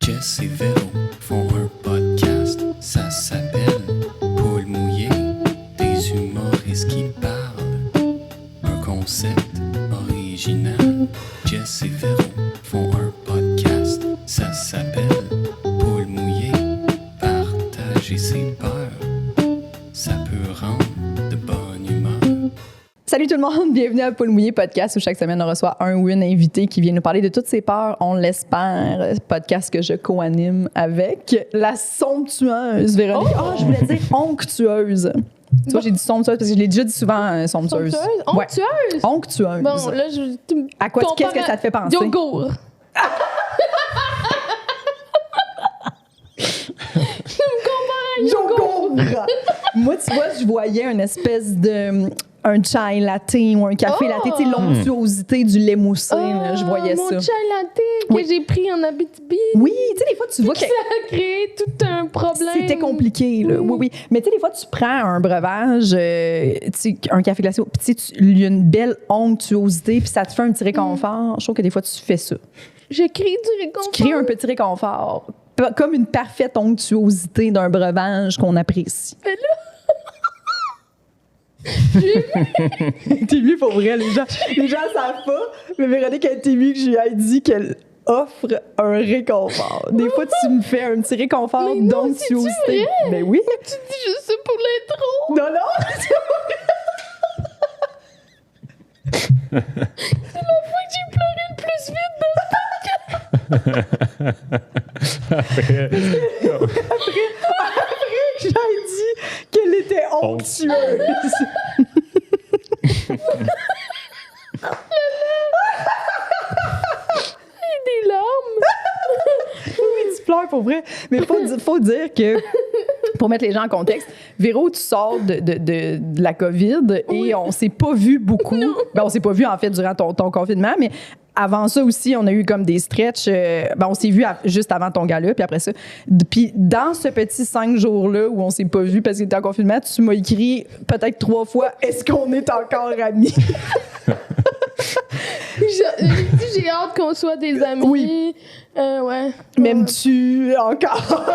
Jess et Véro font un podcast, ça s'appelle Paul mouillé, des humoristes qui parlent. Un concept original. Jess et Véro font un podcast, ça s'appelle Paul mouillé, partager ses peurs, ça peut rendre de bonne humeur. Salut tout le monde, bienvenue à Paul Mouillé Podcast où chaque semaine on reçoit un ou une invitée qui vient nous parler de toutes ses peurs, on l'espère. Podcast que je co-anime avec la somptueuse Véronique. Je voulais dire onctueuse. Tu vois, j'ai dit somptueuse parce que je l'ai déjà dit souvent, somptueuse. Somptueuse? Onctueuse? Ouais. Onctueuse. Bon, là, à quoi, qu'est-ce que ça te fait penser? Yogourt. Tu me compares à yogourt. Moi, tu vois, je voyais une espèce de... un chai latte ou un café latte, tu sais, l'onctuosité du lait moussé, là, je voyais mon ça. Mon chai latte que j'ai pris en Abitibi. Oui, tu sais, des fois, tu vois que... Ça a créé tout un problème. C'était compliqué, là. Oui. Mais tu sais, des fois, tu prends un breuvage, tu sais, un café glacé, puis tu sais, il y a une belle onctuosité, puis ça te fait un petit réconfort. Je trouve que des fois, tu fais ça. Je crée du réconfort. Tu crées un petit réconfort, comme une parfaite onctuosité d'un breuvage qu'on apprécie. Mais là... T'es mieux pour vrai, les gens savent pas, mais Véronique a été mieux que je lui ai dit qu'elle offre un réconfort. Des fois, tu me fais un petit réconfort d'onctuosité. Ben oui. Tu dis juste ça pour l'intro. Non. C'est la fois que j'ai pleuré le plus vite dans Après, j'ai dit qu'elle était onctueuse. des larmes. Oui, tu pleures pour vrai. Mais faut dire que, pour mettre les gens en contexte, Véro, tu sors de la COVID et on s'est pas vu beaucoup. Ben, on s'est pas vu, en fait, durant ton confinement, mais avant ça aussi, on a eu comme des stretches. On s'est vu juste avant ton gala, puis après ça. Puis dans ce petit 5 jours-là où on s'est pas vu parce qu'il était en confinement, tu m'as écrit peut-être 3 fois « Est-ce qu'on est encore amis? » J'ai hâte qu'on soit des amis. Oui. Ouais. M'aimes-tu encore?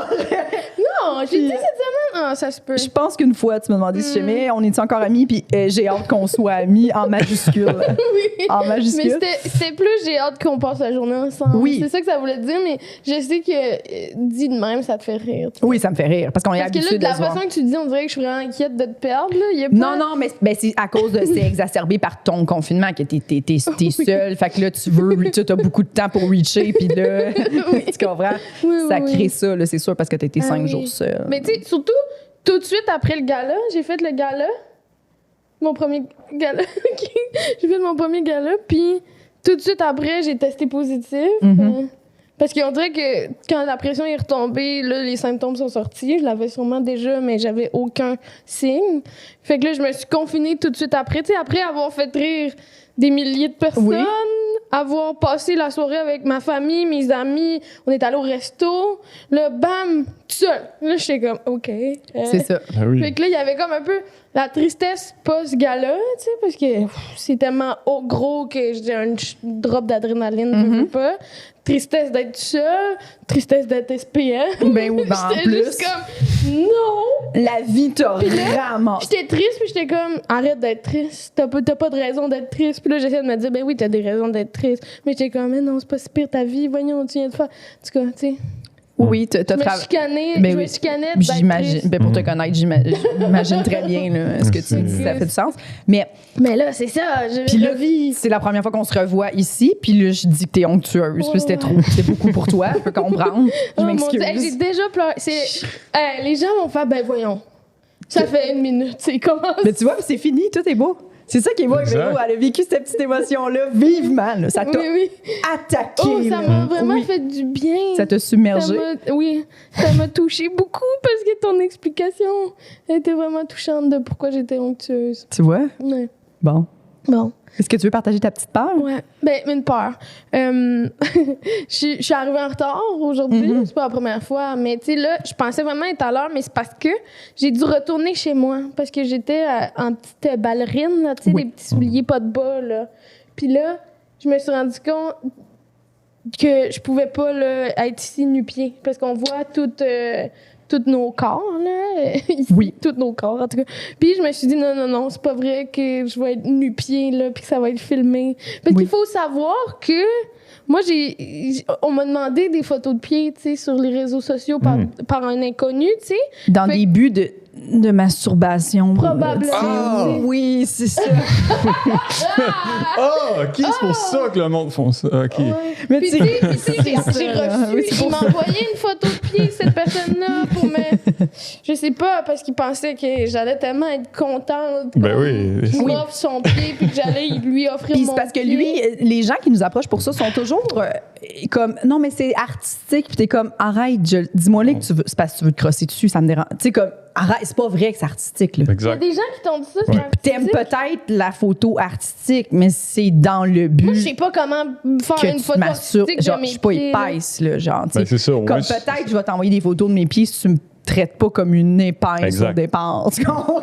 Non, j'ai dit cette semaine. Ah, ça se peut. Je pense qu'une fois, tu m'as demandé si j'aimais, on est encore amis, puis j'ai hâte qu'on soit amis en majuscule. Oui. En majuscule. Mais c'était plus j'ai hâte qu'on passe la journée ensemble. Oui. C'est ça que ça voulait dire, mais je sais que dit de même, ça te fait rire. Oui, ça me fait rire, parce qu'on est habitué de la se voir. façon que tu dis, on dirait que je suis vraiment inquiète de te perdre. Là. Y a pas... Non, mais c'est à cause de... C'est exacerbé par ton confinement, que t'es seule. Fait que là, tu as beaucoup de temps pour reacher, puis là, tu comprends? Ça crée ça, là, c'est sûr, parce que t'as été 5 jours seule. Mais tu sais, surtout, tout de suite après le gala, j'ai fait le gala. Mon premier gala. J'ai fait mon premier gala, puis tout de suite après, j'ai testé positif. Parce qu'on dirait que quand la pression est retombée, là, les symptômes sont sortis. Je l'avais sûrement déjà, mais j'avais aucun signe. Fait que là, je me suis confinée tout de suite après. Tu sais, après avoir fait rire des milliers de personnes, avoir passé la soirée avec ma famille, mes amis, on est allé au resto. Là, bam, tout seul. Là, j'étais comme, OK. C'est ça. ah oui. Fait que là, il y avait comme un peu la tristesse post-gala, tu sais, parce que c'est tellement gros que j'ai un drop d'adrénaline, je veux pas. Tristesse d'être seule, tristesse d'être SPM. Ben oui, en J'étais plus. juste comme, non! La vie t'a ramassé. J'étais triste, puis j'étais comme, arrête d'être triste. T'as pas de raison d'être triste. Puis là, j'essayais de me dire, ben oui, t'as des raisons d'être triste. Mais j'étais comme, mais non, c'est pas si pire ta vie. Voyons, tu viens de faire. En tout cas, tu sais. Oui, t'as Je me chicanais. Ben Je me oui. chicanais d'être J'imagine. triste. Ben pour te connaître, j'imagine très bien là, ce que tu dis. Ça fait du sens. Mais là, c'est ça. puis là, c'est la première fois qu'on se revoit ici. Puis là, je dis que t'es onctueuse. Puis c'était trop. C'était beaucoup pour toi. Je peux comprendre. Je m'excuse. J'ai déjà pleuré. Les gens vont faire, ben voyons. Ça fait 1 minute, c'est comment Mais tu vois, c'est fini. Tout est beau. C'est ça qui est beau avec Véro. Elle a vécu cette petite émotion-là vivement. Là. Ça t'a attaqué. Oh, ça m'a vraiment fait du bien. Ça t'a submergé. Ça m'a touchée beaucoup parce que ton explication était vraiment touchante de pourquoi j'étais onctueuse. Tu vois? Ouais. Bon. Bon. Est-ce que tu veux partager ta petite peur? Ouais. Ben, une peur. Je suis arrivée en retard aujourd'hui. C'est pas la première fois. Mais tu sais, là, je pensais vraiment être à l'heure, mais c'est parce que j'ai dû retourner chez moi. Parce que j'étais en petite ballerine, tu sais, des petits souliers pas de bas, là. Puis là, je me suis rendu compte que je pouvais pas là, être ici nu-pied. Parce qu'on voit tous nos corps, là. Ici, Oui. tous nos corps, en tout cas. Puis je me suis dit, non, c'est pas vrai que je vais être nu-pied, là, puis que ça va être filmé. Parce qu'il faut savoir que moi, on m'a demandé des photos de pieds, tu sais, sur les réseaux sociaux par un inconnu, tu sais. Dans des buts de masturbation. Probablement. Ah! Oui, c'est ça. Ah, OK, c'est pour ça que le monde font ça. OK. Ouais. Mais Puis, tu tu sais, sais, j'ai reçu, oui, c'est il pour m'a ça. envoyé une photo de pied, cette personne-là, pour me. Je sais pas, parce qu'il pensait que j'allais tellement être contente. Ben oui. qu'il m'offre son pied, puis que j'allais lui offrir Puis mon c'est parce que pied. lui, les gens qui nous approchent pour ça sont toujours comme non mais c'est artistique puis t'es comme arrête, dis-moi là que tu veux, c'est parce que tu veux te crosser dessus, ça me dérange. Tu sais comme arrête, c'est pas vrai que c'est artistique là. Il y a Exact. des gens qui t'ont dit ça, c'est Ouais. T'aimes artistique. peut-être la photo artistique, mais c'est dans le but Moi, je sais pas comment faire que une tu photo te masturbes. artistique Genre, de je mes suis pas pieds, là. épaisse là, genre. tu sais. Ben, c'est ça. Au Comme moins, peut-être je vais t'envoyer des photos de mes pieds si tu me traites pas comme une épaisse Exact. au départ. Tu comprends?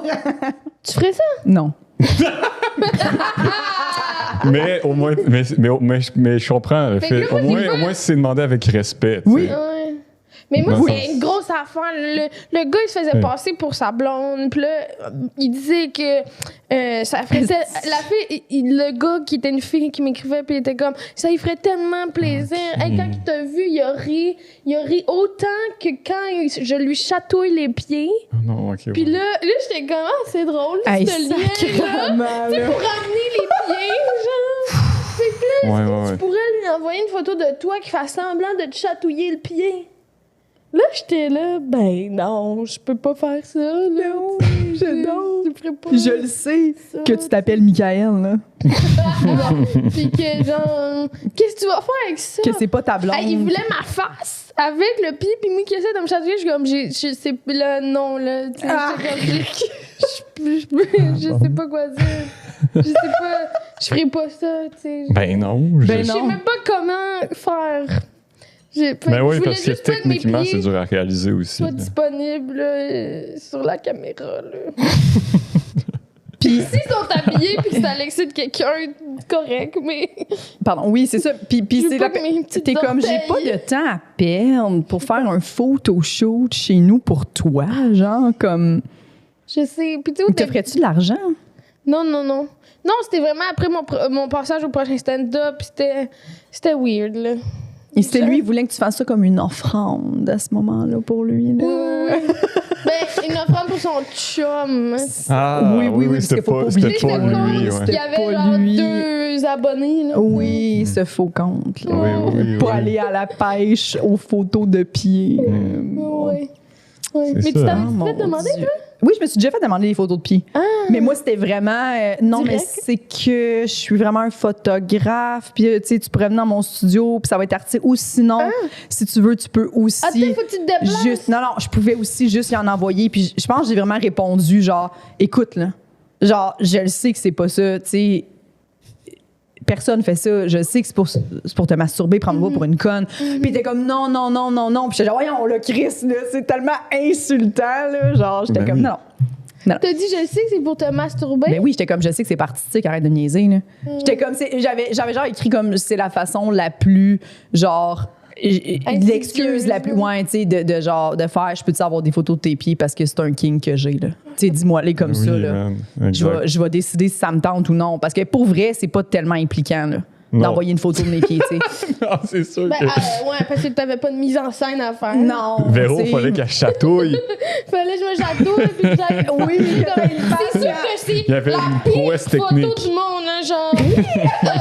Tu ferais ça? Non. Mais au moins, mais je comprends le Fait fait. que là, moi, Au moins, si c'est demandé avec respect. tu Oui. sais. Ouais. Mais moi, Dans le c'est sens- une grosse affaire. Le gars, il se faisait passer pour sa blonde. Puis là, il disait que ça ferait... La fille, le gars qui était une fille qui m'écrivait, puis il était comme, ça lui ferait tellement plaisir. Hey, quand il t'a vu, il a ri autant que quand je lui chatouille les pieds. Non, OK. Puis ouais. là j'étais comme, ah, c'est drôle, Hey, ce lien-là. sacrément, Tu sais, là. pour ramener les pieds, genre. Fait que là, Ouais. tu pourrais lui envoyer une photo de toi qui fait semblant de te chatouiller le pied. Là, j'étais là, ben non, je peux pas faire ça. Là. Non, je non. Je ferais pas Je le sais ça. que tu t'appelles Michael là, Puis que genre, qu'est-ce que tu vas faire avec ça? que c'est pas ta blonde. Hey, il voulait ma face avec le pied, puis moi qui essaie de me chatouiller, je suis comme, je sais là, non, là. Tu sais, Ah. je sais pas quoi dire. Je sais pas, je ferais pas ça, tu sais. Ben non. Ben Je sais non. même pas comment faire. Ben oui, je voulais parce que juste pas que mes techniquement, c'est pieds dur à réaliser aussi. soient là. disponibles sur la caméra. Là. Puis S'ils sont habillés puis que ça l'excite quelqu'un, correct, mais pardon, oui, c'est ça. Puis Je veux c'est pas là que mes que petites t'es comme j'ai pas orteils. de temps à perdre pour faire un photo shoot chez nous pour toi, genre comme je sais. Puis tu sais, au te début- ferais-tu de l'argent? Non, c'était vraiment après mon passage au prochain stand-up, puis c'était weird, là. Et c'était lui, il voulait que tu fasses ça comme une offrande à ce moment-là pour lui. Là. Ben, une offrande pour son chum. Ah, Oui, parce c'était que pas c'était oublier. pas C'était lui. cool. Ouais. Il y avait C'était pas genre lui. 2 abonnés, là. Oui, ce faux compte. Là. Oui, Pas oui. aller à la pêche aux photos de pieds. Ouais. Ouais. Mais C'est tu ça. t'avais Ah, mon fait demander, Dieu. toi? Oui, je me suis déjà fait demander des photos de pieds. Mais moi, c'était vraiment... non, mais Direct? c'est que je suis vraiment un photographe. Puis, tu sais, tu pourrais venir dans mon studio, puis ça va être artistique. Ou sinon, si tu veux, tu peux aussi... Attends, faut que tu te déplaces. Juste, non, je pouvais aussi juste y en envoyer. Puis je pense que j'ai vraiment répondu, genre, écoute, là, genre, je le sais que c'est pas ça, tu sais, personne fait ça. Je sais que c'est pour te masturber, prendre-moi pour une conne. Puis t'es comme, non. Puis j'étais genre, voyons, là, Chris, là, c'est tellement insultant, là. Genre, j'étais Ben comme, oui. non. T'as dit, je sais que c'est pour te masturber. Ben oui, j'étais comme, je sais que c'est pas artistique, arrête de me niaiser, là. J'étais comme, j'avais genre écrit comme, c'est la façon la plus, genre, l'excuse la plus, ouais, tu sais, de genre, de faire, je peux-tu avoir des photos de tes pieds parce que c'est un king que j'ai, là. Tu sais, dis-moi, les comme ça, Oui, là. man. Je Exact. vais décider si ça me tente ou non. Parce que pour vrai, c'est pas tellement impliquant, là, Non. d'envoyer une photo de mes pieds, tu sais. Ah, c'est sûr Ben, que. ouais, parce que t'avais pas de mise en scène à faire. Non. Véro, tu sais. fallait qu'elle chatouille. Fallait que je me chatouille, puis que j'aille. Oui, C'est sûr que c'est Il y avait la une pire prouesse photo technique. du monde, hein, genre.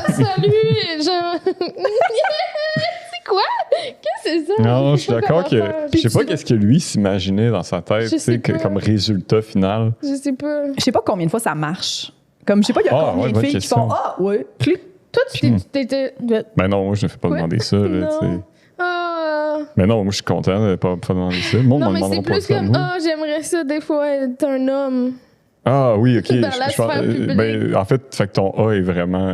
Salut, genre. C'est quoi? Qu'est-ce que c'est ça? Non, je sais suis pas d'accord comment que. faire. Je sais pas qu'est-ce que lui s'imaginait dans sa tête, Je tu sais sais, pas. comme résultat final. Je sais pas. Je sais pas combien de fois ça marche. Comme, je sais pas, il y a Ah, combien ouais, de bonne filles qui question. font, ah, ouais, clic. Toi, tu t'étais. Ben non, moi, je ne fais pas Quoi? demander ça, là, tu sais. Non. Ah. Mais non, moi, je suis content de pas demander ça. Le monde Non, m'en mais demandera c'est pas plus ça. comme, moi. ah, j'aimerais ça des fois être un homme. Ah oui, ok. Dans la sphère publique. Ben, en fait, fait que ton A est vraiment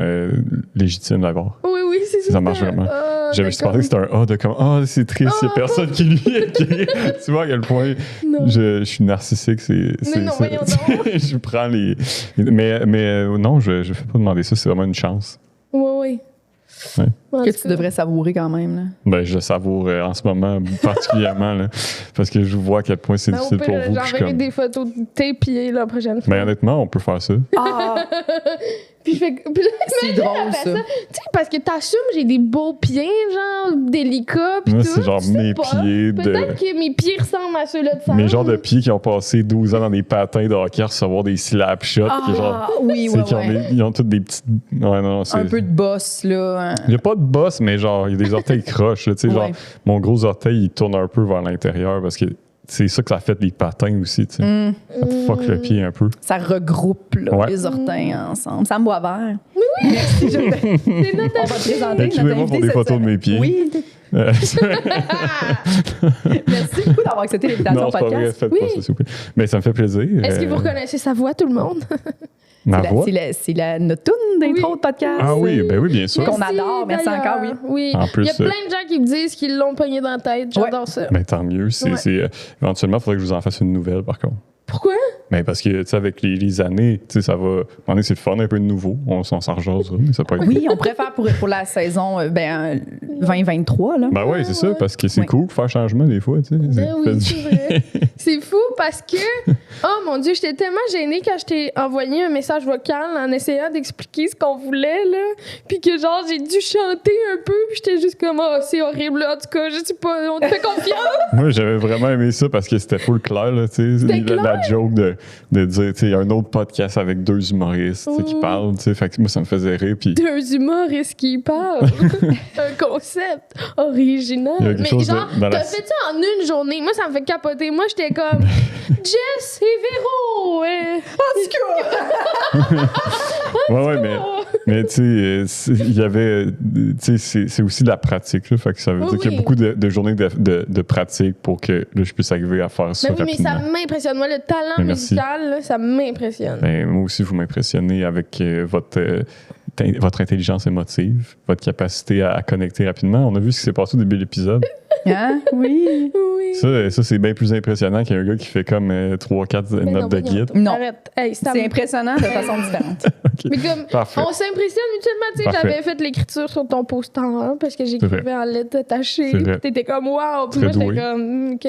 légitime d'abord. Oui, c'est ça. Ça marche vraiment. Ah, J'avais juste d'accord. pensé que c'était un A de comme ah, c'est triste, il n'y a personne qui lui écrit. Tu vois à quel point Non. je suis narcissique. non, voyons donc. Je prends les. Mais non, je ne fais pas demander ça, c'est vraiment une chance. Oui. Ouais. En Que tout tu cas. devrais savourer quand même. Là. Ben, je savoure en ce moment particulièrement, là, parce que je vois à quel point c'est Ben, au difficile pire, pour vous. puis je suis j'enverrai comme... des photos de tes pieds la prochaine fois. Ben, honnêtement, on peut faire ça. Ah, Puis je fais. Puis là, c'est drôle, après ça. Tu sais, parce que t'assumes, j'ai des beaux pieds, genre, délicats, pis Moi, tout. c'est genre je sais mes pas. pieds de... Peut-être que mes pieds ressemblent à ceux-là de Sam. Mes genres de pieds qui ont passé 12 ans dans des patins de hockey à recevoir des slap shots. puis genre, Ah, oui, c'est ouais, qu'ils ont, ouais. ils ont toutes des petites... Ouais, non, c'est... Un peu de boss, là. Il n'y a pas de boss, mais genre, il y a des orteils croches. Là, tu sais, genre, Ouais. mon gros orteil, il tourne un peu vers l'intérieur parce que c'est ça que ça fait des patins aussi. Tu sais. Ça te fuck le pied un peu. Ça regroupe là, Ouais. les orteils ensemble. Ça me boit vert. Merci, je vais... C'est notre On va te présenter Écrivez-moi notre pour invité des cette photos de semaine. mes pieds. Oui. Merci beaucoup d'avoir accepté l'invitation non, au c'est pas vrai, podcast. faites Oui. pas ça, s'il vous plaît. Mais ça me fait plaisir. Est-ce que vous reconnaissez sa voix, tout le monde? Ma C'est voix? c'est notre toune d'intro Oui. de podcast. Ah oui, ben oui, bien sûr. Qu'on adore, merci d'ailleurs. encore, oui. Oui. En plus, il y a plein de gens qui me disent qu'ils l'ont pogné dans la tête. J'adore ça. Ben tant mieux. Ouais. Éventuellement, il faudrait que je vous en fasse une nouvelle, par contre. Pourquoi? Mais parce que, tu sais, avec les années, tu sais, ça va... À un moment donné, c'est le fun, un peu de nouveau. On s'en jasera, mais ça peut être... Oui, on préfère pour la saison 2023. Là. Ben oui, c'est ça, parce que c'est Ouais. cool de faire changement des fois, tu sais. Ben Ça fait oui, du- c'est vrai. C'est fou parce que, oh mon Dieu, j'étais tellement gênée quand je t'ai envoyé un message vocal en essayant d'expliquer ce qu'on voulait, là. Puis que genre, j'ai dû chanter un peu, puis j'étais juste comme, oh, c'est horrible, en tout cas, je sais pas, on te fait confiance. Moi, j'avais vraiment aimé ça parce que c'était full clair, là, tu sais. C'était La joke de dire, tu sais, il y a un autre podcast avec 2 humoristes tu sais, qui parlent, tu sais. Fait que moi, ça me faisait rire, puis... Deux humoristes qui parlent. Un concept original. Il y a quelque Mais chose de- genre, dans la- t'as fait ça en une journée. Moi, ça me fait capoter. Moi, j'étais comme Jess et Véro. Ouais, mais tu sais, il y avait... Tu sais, c'est aussi de la pratique, là. Fait que ça veut Oui, dire qu'il y a oui. beaucoup de journées de pratique pour que là, je puisse arriver à faire ça Mais oui, mais rapidement. ça m'impressionne. Moi, le talent Ben, merci. musical, là, ça m'impressionne. Ben, moi aussi, vous m'impressionnez avec votre intelligence émotive, votre capacité à connecter rapidement. On a vu ce qui s'est passé au début de l'épisode. Hein? Oui. Oui. Ça c'est bien plus impressionnant qu'un gars qui fait comme 3-4 Mais non, notes de voyons. guide. Non. Arrête. Hey, C'est impressionnant de façon différente. Mais comme, Parfait. on s'impressionne mutuellement. Tu sais, Parfait. j'avais fait l'écriture sur ton poster hein, parce que j'écrivais vrai. en lettres attachées. C'est vrai. Puis t'étais comme wow. Puis Très moi, j'étais doué. comme OK.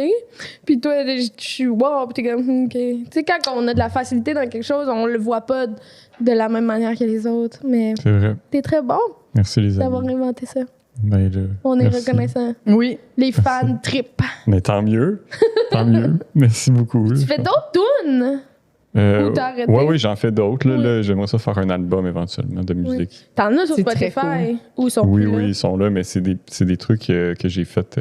Puis toi, je suis wow. Puis t'es comme OK. Tu sais, quand on a de la facilité dans quelque chose, on le voit pas de la même manière que les autres. Mais C'est vrai. t'es très bon Merci les d'avoir amis. inventé ça. Ben, On est merci. reconnaissant. Oui. Les fans trip. Mais tant mieux. Tant mieux. Merci beaucoup. Tu fais d'autres tunes? Ou t'as arrêté? Oui, j'en fais d'autres. Là, Oui. Là, j'aimerais ça faire un album éventuellement de musique. T'en as sur C'est très Spotify? Ou ils sont Oui, plus là? oui, ils sont là, mais c'est des trucs que j'ai fait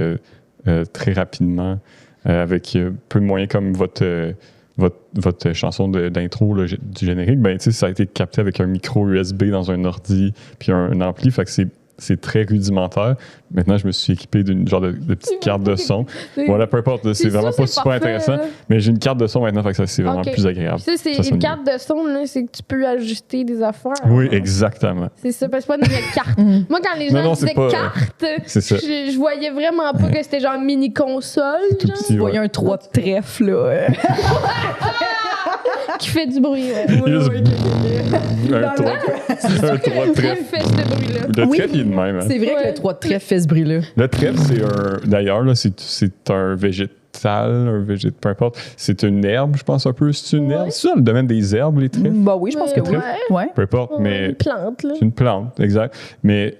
très rapidement avec peu de moyens comme votre chanson d'intro là, du générique. Ben, tu sais, ça a été capté avec un micro USB dans un ordi puis un ampli, fait que c'est très rudimentaire. Maintenant, je me suis équipé d'une genre de petite carte de son. C'est- Voilà, peu importe, là, c'est sûr, vraiment pas c'est super parfait, intéressant, là. mais j'ai une carte de son maintenant, fait que ça, c'est vraiment Ok. plus agréable. Ça, c'est Ça sonne une carte de son, là, c'est que tu peux ajuster des affaires. Oui, exactement. C'est ça, parce que c'est pas une vraie carte. Moi, quand les gens Non, c'est disaient pas- carte, c'est ça. je voyais vraiment pas que c'était genre mini-console, Tout genre, petit, Tu voyais un 3 de trèfle, là. qui fait du bruit. Ouais. Juste un Dans 3 de trèfle. fait ce bruit-là. Le Oui. trèfle, il est de même. Hein. C'est vrai que Ouais. le 3 de trèfle fait ce bruit-là. Le trèfle, c'est un. D'ailleurs, là, c'est un peu importe. C'est une herbe, je pense un peu. C'est une Ouais. herbe. C'est ça le domaine des herbes, les trèfles? Bah oui, je pense que oui. Ouais. Ouais. Peu importe, mais Une plante, là. c'est une plante, exact. Mais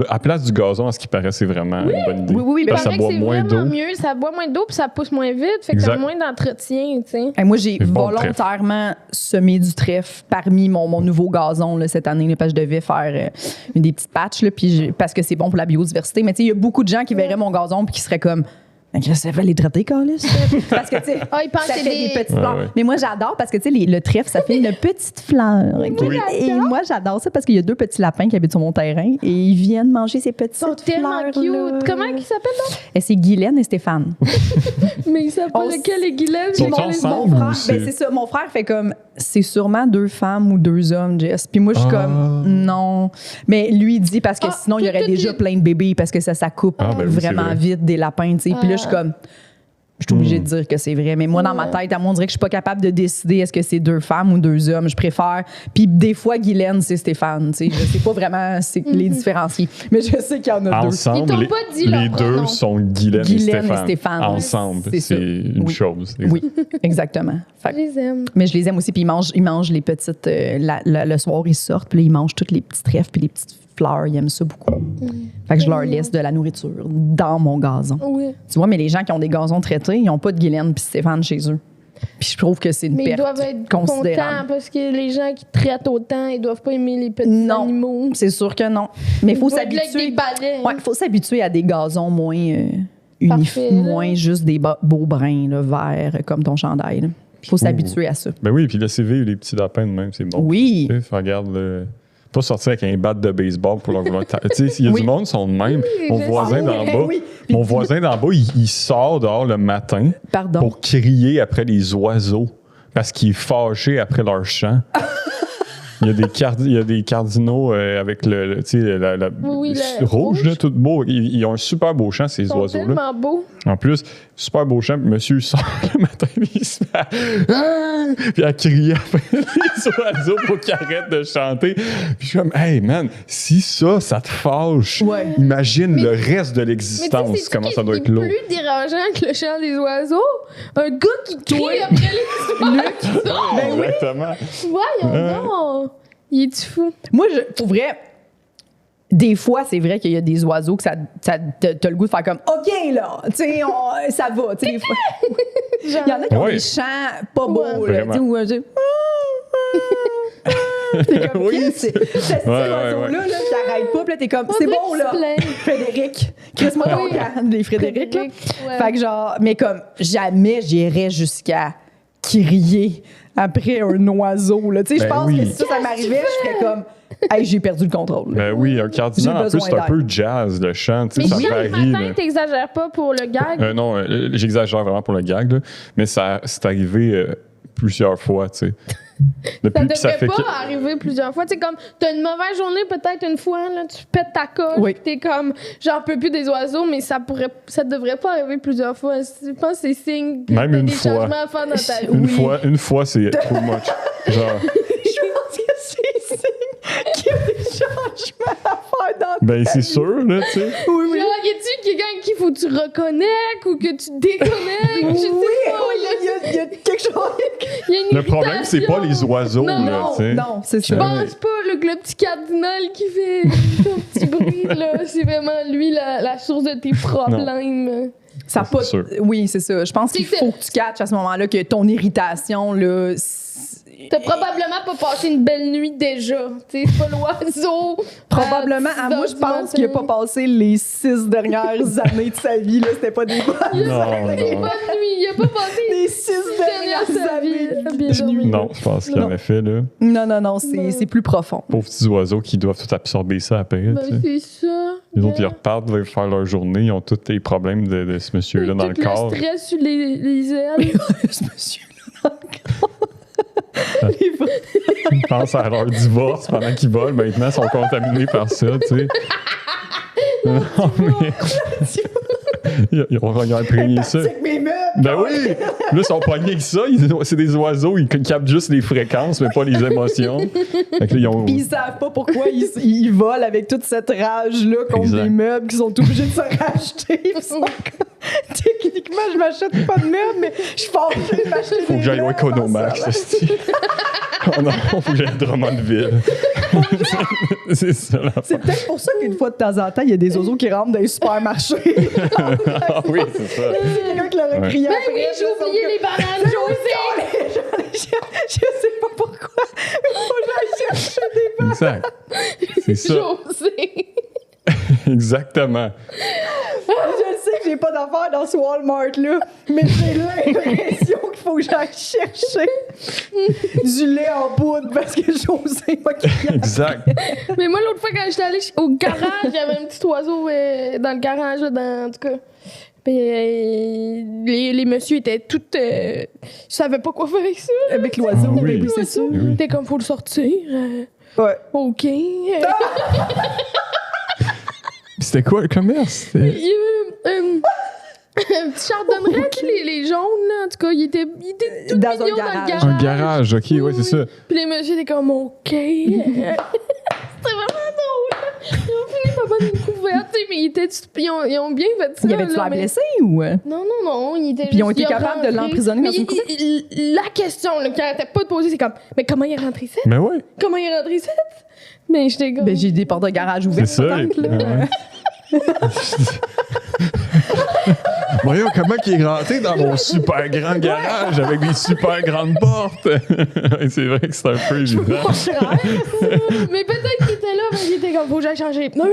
à place du gazon, à ce qui paraît, c'est vraiment une bonne idée. Oui, oui, oui, Il ben, Parce que paraît ça que boit c'est moins vraiment d'eau. mieux, ça boit moins d'eau puis ça pousse moins vite, fait que Exact. t'as moins d'entretien, tu sais. Hey, moi, j'ai C'est bon, volontairement semé du trèfle parmi mon nouveau gazon là, cette année, là, parce que je devais faire des petites patches, là, parce que c'est bon pour la biodiversité. Mais tu sais, il y a beaucoup de gens qui verraient mon gazon et qui seraient comme « Qu'est-ce que ça fait les traiter, Carlis? » Parce que, tu sais, Ah, ils pensent ça que fait c'est des des... petites fleurs. Ouais. Mais moi, j'adore parce que, tu sais, le trèfle, ça fait une petite fleur. ok? Oui. Et moi, j'adore ça parce qu'il y a 2 petits lapins qui habitent sur mon terrain et ils viennent manger ces petites Ils sont tellement fleurs. cute. Comment ils s'appellent, donc? Et c'est Guylaine et Stéphane. Mais ils savent pas On lequel est Guylaine. Sont puis ensemble? mon- Ensemble, frère, ou c'est- ben c'est ça. Mon frère fait comme, c'est sûrement 2 femmes ou 2 hommes, Jess. Puis moi, je suis Ah. comme, non. Mais lui, il dit parce que Ah, sinon, il y aurait toutes déjà les- plein de bébés parce que ça coupe Ah, ben oui, c'est vraiment vrai. vite des lapins, tu sais. Puis là, je suis Ah. comme, Je suis obligée de dire que c'est vrai. Mais moi, dans ma tête, à moi, on dirait que je suis pas capable de décider est-ce que c'est 2 femmes ou 2 hommes. Je préfère. Puis des fois, Guylaine, c'est Stéphane. Tu sais, je sais pas vraiment les différencier. Mais je sais qu'il y en a 2. Ensemble, Ils t'ont pas dit leur les deux pronom. sont Guylaine et Stéphane. ouais. Ensemble, C'est ça. c'est une chose. Oui, exactement. Fait Je les aime. mais je les aime aussi. Puis ils mangent les petites. Le soir, ils sortent. Puis là, ils mangent toutes les petits trèfles puis les petites fleurs. Ils aiment ça beaucoup. Fait que je leur laisse de la nourriture dans mon gazon. Oui. Tu vois, mais les gens qui ont des gazons traités, ils n'ont pas de Guylaine puis Stéphane chez eux. Puis je trouve que c'est une Mais ils perte doivent être considérable. contents parce que les gens qui traitent autant, ils doivent pas aimer les petits Non. animaux. C'est sûr que non. Mais il faut Ils doivent être avec s'habituer. des balais. Ouais, faut s'habituer à des gazons moins Parfait, là. moins juste des beaux brins là, verts comme ton chandail. Il faut s'habituer à ça. Ben oui, puis laisser vivre les petits lapins de même, c'est bon. Oui. Tu sais, regarde, pas sortir avec un bat de baseball pour leur vouloir. Tu sais, il y a Oui. du monde qui sont de même. Mon je voisin sais. d'en bas, Oui. mon voisin d'en bas, il sort dehors le matin Pardon. pour crier après les oiseaux parce qu'il est fâché après leur chant. Il y a des cardinaux avec le tu sais, Oui, le rouge, là, tout beau. Ils ont un super beau chant, ces Ils sont oiseaux-là. tellement beaux. En plus, super beau chant, puis monsieur sort le matin, puis il se met puis à crier après les oiseaux pour qu'ils arrêtent de chanter. Puis je suis comme, hey man, si ça te fâche, Ouais. imagine le reste de Mais l'existence, tu sais, comment ça doit c'est être lourd. plus dérangeant que le chant des oiseaux. Un gars qui crie après les oiseaux. Ben oui. Exactement. Voyons donc. Il est fou. Moi, pour vrai, des fois, c'est vrai qu'il y a des oiseaux que t'as le goût de faire comme OK, là, tu sais, ça va. Tu sais, des fois. Il y en a qui ont Ouais. des chants pas beaux, Ouais. là, tu sais, où t'es comme, Oui, Chris, c'est cet oiseau-là là, qui arrête pas, puis là, t'es comme, c'est dirait bon, qu'il là. se plaint. Frédéric. Chris-moi ton Oui. camp, les Frédéric, là. Ouais. Fait que genre, mais comme, jamais j'irais jusqu'à crier après un oiseau, là. Tu sais, je Ben pense oui. que si ça m'arrivait, je ferais comme, hey, j'ai perdu le contrôle. là. Ben oui, un J'ai cardinal, en plus, besoin c'est un d'air. peu jazz, le chant, tu Mais sais, ça chaque varie. matin, mais- t'exagères pas pour le gag. Non, j'exagère vraiment pour le gag, là, mais ça c'est arrivé plusieurs fois, tu sais. Depuis que Ça devrait fait pas que- arriver plusieurs fois. Tu sais, comme, t'as une mauvaise journée peut-être une fois, là, tu pètes ta coche, Oui. pis t'es comme, j'en peux plus des oiseaux, mais ça devrait pas arriver plusieurs fois. Je pense que c'est signe que Même t'as une des fois. changements à faire dans ta vie. Une fois, c'est too much. Genre, Je pense que c'est signe qu'il y a des changements à faire dans ben ta c'est vie. sûr, là, tu sais. Oui, oui. Genre, y a-tu quelqu'un avec qui faut que tu reconnectes ou que tu déconnectes? Je sais pas, il y a quelque chose. y a une Le problème, c'est pas les oiseaux, Non, là, tu sais. Non, c'est Je ça. pense pas là, que le petit cardinal qui fait son petit bruit, là, c'est vraiment lui la source de tes problèmes. Ça a pas. C'est sûr. Oui, c'est ça. Je pense qu'il C'est faut que tu catches à ce moment-là que ton irritation, là. T'as probablement pas passé une belle nuit déjà. Tu sais, c'est pas l'oiseau. Probablement, à moi, je pense qu'il n'a pas passé les 6 dernières années de sa vie, là. C'était pas des bonnes, Non, Des non. bonnes nuits. Il a pas passé des 6 dernières dernières années. années. Bien dormi. Non, je pense qu'il en a fait, là. Non, c'est plus profond. Pauvres petits oiseaux qui doivent tout absorber ça après, Ben, tu sais. c'est ça. Les autres, ils repartent, ils veulent faire leur journée, ils ont tous les problèmes de ce monsieur-là dans le corps. Le stress sur les ailes. Ce monsieur-là, dans le corps. Les vrais- Ils pensent à leur divorce pendant qu'ils volent. Maintenant, ils sont contaminés par ça, tu sais. Non, mais... ils ont imprégné ça. Avec mes meubles. Ben oui! Là, ils sont pognés avec ça. C'est des oiseaux, ils captent juste les fréquences, mais pas les émotions. Fait que là, ils ont... Puis ils savent pas pourquoi ils volent avec toute cette rage-là contre Exact. des meubles qui sont obligés de se racheter. Ils sont comme, techniquement, je m'achète pas de meubles, mais je suis fâchée de m'acheter des Faut que j'aille au meubles. Economax, esti. Oh non, faut que j'aille à Drummondville. C'est ça, la C'est peut-être pour ça qu'une fois de temps en temps, il y a des oiseaux qui rentrent dans les supermarchés. Ah oui, c'est ça. C'est quelqu'un qui l'aurait Ouais. crié Ben après. oui, j'ai juste oublié au- les bananes, José! Je sais pas pourquoi, mais faut que j'aille chercher des bananes. Exact. C'est ça. José! Exactement. Je sais que j'ai pas d'affaires dans ce Walmart-là, mais j'ai l'impression qu'il faut que j'aille chercher du lait en poudre parce que José m'a crié. Exact. Mais moi, l'autre fois, quand j'étais allée au garage, il y avait un petit oiseau dans le garage, là, en tout cas. Puis, les messieurs étaient tous... je savais pas quoi faire avec ça. Avec l'oiseau, Ah oui. oui, c'est ça. Oui. T'es comme, faut le sortir. Ouais. OK. C'était quoi le commerce? Il y avait un petit chardonneret, les jaunes, là. En tout cas, il était tout Dans mignon un dans le garage. garage. Un garage, OK, ouais, c'est ça. Puis les messieurs étaient comme, OK. C'était vraiment drôle. Ils ont fini par faire une couverte, tu sais, mais ils ont bien fait ça. Y avait-tu là, l'air mais- blessé ou. Non, il était Puis ils ont juste- été il a capables de rentré. l'emprisonner dans Mais une couverte? La question là, qu'il arrêtait pas de poser, c'est comme, mais comment il est rentré ici? Mais ouais, Comment il est rentré ici? Mais j'étais comme... Ben, j'ai des portes de garage c'est ouvertes. ça. peut-être, là. Ouais. Voyons comment il est rentré dans mon super grand garage avec des super grandes portes. C'est vrai que c'est un peu évident. mais peut-être qu'il était là, mais il était comme, faut que j'aille changer les pneus.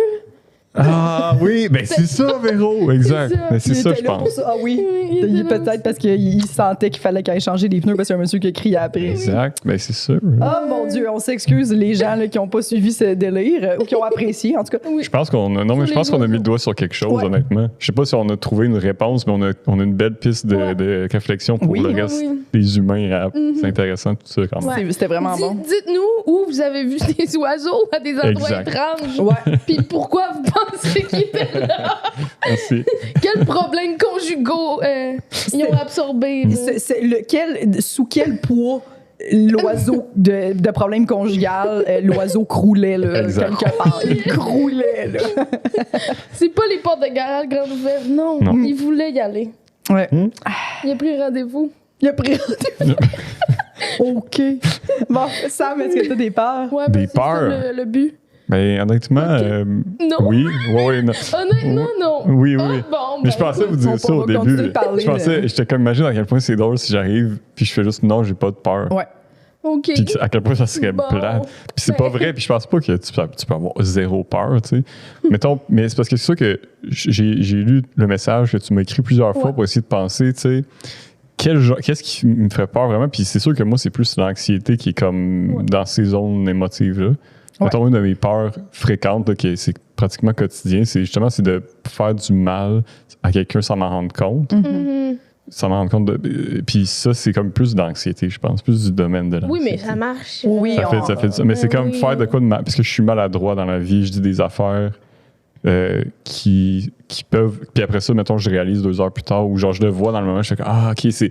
Ah oui, ben c'est ça, Véro, exact. C'est ça. Ben, c'est Il ça, était je là pour pense. ça. Ah oui. Oui, il était là Peut-être parce qu'il sentait qu'il fallait qu'il aille changer les pneus parce qu'il y a un monsieur qui criait après. Exact, ben c'est ça. Oh mon Dieu, on s'excuse les gens là, qui n'ont pas suivi ce délire ou qui ont apprécié, en tout cas. Oui. Je pense qu'on a, non, mais je pense qu'on a mis le doigt sur quelque chose, Ouais. honnêtement. Je sais pas si on a trouvé une réponse, mais on a une belle piste de réflexion pour Oui. le reste Oui. des humains. C'est intéressant tout ça quand même. Ouais. C'était vraiment bon. Dites-nous où vous avez vu des oiseaux à des endroits Exact. étranges. Ouais. Puis pourquoi vous pensez qu'ils étaient là? Merci. Quels problèmes conjugaux ils ont absorbés? là? Sous quel poids l'oiseau de problème conjugal, l'oiseau croulait là, Exact. quelque part. Il croulait là. C'est pas les portes de garage grandes ouvertes, non. Non. Il voulait y aller. Ouais. Il a pris rendez-vous. Il a pris rendez-vous. OK. Bon, Sam, est-ce que t'as des peurs? Ouais, Des ben, c'est ça, peurs. le but. Ben honnêtement, Non. oui, ouais, non. Honnêtement, non. Oui, Ah, oui. bon, Mais je ben, pensais vous on dire ça au va continuer début. de parler Je pensais, de- j'étais comme imagine à quel point c'est drôle si j'arrive puis je fais juste non, j'ai pas de peur. Ouais. OK. Puis à quel point ça serait Bon. plate. Puis c'est pas vrai, puis je pense pas que tu peux avoir zéro peur, tu sais. Mettons, mais c'est parce que c'est sûr que j'ai lu le message que tu m'as écrit plusieurs fois Ouais. pour essayer de penser, tu sais, qu'est-ce qui me ferait peur vraiment? Puis c'est sûr que moi, c'est plus l'anxiété qui est comme Ouais. dans ces zones émotives-là. Ouais. Mettons, une de mes peurs fréquentes, là, c'est pratiquement quotidien, c'est de faire du mal à quelqu'un sans m'en rendre compte. Mhm. Sans m'en rendre compte puis ça, c'est comme plus d'anxiété, je pense, plus du domaine de Oui, l'anxiété. mais ça marche. Oui, Ça fait ça. Mais c'est comme oui. faire de quoi de mal. Parce que je suis maladroit dans la vie, je dis des affaires qui peuvent. Puis après ça, mettons, je réalise 2 heures plus tard, ou genre je le vois dans le moment, je fais comme ah, ok, c'est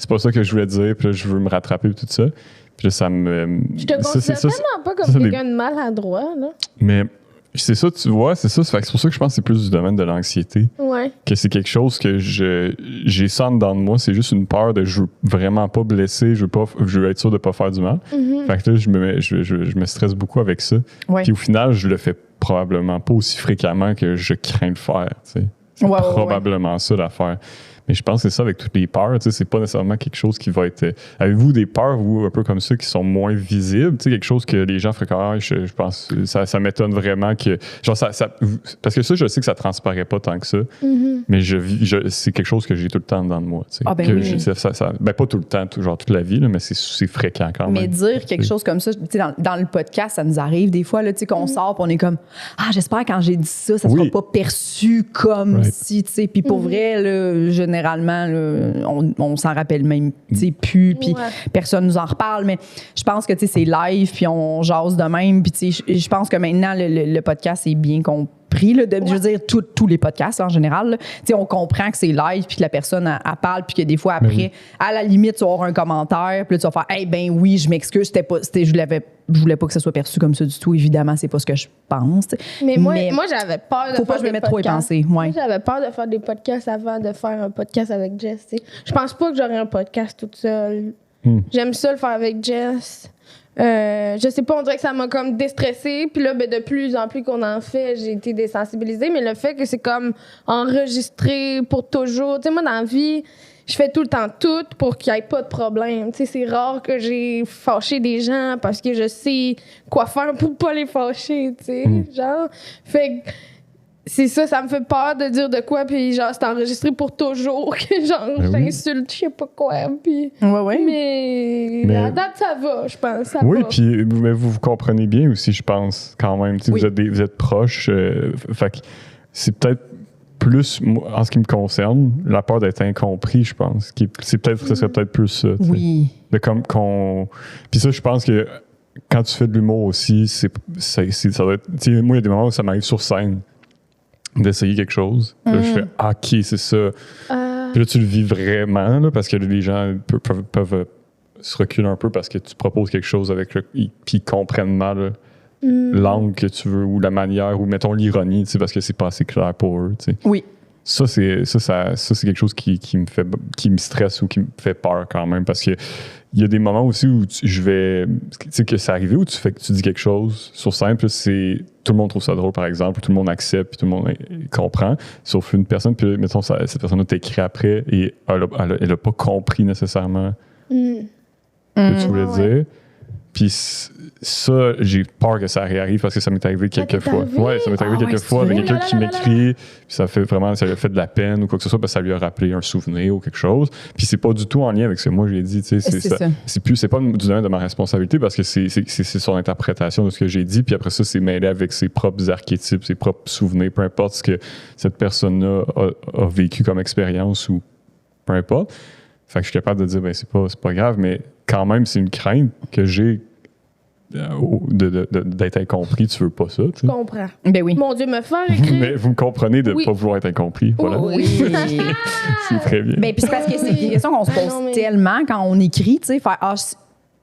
pas ça que je voulais dire, puis là, je veux me rattraper, tout ça. Puis là, ça me. Je te ça, considère c'est- tellement pas comme ça, quelqu'un de maladroit, là. Mais c'est ça, tu vois, c'est ça. Fait que c'est pour ça que je pense que c'est plus du domaine de l'anxiété. Ouais. Que c'est quelque chose que j'ai ça en dedans de moi. C'est juste une peur de je veux vraiment pas blesser, je veux être sûr de pas faire du mal. Mhm. Fait que là, je me stresse beaucoup avec ça. Ouais. Puis au final, je le fais probablement pas aussi fréquemment que je crains le faire. Tu sais. C'est Ouais, ouais, probablement ça l'affaire. Mais je pense que c'est ça avec toutes les peurs. Tu sais, c'est pas nécessairement quelque chose qui va être. Avez-vous des peurs, vous, un peu comme ça, qui sont moins visibles? Tu sais, quelque chose que les gens feraient comme ah, je pense ça m'étonne vraiment que. Genre, parce que ça, je sais que ça transparaît pas tant que ça. Mhm. Mais c'est quelque chose que j'ai tout le temps dans moi. Tu sais. Ah, ben Que oui. ben pas tout le temps, genre toute la vie, là, mais c'est fréquent quand Mais même. dire quelque chose comme ça, tu sais, dans le podcast, ça nous arrive des fois, là, tu sais, qu'on sort, puis on est comme, ah, j'espère quand j'ai dit ça, ça Oui. sera pas perçu comme Right. si, tu sais. Puis pour vrai, là, généralement, là, on s'en rappelle même, tu sais, plus, puis Ouais. personne nous en reparle. Mais je pense que, tu sais, c'est live, puis on jase de même. Puis, tu sais, je pense que maintenant, le podcast est bien compris, là, je veux dire, tous les podcasts en général. là. Tu sais, on comprend que c'est live, puis que la personne, elle parle, puis que des fois, après, oui. à la limite, tu vas avoir un commentaire, puis là, tu vas faire, hey, ben oui, je m'excuse, je voulais pas que ça soit perçu comme ça du tout. Évidemment, c'est pas ce que je pense. tu sais. Mais moi j'avais peur de faut faire pas que je me des mette trop y podcasts. penser. Ouais. Moi, j'avais peur de faire des podcasts avant de faire un podcast avec Jess. Tu sais. Je pense pas que j'aurais un podcast toute seule. J'aime ça le faire avec Jess. Je sais pas, on dirait que ça m'a comme déstressée. Puis là, ben, de plus en plus qu'on en fait, j'ai été désensibilisée. Mais le fait que c'est comme enregistré pour toujours. Tu sais, moi, dans la vie, je fais tout le temps tout pour qu'il n'y ait pas de problème. Tu sais, c'est rare que j'ai fâché des gens parce que je sais quoi faire pour pas les fâcher, tu sais. Genre, fait que c'est ça me fait peur de dire de quoi, puis genre, c'est enregistré pour toujours, que genre, Ben oui. j'insulte, je sais pas quoi, puis... Ouais. Mais à date, ça va, je pense, ça Oui, va. puis mais vous comprenez bien aussi, je pense, quand même. Tu sais, Oui. vous êtes proches. Fait que c'est peut-être plus, moi, en ce qui me concerne, la peur d'être incompris, je pense. Ce serait peut-être plus ça. tu sais. Oui. De comme qu'on. Puis ça, je pense que quand tu fais de l'humour aussi, ça doit être. Tu sais, moi, il y a des moments où ça m'arrive sur scène d'essayer quelque chose. Puis là, je fais ah, OK, c'est ça. Puis là, tu le vis vraiment, là, parce que les gens peuvent se reculer un peu parce que tu proposes quelque chose avec puis ils comprennent mal l'angle que tu veux ou la manière ou, mettons, l'ironie, tu sais, parce que c'est pas assez clair pour eux, tu sais. Oui. Ça, c'est quelque chose qui me stresse ou qui me fait peur quand même, parce que il y a des moments aussi où tu sais que c'est arrivé où tu dis quelque chose sur scène, puis tout le monde trouve ça drôle, par exemple, tout le monde accepte, puis tout le monde comprend, sauf une personne, puis mettons, cette personne-là t'écrit après et elle a pas compris nécessairement ce que tu voulais dire. Puis ça, j'ai peur que ça réarrive parce que ça m'est arrivé quelques fois. Ouais, ça m'est arrivé quelques fois avec quelqu'un qui m'écrit, puis ça lui a fait de la peine ou quoi que ce soit, parce que ça lui a rappelé un souvenir ou quelque chose. Puis c'est pas du tout en lien avec ce que moi j'ai dit, tu sais, c'est pas du domaine de ma responsabilité parce que c'est son interprétation de ce que j'ai dit, puis après ça, c'est mêlé avec ses propres archétypes, ses propres souvenirs, peu importe ce que cette personne-là a vécu comme expérience ou peu importe. Fait que je suis capable de dire, ben c'est pas grave, mais quand même, c'est une crainte que j'ai d'être incompris. Tu veux pas ça, tu sais. Je comprends. Ben oui. Mon Dieu, me faire écrire. Mais vous me comprenez de pas vouloir être incompris. Voilà. Oui. C'est très bien. Ben, puis c'est parce que c'est des questions qu'on se pose tellement quand on écrit, tu sais, faire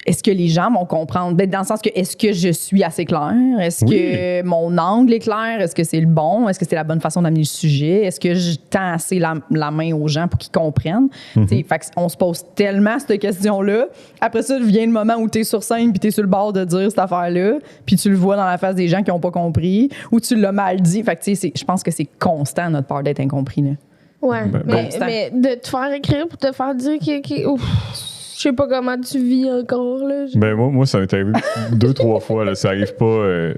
est-ce que les gens vont comprendre? Ben, dans le sens que, est-ce que je suis assez claire? Est-ce que mon angle est clair? Est-ce que c'est le bon? Est-ce que c'est la bonne façon d'amener le sujet? Est-ce que je tends assez la main aux gens pour qu'ils comprennent? Fait qu'on se pose tellement cette question-là. Après ça, vient le moment où tu es sur scène puis tu es sur le bord de dire cette affaire-là, puis tu le vois dans la face des gens qui n'ont pas compris, ou tu l'as mal dit. Fait que, je pense que c'est constant, notre peur d'être incompris. Là. Ouais, mais de te faire écrire pour te faire dire que je sais pas comment tu vis encore, là. Ben moi, ça m'est arrivé 2-3 fois, là. Ça arrive pas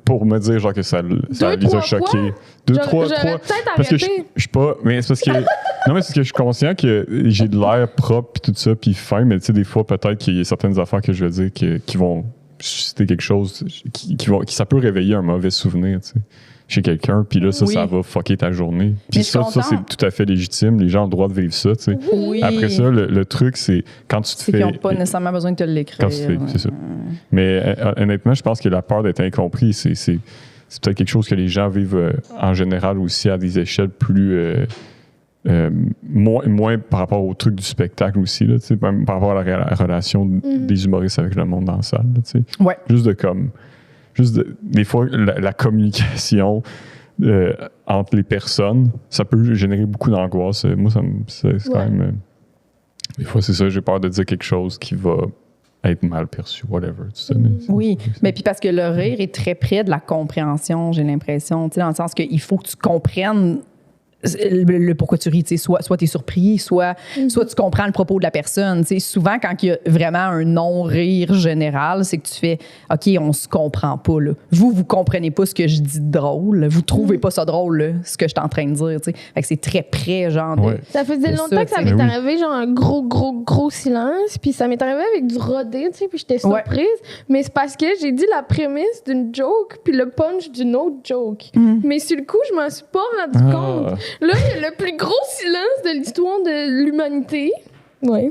pour me dire, genre, que ça les a choqués. 2-3 parce que je suis pas... Mais c'est parce que... Non, mais c'est parce que je suis conscient que j'ai de l'air propre, puis tout ça, puis fin, mais tu sais, des fois, peut-être qu'il y a certaines affaires que je vais dire qui vont susciter quelque chose, qui ça peut réveiller un mauvais souvenir, tu sais, chez quelqu'un, puis là, ça va fucker ta journée. Puis ça, c'est tout à fait légitime. Les gens ont le droit de vivre ça, tu sais. Oui. Après ça, le truc, c'est quand tu te fais... C'est qu'ils n'ont pas nécessairement besoin de te l'écrire. Quand tu te fais, c'est ça. Mais honnêtement, je pense que la peur d'être incompris, c'est peut-être quelque chose que les gens vivent en général aussi à des échelles plus... moins par rapport au truc du spectacle aussi, là, même par rapport à la relation des humoristes avec le monde dans la salle. Là, ouais. Des fois, la communication entre les personnes, ça peut générer beaucoup d'angoisse. Moi, c'est quand même... des fois, c'est ça, j'ai peur de dire quelque chose qui va être mal perçu, whatever. Tu sais, mais puis parce que le rire est très près de la compréhension, j'ai l'impression, dans le sens qu'il faut que tu comprennes le pourquoi tu ris, soit tu es surpris, soit tu comprends le propos de la personne. Souvent, quand il y a vraiment un non-rire général, c'est que tu fais « OK, on se comprend pas. Là. Vous comprenez pas ce que je dis de drôle. Vous trouvez pas ça drôle, là, ce que je suis en train de dire. » Fait que c'est très près, genre. Ça faisait longtemps que ça m'est arrivé, genre un gros silence. Puis ça m'est arrivé avec du rodé, puis j'étais surprise. Mais c'est parce que j'ai dit la prémisse d'une joke puis le punch d'une autre joke. Mais sur le coup, je m'en suis pas rendu compte. Là, il y a le plus gros silence de l'histoire de l'humanité. Ouais.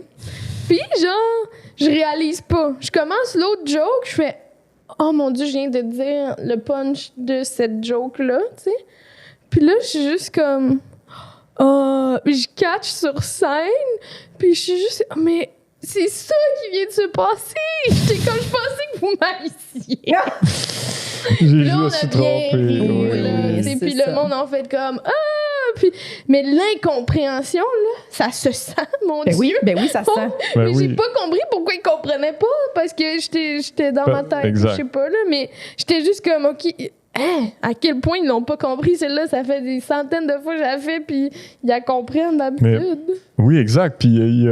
Puis, genre, je réalise pas. Je commence l'autre joke, je fais « Oh mon Dieu, je viens de dire le punch de cette joke-là, tu sais. » Puis là, je suis juste comme « Oh... » Je catch sur scène, puis je suis juste « Mais c'est ça qui vient de se passer! » J'étais comme « Je pensais que vous m'haïssiez. » J'ai juste trompé. Puis le monde en fait comme « Ah! » Mais l'incompréhension, là, ça se sent, mon Dieu. Ben oui, ça se sent. Mais j'ai pas compris pourquoi ils comprenaient pas, parce que j'étais dans ma tête, je sais pas, là, mais j'étais juste comme, OK, à quel point ils l'ont pas compris, celle-là, ça fait des centaines de fois que j'ai fait, puis ils la comprennent d'habitude. Oui, exact, puis il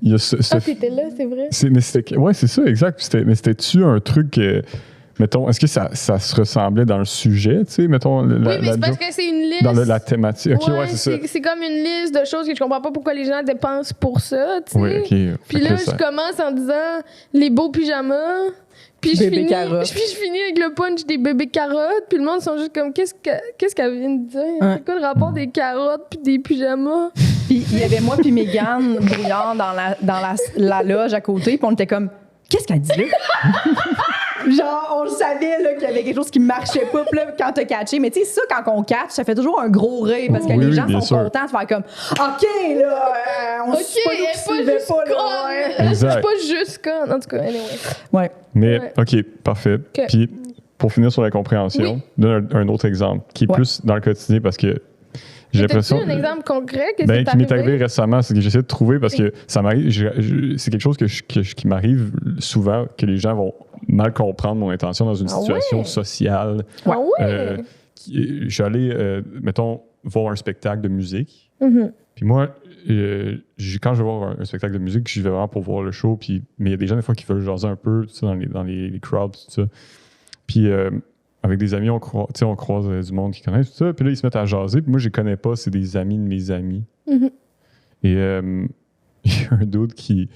y a t'étais là, c'est vrai. C'est ça, exact. Mais c'était-tu un truc... mettons, est-ce que ça se ressemblait dans le sujet, tu sais, mettons... Oui, mais c'est parce que c'est une liste... Dans la thématique. OK, c'est ça. C'est comme une liste de choses que je comprends pas pourquoi les gens dépensent pour ça, tu sais. Oui, OK. Puis là, je commence en disant les beaux pyjamas, puis je finis avec le punch des bébés carottes, puis le monde sont juste comme, qu'est-ce qu'elle vient de dire? C'est quoi le rapport des carottes puis des pyjamas? Puis il y avait moi puis Mégane Brouillard dans la loge à côté, puis on était comme... Qu'est-ce qu'elle dit là? Genre, on le savait là, qu'il y avait quelque chose qui marchait pas. Puis là, quand t'as catché, mais tu sais, ça, quand on catch, ça fait toujours un gros rire parce que Oui, les oui, gens bien sont sûr. contents de faire comme OK, là, on Ok, suit pas elle nous est qui pas suivait juste pas, là. conne. Ouais. Exact. Je suis pas juste conne. En tout cas, anyway. Ouais. Mais, Ouais. OK, parfait. Puis, pour finir sur la compréhension, donne un autre exemple qui est Ouais. plus dans le quotidien parce que j'ai l'impression. T'as-tu un exemple concret que Ben, c'est qui m'est arrivé récemment, c'est que j'essaie de trouver parce que ça m'arrive, c'est quelque chose qui m'arrive souvent, que les gens vont mal comprendre mon intention dans une Ah situation ouais? sociale. Ah ouais? Je suis allé, mettons, voir un spectacle de musique. Mhm. Puis moi, quand je vais voir un spectacle de musique, je vais vraiment pour voir le show. Mais il y a des gens, des fois, qui veulent jaser un peu, tu sais, dans les crowds, tout ça. Puis avec des amis, on croise du monde qui connaissent tout ça. Puis là, ils se mettent à jaser. Puis moi, je les connais pas. C'est des amis de mes amis. Mhm. Et il y a un dude qui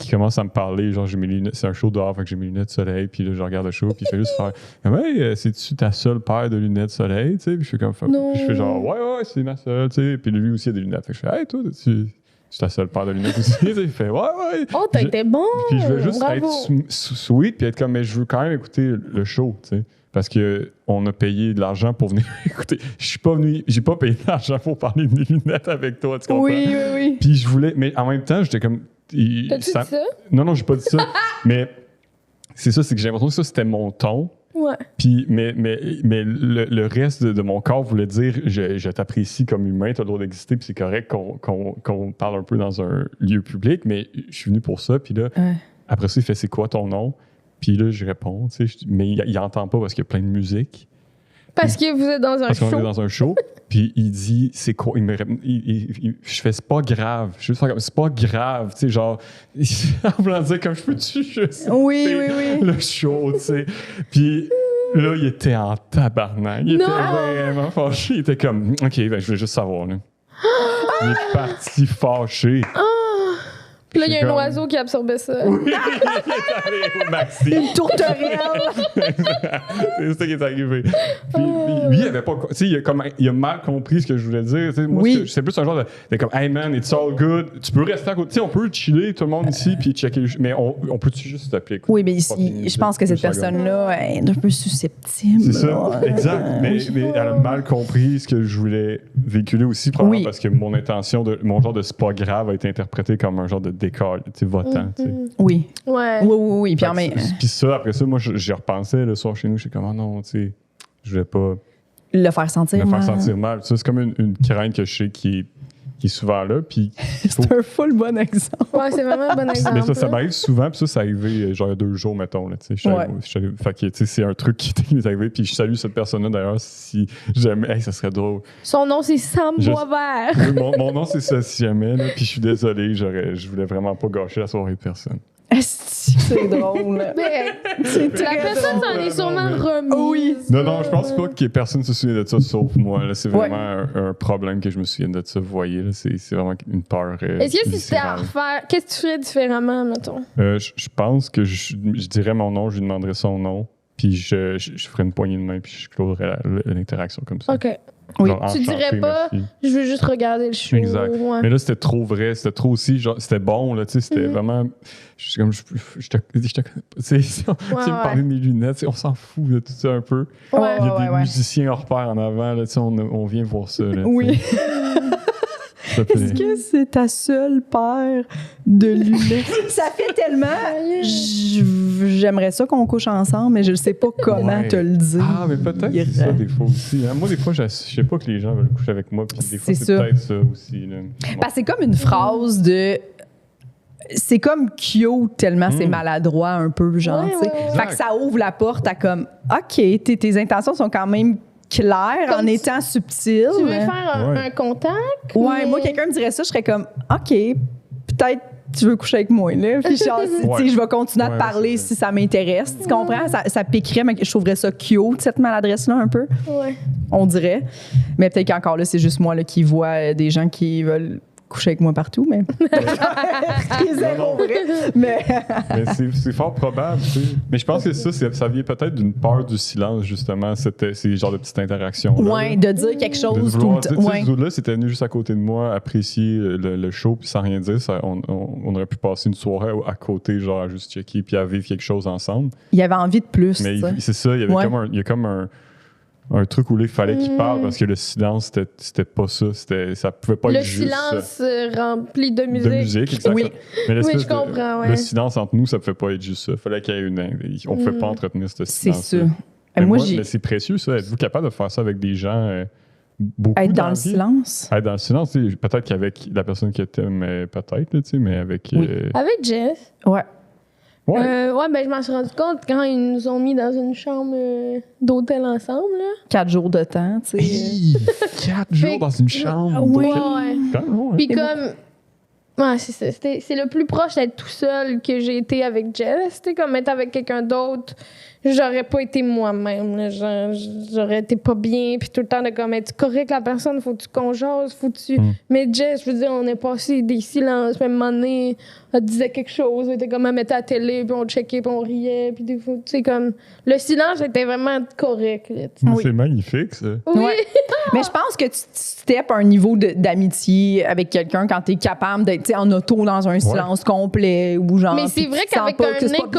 commence à me parler. Genre, j'ai mes lunettes. C'est un show dehors, fait que j'ai mes lunettes de soleil. Puis là, je regarde le show. Puis il fait juste faire hey, c'est-tu ta seule paire de lunettes de soleil? Tu sais, puis je fais comme Non. Puis je fais genre, ouais, c'est ma seule. Tu sais. Puis lui aussi, il a des lunettes. Fait que je fais, hey, toi, c'est ta seule paire de lunettes aussi. Tu sais, il fait, ouais. Oh, t'as Je- été bon! Puis je veux juste Bravo. être sweet, puis être comme, mais je veux quand même écouter le show, tu sais. Parce qu'on a payé de l'argent pour venir écouter. Je suis pas venu, j'ai pas payé de l'argent pour parler de mes lunettes avec toi, tu comprends? Oui. Puis je voulais, mais en même temps, j'étais comme. T'as-tu dit ça? Non, j'ai pas dit ça. Mais c'est ça, c'est que j'ai l'impression que ça, c'était mon ton. Ouais. Puis, mais le reste de mon corps voulait dire je t'apprécie comme humain, t'as le droit d'exister, puis c'est correct qu'on parle un peu dans un lieu public, mais je suis venu pour ça. Puis là, après ça, il fait c'est quoi ton nom? Puis là, je réponds, tu sais, mais il entend pas parce qu'il y a plein de musique. Parce que vous êtes dans un Parce qu'on show. est dans un show, puis il dit c'est quoi? Je fais c'est pas grave. Je veux faire comme c'est pas grave, tu sais, genre, en voulant dire comme je peux-tu juste Oui. le show, tu sais. Puis là, il était en tabarnak. Il était Non! vraiment fâché. Il était comme, OK, ben, je voulais juste savoir, là. Il est parti fâché. Puis là, il y a C'est un comme- oiseau qui absorbait ça. Il est allé au maxi. Une tourterelle. C'est ça qui est arrivé. Puis, lui, il avait pas. Tu sais, il a mal compris ce que je voulais dire. Tu sais, moi, Oui. c'est plus un genre de comme, hey man, it's all good. Tu peux rester à côté. Tu sais, on peut chiller, tout le monde ici, puis checker. Mais on peut-tu juste t'appeler? Oui, mais je pense que cette personne-là est un peu susceptible. C'est ça, là. exact. Mais elle a mal compris ce que je voulais véhiculer aussi, probablement Oui. parce que mon intention, mon genre de c'est pas grave a été interprété comme un genre de décor, tu sais, votant. Tu sais. Oui. Ouais. Oui. Puis en même Puis ça, après ça, moi, j'y repensais le soir chez nous, j'étais comme, oh non, tu sais, je voulais pas le faire sentir me faire mal. sentir mal. Ça, c'est comme une crainte que je sais qui est souvent là. Puis, C'est un full bon exemple. Ouais, c'est vraiment un bon exemple. mais ça là. m'arrive souvent, puis ça, c'est arrivé genre il y a 2 jours, mettons. Là, tu sais, Ouais. fait que, tu sais, c'est un truc qui m'est arrivé, puis je salue cette personne-là d'ailleurs, si jamais, hey, ça serait drôle. Son nom, c'est Sam Je- Boisvert. Oui, mon nom, c'est ça, si jamais, là, puis je suis désolé, je voulais vraiment pas gâcher la soirée de personne. Esti, c'est drôle. Mais C'est la très personne drôle. s'en est sûrement remise. Oui. Non, je pense pas que personne se souvient de ça, sauf moi. Là. C'est Ouais. vraiment un problème que je me souvienne de ça. Vous voyez, là, c'est vraiment une peur. Est-ce que si c'était à viscérale. refaire, qu'est-ce que tu ferais différemment, mettons? Je pense que je dirais mon nom, je lui demanderais son nom, puis je ferais une poignée de main, puis je closerais l'interaction comme ça. OK. Oui. Genre, Tu dirais enchanté, pas- merci. Je veux juste regarder le show. Exact. Ouais. Mais là, c'était trop vrai, c'était trop aussi, genre, c'était bon, là, tu sais, c'était vraiment. Je suis comme, je te tu sais, si on tu sais, me parler de mes lunettes, tu sais, on s'en fout de tout ça un peu. Ouais. Il y a des ouais. musiciens hors pair en avant, là, tu sais, on vient voir ça, là. tu Oui. sais. S'il te plaît. Est-ce que c'est ta seule paire de lunettes? Ça fait tellement. J'aimerais ça qu'on couche ensemble, mais je ne sais pas comment Ouais. te le dire. Ah, mais peut-être c'est ça des fois aussi. Hein. Moi, des fois, je sais pas que les gens veulent coucher avec moi, puis des fois, C'est c'est ça. peut-être ça aussi. Là. Bon. Parce que c'est comme une phrase de. C'est comme cute tellement c'est maladroit un peu, genre, Ouais, tu sais. ouais, ouais. Fait que ça ouvre la porte à comme, OK, tes intentions sont quand même claires Comme en étant subtiles. Tu veux faire Ouais. un contact? Ouais, mais- moi, quelqu'un me dirait ça, je serais comme, OK, peut-être tu veux coucher avec moi, là. Puis genre, tu sais, Ouais. je vais continuer à te Ouais, parler c'est si ça m'intéresse. Tu comprends? Ça piquerait, mais je trouverais ça cute, cette maladresse-là, un peu, Ouais. on dirait. Mais peut-être qu'encore là, c'est juste moi là, qui vois des gens qui veulent coucher avec moi partout, mais. C'est zéro vrai. Mais c'est fort probable, tu sais. Mais je pense que ça vient peut-être d'une peur du silence, justement, ces genres de petites interactions. Ouais, de dire quelque chose tout le temps. Ouais. Ce là c'était venu juste à côté de moi, apprécier le show, puis sans rien dire, on aurait pu passer une soirée à côté, genre à juste checker, puis à vivre quelque chose ensemble. Il avait envie de plus. Mais c'est ça, il y a comme un truc où là, il fallait qu'il parle parce que le silence, c'était pas ça. Ça pouvait pas être juste... Le silence rempli de musique. De musique, exactement. Oui. Mais Oui, je comprends, ouais. Le silence entre nous, ça pouvait pas être juste ça. Il fallait qu'il y ait on pouvait pas entretenir ce silence. C'est ça. Mais c'est précieux, ça. Êtes-vous capable de faire ça avec des gens beaucoup être dans le silence? Être dans le silence, peut-être qu'avec la personne que t'aimes, peut-être, tu sais, mais avec... Avec Jess. Ouais. Ouais. Ben je m'en suis rendu compte quand ils nous ont mis dans une chambre d'hôtel ensemble. Là. 4 jours de temps, tu sais. 4 jours dans une chambre. Oui. Ouais. Puis comme... Ouais, c'est ça. C'est le plus proche d'être tout seul que j'ai été avec Jess. C'était comme être avec quelqu'un d'autre. J'aurais pas été moi-même. Là. J'aurais été pas bien. Puis tout le temps de comme être correct la personne, faut-tu qu'on jase, faut-tu. Mais Jess, je veux dire, on est passé des silences. Puis à un moment donné, elle disait quelque chose. Elle était comme, elle mettait à la télé, puis on checkait, puis on riait. Puis des fois, tu sais, comme. Le silence était vraiment correct. Là, C'est magnifique, ça. Oui. Ouais. Mais je pense que tu steps un niveau d'amitié avec quelqu'un quand t'es capable d'être en auto dans un silence complet ou genre. Mais c'est vrai qu'avec un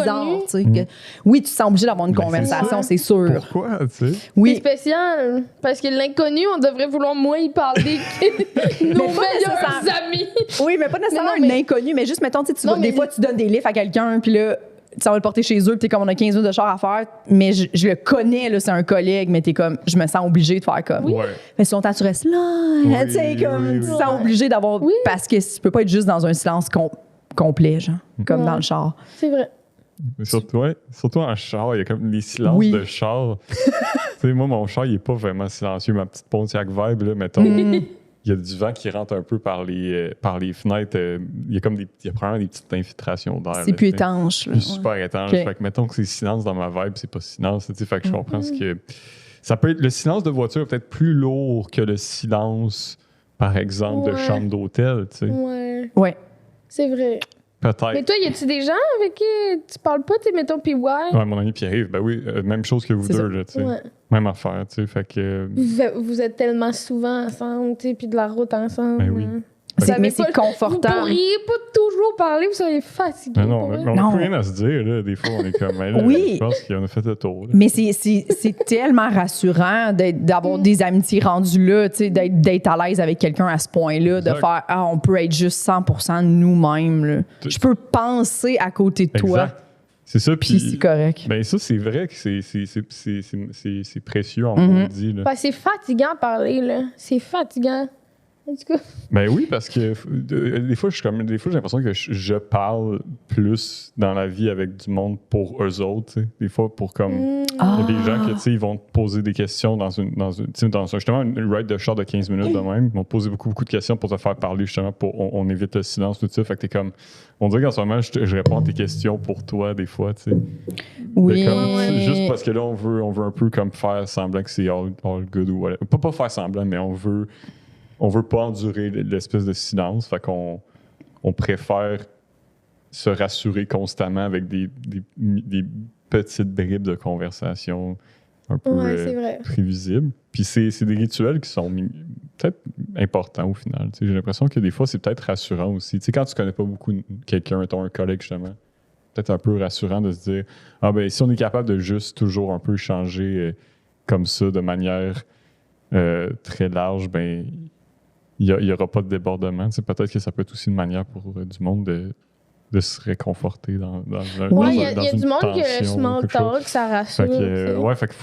inconnu. Oui, tu te sens obligé d'avoir une conversation, c'est sûr. Pourquoi, tu sais? Oui. C'est spécial. Parce que l'inconnu, on devrait vouloir moins y parler que nos meilleurs amis. Oui, mais pas nécessairement un inconnu, mais juste, mettons, des fois, tu donnes des livres à quelqu'un, puis là, tu vas le porter chez eux, puis t'es comme, on a 15 minutes de char à faire, mais je le connais, là, c'est un collègue, mais t'es comme, je me sens obligée de faire comme. Ouais. Mais si longtemps tu restes là, tu sais, comme, tu te sens obligé d'avoir. Parce que tu peux pas être juste dans un silence complet, genre, comme dans le char. C'est vrai. Surtout en char, il y a comme les silences de char. Tu sais, moi, mon char, il est pas vraiment silencieux. Ma petite Pontiac Vibe, là, mettons, il y a du vent qui rentre un peu par les fenêtres. Il y a comme probablement des petites infiltrations d'air. C'est plus étanche. C'est super étanche. Okay. Fait que mettons que c'est silence dans ma vibe, c'est pas silence. Fait que je comprends ce que... Ça peut être... Le silence de voiture est peut-être plus lourd que le silence, par exemple, de chambre d'hôtel, tu sais. Ouais. C'est vrai. Peut-être. Mais toi, y a-tu des gens avec qui tu parles pas, tu mettons, PY? Ouais, mon ami Pierre-Yves, ben oui, même chose que vous deux, là, tu sais. Ouais. Même affaire, tu sais, fait que... Vous êtes tellement souvent ensemble, tu sais, puis de la route ensemble. Ben oui. Mais c'est confortable. Vous pourriez pas toujours parler, vous seriez fatigué. Mais non, on n'a plus rien à se dire, là. Des fois, on est comme... Là, je pense qu'on a fait le tour. Là. Mais c'est tellement rassurant d'avoir des amitiés rendues là, tu sais, d'être à l'aise avec quelqu'un à ce point-là, de faire « Ah, on peut être juste 100% nous-mêmes. Là. Je peux penser à côté de toi. Exact. C'est ça, puis c'est correct. Ben ça, c'est vrai que c'est précieux, on dit. Là. Ben, c'est fatigant à parler, là. C'est fatigant. En tout cas. Ben oui, parce que des fois, j'ai l'impression que je parle plus dans la vie avec du monde pour eux autres. T'sais. Des fois, pour comme. Il y a des gens qui ils vont te poser des questions dans justement une ride de char de 15 minutes de même. Ils vont te poser beaucoup de questions pour te faire parler, justement, on évite le silence, tout ça. Fait que t'es comme. On dirait qu'en ce moment, je réponds à tes questions pour toi, des fois, tu sais. Oui. Juste parce que là, on veut un peu comme faire semblant que c'est all good ou whatever. Pas faire semblant, mais on veut pas endurer l'espèce de silence. Fait qu'on préfère se rassurer constamment avec des petites bribes de conversation un peu prévisibles. Puis c'est des rituels qui sont peut-être importants au final. J'ai l'impression que des fois, c'est peut-être rassurant aussi. Quand tu connais pas beaucoup quelqu'un, mettons un collègue justement, peut-être un peu rassurant de se dire « Ah ben si on est capable de juste toujours un peu changer comme ça de manière très large, ben il n'y aura pas de débordement. » Peut-être que ça peut être aussi une manière pour du monde de se réconforter dans il y a du monde que le small talk, ça rassure. Fait que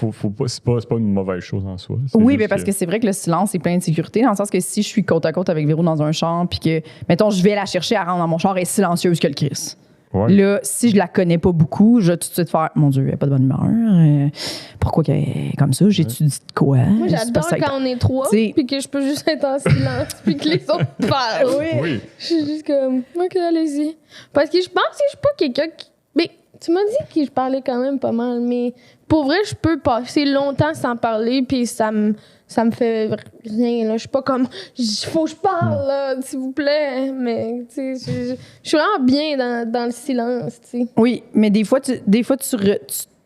c'est pas une mauvaise chose en soi. Oui, mais parce que c'est vrai que le silence, c'est plein de sécurité, dans le sens que si je suis côte à côte avec Véro dans un char, puis que, mettons, je vais la chercher à rentrer dans mon char, elle est silencieuse que le Chris. Ouais. Là, si je la connais pas beaucoup, je vais tout de suite faire « Mon Dieu, elle n'a pas de bonne humeur. Pourquoi qu'elle est comme ça? J'ai-tu dit de quoi? » Moi, j'adore quand on est trois, puis que je peux juste être en silence, puis que les autres parlent. Oui. Je suis juste comme « OK, allez-y. » Parce que je pense que je suis pas quelqu'un qui... Mais tu m'as dit que je parlais quand même pas mal, mais pour vrai, je peux passer longtemps sans parler, puis ça me ça me fait rien, là. Je suis pas comme, faut que je parle, là, s'il vous plaît. Mais, tu sais, je suis vraiment bien dans le silence, tu sais. Oui, mais des fois,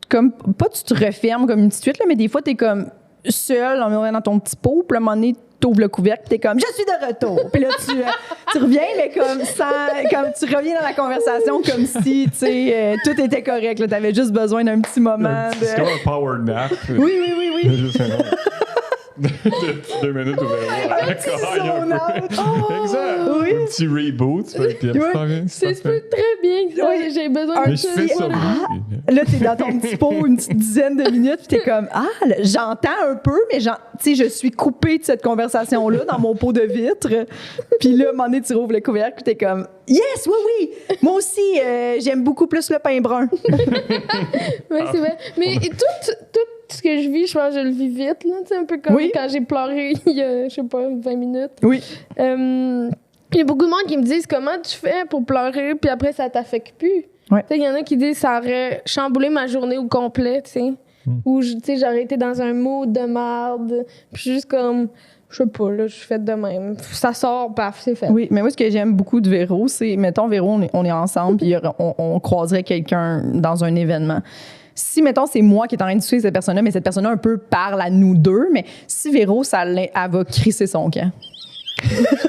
comme, pas tu te refermes comme une petite fuite, là, mais des fois, t'es comme seul dans ton petit pot, puis à un moment donné, t'ouvres le couvercle, puis t'es comme, je suis de retour. Puis là, tu reviens, mais comme tu reviens dans la conversation comme si, tu sais, tout était correct. Là, t'avais juste besoin d'un petit moment C'est comme un power nap. Oui. Juste un 2 minutes ouvert. Exact. Oui. Un petit reboot. Puis Ça se peut très bien que ça, Oui. j'ai besoin de Mais je ça. fais ça. Là, t'es dans ton petit pot une petite dizaine de minutes, puis t'es comme, là, j'entends un peu, mais tu sais, je suis coupée de cette conversation-là dans mon pot de vitre. Puis là, à un moment donné, tu rouvres le couvercle, puis t'es comme, yes, oui. Moi aussi, j'aime beaucoup plus le pain brun. Ouais, c'est vrai. Mais tout ce que je vis, je pense que je le vis vite, là. Tu sais, un peu comme quand j'ai pleuré il y a, je sais pas, 20 minutes. Oui. Il y a beaucoup de monde qui me disent comment tu fais pour pleurer, puis après, ça t'affecte plus. Ouais. Il y en a qui disent ça aurait chamboulé ma journée au complet, tu sais. Ou, tu sais, j'aurais été dans un mood de merde. Puis juste comme, je sais pas, là, je fais de même. Ça sort, paf, c'est fait. Oui, mais moi, ce que j'aime beaucoup de Véro, c'est, mettons, Véro, on est ensemble, puis on croiserait quelqu'un dans un événement. Si, mettons, c'est moi qui est en train de suivre cette personne-là, mais cette personne-là un peu parle à nous deux, mais si Véro, elle va crisser son camp.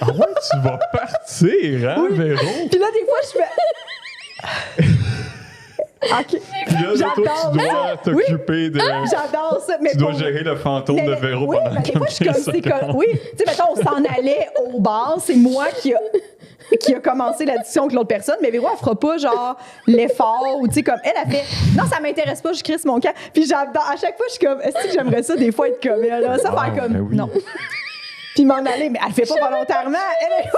Ah ouais, tu vas partir, hein, Véro? Puis là, des fois, je fais... OK. Puis là, toi, tu dois t'occuper de... J'adore ça. Mais Tu dois gérer le fantôme de Véro oui, pendant mais des fois, je suis comme, 15 c'est comme, secondes. oui, tu sais, mettons, on s'en allait au bar, c'est moi qui a commencé la discussion avec l'autre personne, mais Véro, elle fera pas, genre, l'effort, ou tu sais, comme, elle fait, non, ça m'intéresse pas, je crisse mon camp. Puis j'adore, à chaque fois, je suis comme, est-ce que j'aimerais ça, des fois, être comme elle, là, ça faire comme, ben oui. non. Puis m'en aller, mais elle fait pas volontairement. Elle est...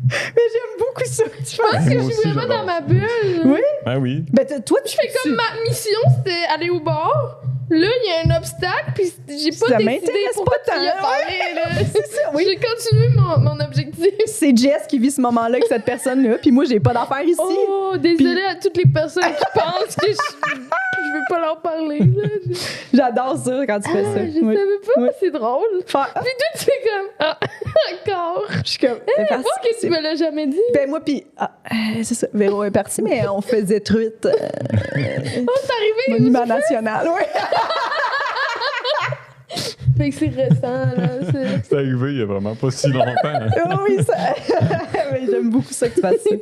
Mais j'aime beaucoup ça. Je pense que Moi je aussi, suis vraiment j'adore dans ma ça. bulle. Oui? Ben oui. Ben, toi, Je fais comme ma mission, c'était aller au bar. Là, il y a un obstacle, puis j'ai pas Ça décidé m'intéresse pourquoi pas tu y as tant. parlé, là. C'est ça, oui. J'ai continué mon objectif. C'est Jess qui vit ce moment-là avec cette personne-là, puis moi, j'ai pas d'affaires ici. Oh, désolée à toutes les personnes qui pensent que je veux pas leur parler. Là. J'adore ça quand tu fais ça. Je Oui. savais pas, Oui. c'est drôle. Faire- Puis toi, tu fais comme, encore. Je suis comme. c'est parce Pourquoi que tu me l'as jamais dit? Ben, moi, puis. C'est ça. Véro est parti, mais on faisait truite. Oh, c'est arrivé. Monument national, oui. Fait que c'est récent, là. C'est arrivé il y a vraiment pas si longtemps. Hein. Oui, ça. Oui, j'aime beaucoup ça que tu fasses ça.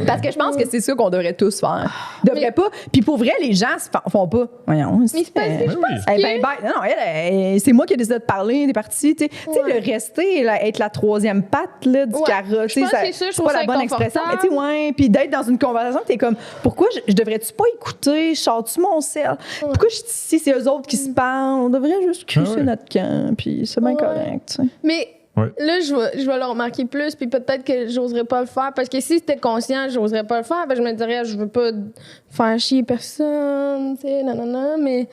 Parce que je pense que c'est ça qu'on devrait tous faire. Devrait pas. Puis pour vrai, les gens font pas. Voyons. Mais c'est parce que je pense Eh que... ben, non, c'est moi qui ai décidé de parler des parties. Tu sais, Ouais. le rester, être la troisième patte là, du Ouais. carrosse. Je pense que c'est ça, je c'est trouve pas ça la bonne expression. Mais tu sais, inconfortable. ouais. Puis d'être dans une conversation, t'es comme, pourquoi je devrais-tu pas écouter? Je sors-tu mon sel? Pourquoi je suis ici? C'est eux autres qui se parlent. On devrait juste crisser ouais. notre camp. Puis c'est bien Ouais. correct. Tu sais. Mais Ouais. là, je vais le remarquer plus, puis peut-être que j'oserais pas le faire. Parce que si c'était conscient, j'oserais pas le faire. Ben, je me dirais, je veux pas faire chier personne, tu sais, nanana. Mais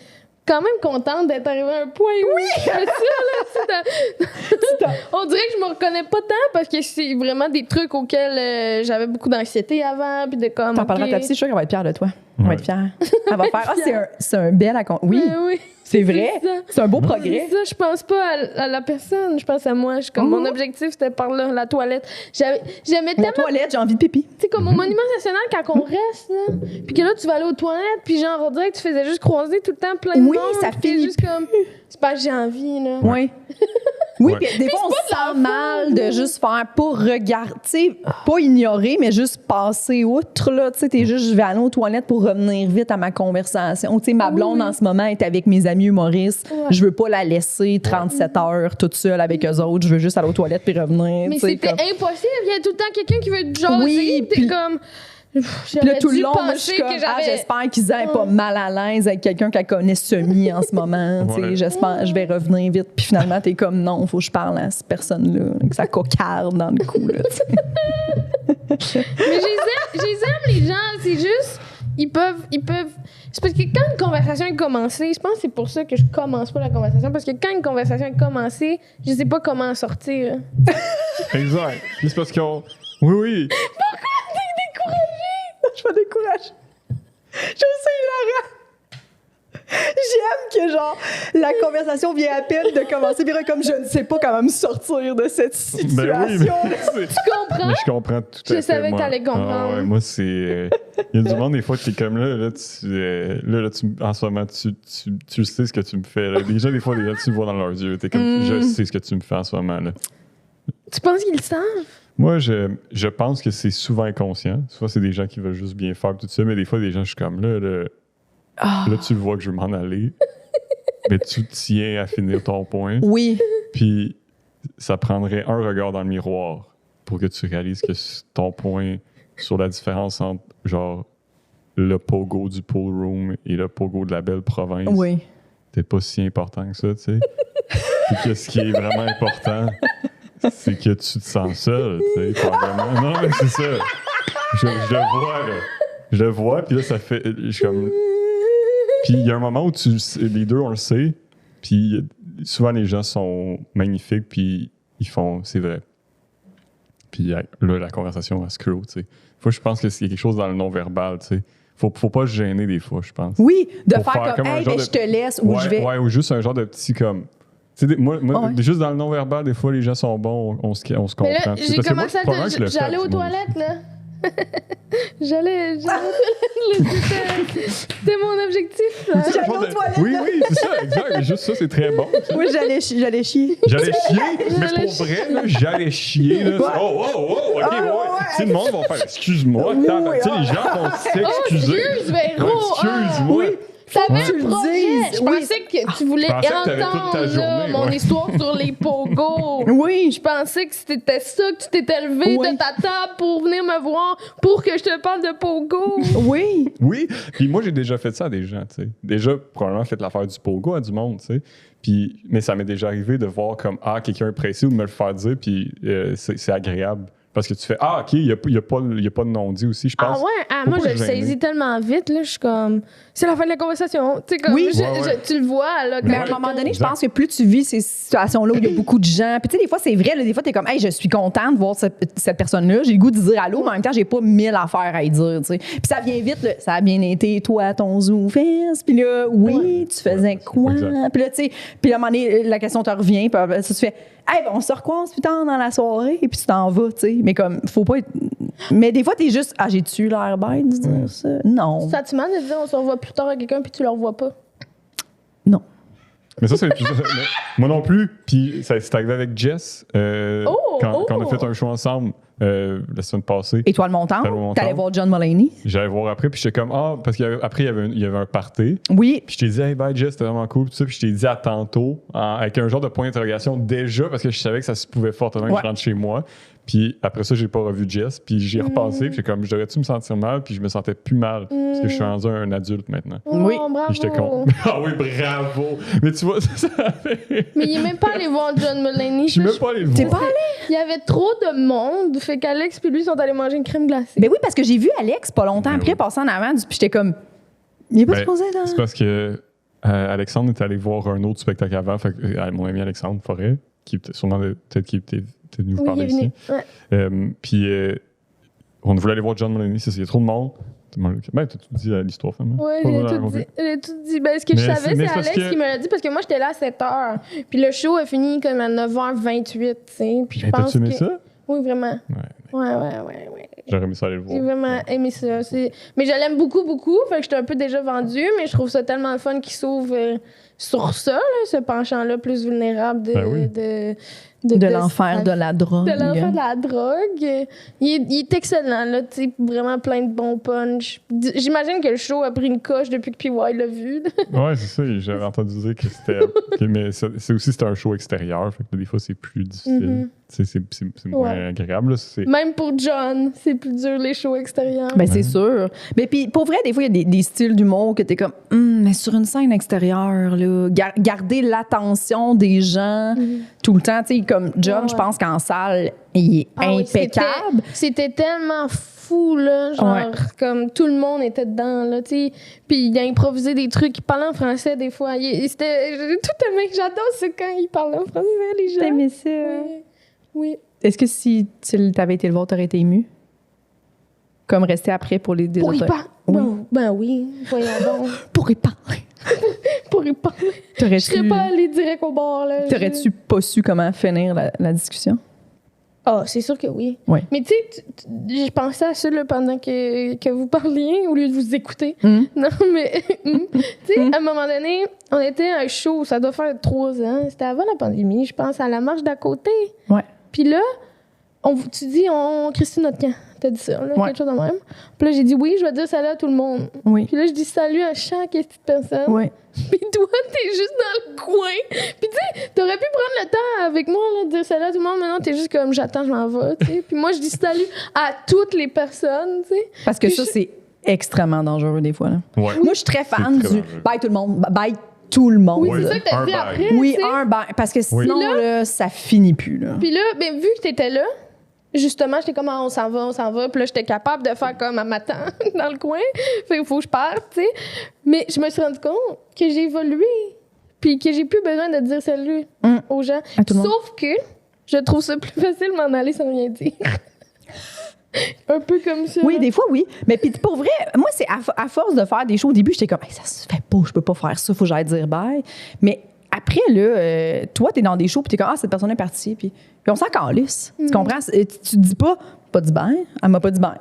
quand même contente d'être arrivée à un point où je fais ça, là. Tu sais, on dirait que je me reconnais pas tant parce que c'est vraiment des trucs auxquels j'avais beaucoup d'anxiété avant, puis de comme. T'en parleras à ta psy, je suis sûre qu'elle va être fière de toi. Elle va Ouais. être fière. Elle va faire, c'est un bel Oui, Oui. c'est vrai. C'est ça. C'est un beau progrès. Ça, je pense pas à la personne, je pense à moi. Mon objectif, c'était par là, la toilette. J'aimais Mon tellement. toilette, j'ai envie de pipi. Tu sais, comme au Monument National, quand on reste, là, puis que là, tu vas aller aux toilettes, puis genre, on dirait que tu faisais juste croiser tout le temps plein de Oui, monde. ça puis t'es finit juste comme. C'est pas que j'ai envie, là. Oui. Oui, Ouais. puis des fois, on se c'est pas sent de la mal faute, de là. juste faire, pas regarder, tu sais, pas ignorer, mais juste passer outre, là. Tu sais, t'es juste, je vais aller aux toilettes pour revenir vite à ma conversation. Tu sais, ma blonde, en ce moment, est avec mes amis humoristes. Ouais. Je veux pas la laisser 37 heures toute seule avec eux autres. Je veux juste aller aux toilettes puis revenir. Mais tu sais, c'était comme- impossible. Il y a tout le temps quelqu'un qui veut te jaser. Oui, T'es puis- comme. Puis là, J'aurais tout le dû long, moi, je suis penser comme, que j'avais. j'espère qu'ils aient pas mal à l'aise avec quelqu'un qu'elle connaît semi en ce moment. Tu sais, Ouais. j'espère, je vais revenir vite. Puis finalement, t'es comme, non, faut que je parle à cette personne-là, que ça cocarde dans le cou, là, tu sais. Mais je les aime, les gens. C'est juste. Ils peuvent. C'est parce que quand une conversation est commencée, je pense que c'est pour ça que je commence pas la conversation. Parce que quand une conversation est commencée, je sais pas comment en sortir. Exact. Mais c'est parce qu'on. Oui, oui. Je me décourage. Je trouve ça hilarant. J'aime que, genre, la conversation vient à peine de commencer. Puis comme je ne sais pas comment me sortir de cette situation. Ben oui, mais Tu comprends? mais je comprends tout à fait. Je savais que moi. t'allais comprendre. Ah ouais, moi, c'est... Il y a du monde, des fois, qui est comme là, en ce moment, tu sais ce que tu me fais. Là. Déjà, des fois, les gens, tu le vois dans leurs yeux. T'es comme, je sais ce que tu me fais en ce moment. Là. Tu penses qu'ils le savent? Moi, je pense que c'est souvent inconscient. Soit c'est des gens qui veulent juste bien faire tout ça, mais des fois, des gens, je suis comme là, tu le vois que je veux m'en aller. Mais tu tiens à finir ton point. Oui. Puis ça prendrait un regard dans le miroir pour que tu réalises que ton point sur la différence entre, genre, le pogo du pool room et le pogo de la belle province, Oui. c'est pas si important que ça, tu sais. Puis que ce qui est vraiment important, c'est que tu te sens seul, tu sais, probablement. Non, mais c'est ça. Je le vois, là. Je le vois, puis là, ça fait... Je suis comme... Puis il y a un moment où les deux, on le sait, puis souvent, les gens sont magnifiques, puis ils font « c'est vrai ». Puis là, la conversation, elle se clôt, tu sais. Faut, je pense que c'est quelque chose dans le non-verbal, tu sais. Faut pas se gêner des fois, je pense. Oui, de Pour faire comme, un hey, genre ben, je te laisse ou je vais. Ouais, ou juste un genre de petit comme... Tu sais, moi ouais. juste dans le non-verbal, des fois, les gens sont bons, on se comprend. Mais là, tu sais. j'ai Parce que moi, commencé c'est pas mal que je le fais J'allais aux avec du monde. toilettes, là. J'allais aux toilettes. C'était mon objectif. Là. J'allais Genre aux de- toilettes. Oui, c'est ça, exact. Juste ça, c'est très bon. ça. Oui, j'allais chier. J'allais chier, mais pour vrai, là, j'allais chier. Là. Oh, OK, Ah, ouais. ouais. Tu sais, le monde va faire excuse-moi. Oui, Tu sais, les gens vont s'excuser. Excuse, Véro. Excuse-moi. Oui. T'avais Tu un le projet. dises, Je oui. pensais que tu voulais Je pensais que t'avais toute ta entendre là, journée, mon ouais. histoire sur les pogos. Oui. Je pensais que c'était ça, que tu t'étais levé Oui. de ta table pour venir me voir, pour que je te parle de pogo. Oui. Oui, puis moi, j'ai déjà fait ça à des gens, tu sais. Déjà, probablement fait l'affaire du pogo à du monde, tu sais. Puis, mais ça m'est déjà arrivé de voir comme, quelqu'un est pressé ou de me le faire dire, puis c'est agréable. Parce que tu fais, OK, il n'y a pas de non-dit aussi, je pense. Ah ouais? Ah, Faut moi, pas je le se gêner. saisis tellement vite, là, je suis comme... C'est la fin de la conversation. Tu sais, comme... Oui. Ouais. tu le vois, là. Mais à un quand moment donné, je Exact. pense que plus tu vis ces situations-là où il y a beaucoup de gens, puis tu sais, des fois, c'est vrai, là, des fois, t'es comme, hey, je suis contente de voir cette personne-là, j'ai le goût de dire allô, mais en même temps, j'ai pas 1000 affaires à y dire, tu sais. Puis ça vient vite, là, ça a bien été, toi, ton zoufesse, puis là, oui, tu faisais quoi? Exact. Puis là, tu sais, puis à un moment donné, la question te revient, puis après, ça, tu fais, hey, ben, on se recroise plus tard dans la soirée, et puis tu t'en vas, tu sais. Mais comme, faut pas être. Mais des fois, t'es juste, j'ai-tu l'air bête de dire ça? Non. Ça te mal de dire on se revoit plus tard à quelqu'un puis tu le revois pas. Non. Mais ça, c'est moi non plus. Puis ça c'est arrivé avec Jess quand on a fait un show ensemble la semaine passée. Étoile montante, Étoile montante. t'allais voir John Mulaney. J'allais voir après, puis j'étais comme, parce qu'après, il y avait un party. Oui. Puis je t'ai dit, hey, bye Jess, c'était vraiment cool. Tout ça, puis je t'ai dit à tantôt, avec un genre de point d'interrogation déjà, parce que je savais que ça se pouvait fortement que Ouais. je rentre chez moi. Puis après ça, j'ai pas revu Jess, puis j'y ai repensé, puis j'étais comme, j'aurais-tu me sentir mal, puis je me sentais plus mal, parce que je suis rendu un adulte maintenant. Oui. Oh, bravo. Puis j'étais con. Ah oui, bravo! Mais tu vois, ça fait. Mais il est même pas allé voir John Mulaney. Je suis même pas allé le T'es voir. pas allé? Il y avait trop de monde, fait qu'Alex puis lui sont allés manger une crème glacée. Ben oui, parce que j'ai vu Alex pas longtemps Ben après oui. passer en avant, puis j'étais comme, il est pas Ben, supposé dans. C'est parce que Alexandre est allé voir un autre spectacle avant, fait que, mon ami Alexandre Forêt, qui était sûrement peut-être qu'il était venu vous Oui, il parler est venu. ici. Ouais. Puis on voulait aller voir John Mulaney, il y a trop de monde. Ben, t'as tout dit l'histoire, femme. Ouais, j'ai tout dit. Ben, ce que Mais je savais, mais c'est parce Alex que- qui me l'a dit parce que moi, j'étais là à 7h. Puis le show a fini comme à 9h28, tu sais. Puis je pense T'as-tu aimé que... ça? Oui, vraiment. Ouais. Ouais. J'aurais aimé ça aller le J'ai voir. vraiment aimé ça. Mais je l'aime beaucoup, beaucoup. Fait que j'étais un peu déjà vendue, mais je trouve ça tellement le fun qu'il s'ouvre sur ça, là, ce penchant-là plus vulnérable Ben oui. De l'enfer de la drogue. de l'enfer de la drogue. Il est excellent, là, tu sais, vraiment plein de bons punch. J'imagine que le show a pris une coche depuis que PY l'a vu. Ouais, c'est ça. J'avais entendu dire que c'était. Mais c'est aussi c'était un show extérieur. Fait que des fois, c'est plus difficile. Tu sais, c'est moins Ouais. agréable. Là. C'est- Même pour John, c'est plus dur les shows extérieurs. Ben, c'est sûr. Mais puis, pour vrai, des fois, il y a des styles d'humour que t'es comme, mais sur une scène extérieure, là, garder l'attention des gens tout le temps. Tu sais, comme John, Ouais. je pense qu'en salle, il est Ah oui, impeccable. c'était tellement fou, là. Genre, Ouais. comme tout le monde était dedans, là, tu sais. Puis il a improvisé des trucs. Il parlait en français, des fois. J'ai tout aimé. J'adore ça quand il parle en français, les gens. T'aimais ça? Oui. Est-ce que si tu t'avais été le voir, t'aurais été ému? Comme rester après pour les Pour y autres? parler. Oui. Ben oui, voyons donc. Pour y parler. pour y parler. Je serais pas allée direct au bar, là. T'aurais-tu pas su comment finir la discussion? Ah, c'est sûr que oui. Ouais. Mais tu sais, j'ai pensé à ça là, pendant que vous parliez, au lieu de vous écouter. Non, mais tu sais, à un moment donné, on était à un show, ça doit faire 3 ans. C'était avant la pandémie, je pense, à la marche d'à côté. Ouais. Puis là, tu dis, on Christine notre camp. T'as dit ça, là, Ouais. quelque chose de même. Puis là, j'ai dit, oui, je vais dire salut à tout le monde. Oui. Puis là, je dis salut à chaque petite personne. Oui. Puis toi, t'es juste dans le coin. Puis tu sais, t'aurais pu prendre le temps avec moi, là, de dire salut à tout le monde. Maintenant, t'es juste comme, j'attends, je m'en vais, tu sais. Puis moi, je dis salut à toutes les personnes, tu sais. Parce que Puis ça, c'est extrêmement dangereux des fois. Là. Ouais. Moi, je suis très fan très du dangereux. bye tout le monde, bye tout le monde. Oui, Oui. c'est ça que t'as Un dit bye. après, Oui, tu sais. un bye. Parce que Oui. sinon, là, ça finit plus. Là. Puis là, ben, vu que t'étais là, justement, j'étais comme, ah, on s'en va. Puis là, j'étais capable de faire comme, à m'attend dans le coin. Fait qu'il faut que je parte, tu sais. Mais je me suis rendu compte que j'ai évolué. Puis que j'ai plus besoin de dire salut aux gens. À tout le monde. Sauf que je trouve ça plus facile de m'en aller sans rien dire. Un peu comme ça. Oui, des fois, oui. Mais puis pour vrai, moi, c'est à force de faire des shows, au début, j'étais comme, hey, ça se fait pas, je peux pas faire ça, faut que j'aille dire bye. Mais après, là, toi, t'es dans des shows, puis t'es comme, ah, cette personne est partie, puis on s'en calisse. Tu comprends? Tu te dis pas dit bye, elle m'a pas dit bye.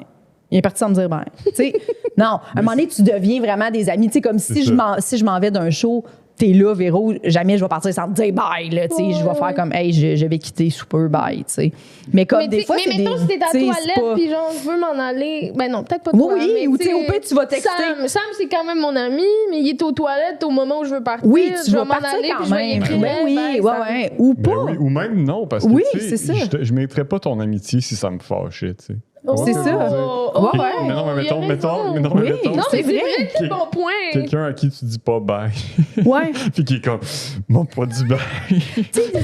Il est parti sans me dire bye. Tu sais, non, à un moment donné, tu deviens vraiment des amis. Tu sais, comme si je m'en vais d'un show, t'es là, Véro, jamais je vais partir sans te dire bye, là, tu sais, je vais faire comme, hey, je vais quitter super bye, tu sais. Mais comme des fois, mais c'est mettons, si t'es dans la tu sais, toilette, c'est pas- puis genre, je veux m'en aller. Ben non, peut-être pas Oui, toi. oui, mais ou tu sais, au pire, tu vas texter. Sam, c'est quand même mon ami, mais il est aux toilettes au moment où je veux partir. Oui, tu je vas vais m'en partir aller, quand puis je vais y même. écrire, Ben oui, bye, ouais, Sam. ouais. Ou Ben pas. oui, ou même non, parce que Oui, tu sais, c'est ça. je mériterais pas ton amitié si ça me fâchait, tu sais. C'est ça. Oh, Ouais, ouais. Mais non, mais il a mettons, raison. mais non, Oui. mais mettons, Non, C'est mais c'est vrai. vrai, c'est bon point. quelqu'un à qui tu dis pas bye, Ouais. puis qui est comme, m'ont pas dit bye. C'est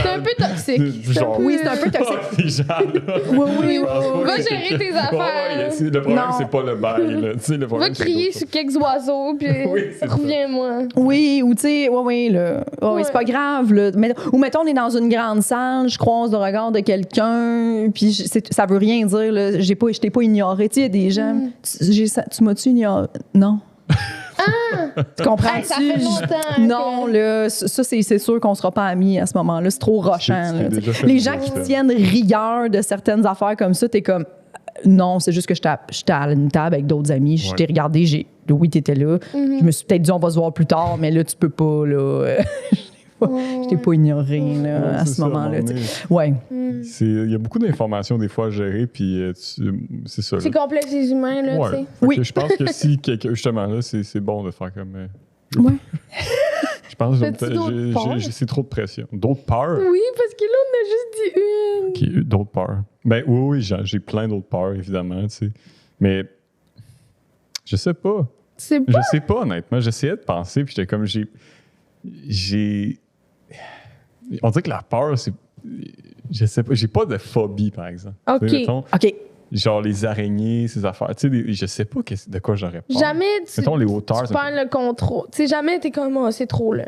un peu toxique. Genre, Oui, c'est un peu toxique. Ces gens-là. Oui, oui, Je pense pas Va que c'est gérer quelqu'un- tes affaires. Ouais, le problème, Non. c'est pas le bail, là. Tu sais, le Va problème, c'est crier d'autres sur quelques oiseaux, puis Oui, c'est ça. reviens-moi. Oui, ou tu sais, ouais, là. Ouais, c'est pas grave, là. Ou mettons, on est dans une grande salle, je croise le regard de quelqu'un, puis ça veut rien dire, là. Je t'ai pas ignoré. Tu sais, il y a des gens, tu m'as-tu ignoré? Non. Tu comprends? Hey, ça fait longtemps Non, que- là, ça, c'est sûr qu'on sera pas amis à ce moment-là. C'est trop rochant. Tu t'es là, tu sais. déjà fait Les une gens joke, qui là. tiennent rigueur de certaines affaires comme ça, t'es comme, non, c'est juste que j'étais à une table avec d'autres amis, je t'ai regardé, oui, t'étais là. Je me suis peut-être dit, on va se voir plus tard, mais là, tu peux pas, là. Je t'ai pas ignoré, là, Ouais, à c'est ce ça, à un moment-là. moment tu donné. sais. Ouais. Il y a beaucoup d'informations des fois à gérer, puis c'est ça. là. C'est complexe, les humains, là, Ouais. tu sais. Fait Oui. que je pense que si quelqu'un, justement, là, c'est bon de faire comme. Ouais. Je pense que As-tu d'autres peurs? c'est trop de pression. D'autres peurs? Oui, parce que là, on a juste dit une. Ok, d'autres peurs. Ben oui, j'ai plein d'autres peurs, évidemment, tu sais. Mais je sais pas. C'est Je pas. sais pas, honnêtement. J'essayais de penser, puis j'étais comme, on dirait que la peur, c'est. Je sais pas, j'ai pas de phobie, par exemple. Ok. Tu sais, mettons, OK. genre les araignées, ces affaires. Tu sais, je sais pas de quoi j'aurais peur. Jamais tu, Mettons les hauteurs. tu ça me perds le contrôle. Tu sais, jamais t'es comme, oh, c'est trop, là.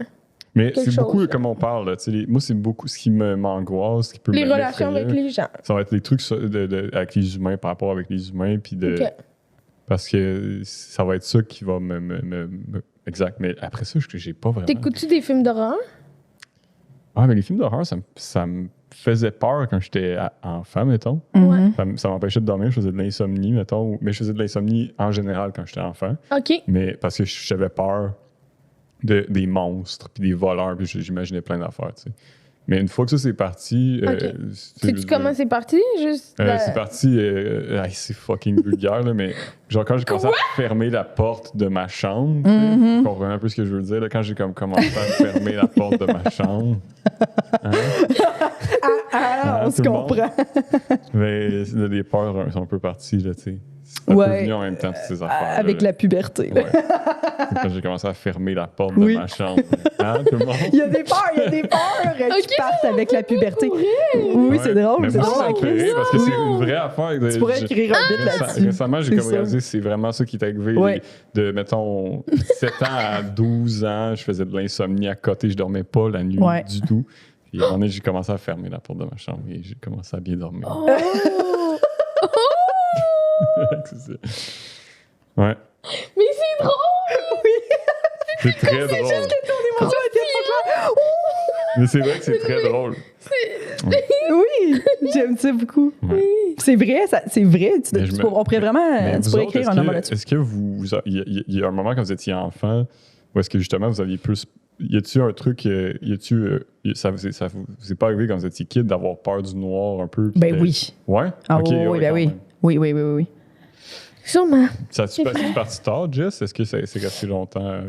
Mais quelque c'est beaucoup chose, là. comme on parle. Là, tu sais, moi, c'est beaucoup ce qui m'angoisse, ce qui peut Les m'effrayer. relations avec les gens. Ça va être les trucs avec les humains, par rapport avec les humains. Puis OK. parce que ça va être ça qui va exact. Mais après ça, j'ai pas vraiment. T'écoutes-tu des films d'horreur? Ah, mais les films d'horreur, ça me faisait peur quand j'étais enfant, mettons. Ouais. Ça m'empêchait de dormir. Je faisais de l'insomnie, mettons. Mais je faisais de l'insomnie en général quand j'étais enfant. OK. Mais parce que j'avais peur des monstres, puis des voleurs, puis j'imaginais plein d'affaires, tu sais. Mais une fois que ça, c'est parti... Ok. Sais-tu comment c'est parti? Juste. c'est parti... c'est fucking vulgaire, là, mais genre quand j'ai commencé à fermer la porte de ma chambre, tu sais, tu comprends un peu ce que je veux dire, là, quand j'ai comme commencé à fermer la porte de ma chambre... Hein? Ah, on tout se le monde. comprend. Mais là, les peurs sont un peu parties, là, tu sais. C'est un peu Ouais. venu en même temps, toutes ces affaires. Avec la puberté. là. Ouais. C'est quand j'ai commencé à fermer la porte Oui. de ma chambre. Hein, tout le monde? Il y a des peurs qui partent avec la puberté. Oui, Ouais. c'est drôle. Mais C'est moi, ça drôle. me fait rire parce que c'est une vraie affaire. Tu pourrais écrire un bit là-dessus. Récemment, j'ai C'est comme ça. réalisé c'est vraiment ça qui est arrivé. Ouais. De, mettons, 7 ans à 12 ans, je faisais de l'insomnie à côté, je dormais pas la nuit Ouais. du tout. Puis à un moment donné, j'ai commencé à fermer la porte de ma chambre et j'ai commencé à bien dormir. Oh! C'est ça. Ouais. Mais c'est drôle! C'est très drôle. L'émotion était pas claire. Mais c'est vrai que c'est très drôle. Oui, j'aime ça beaucoup. Ouais. C'est vrai, c'est vrai. Mais je me- On pourrait vraiment Mais tu vous pourrais autres, écrire un numéro là-dessus. est-ce que il y a un moment quand vous étiez enfant où est-ce que justement vous aviez plus. Y a-tu un truc. Ça vous est pas arrivé quand vous étiez kid d'avoir peur du noir un peu? Ben oui. Ouais? Ah Ok, oui, ouais, ben quand oui. même. Oui. Sûrement. Ça a-tu parti tard, Jess? Est-ce que c'est resté longtemps?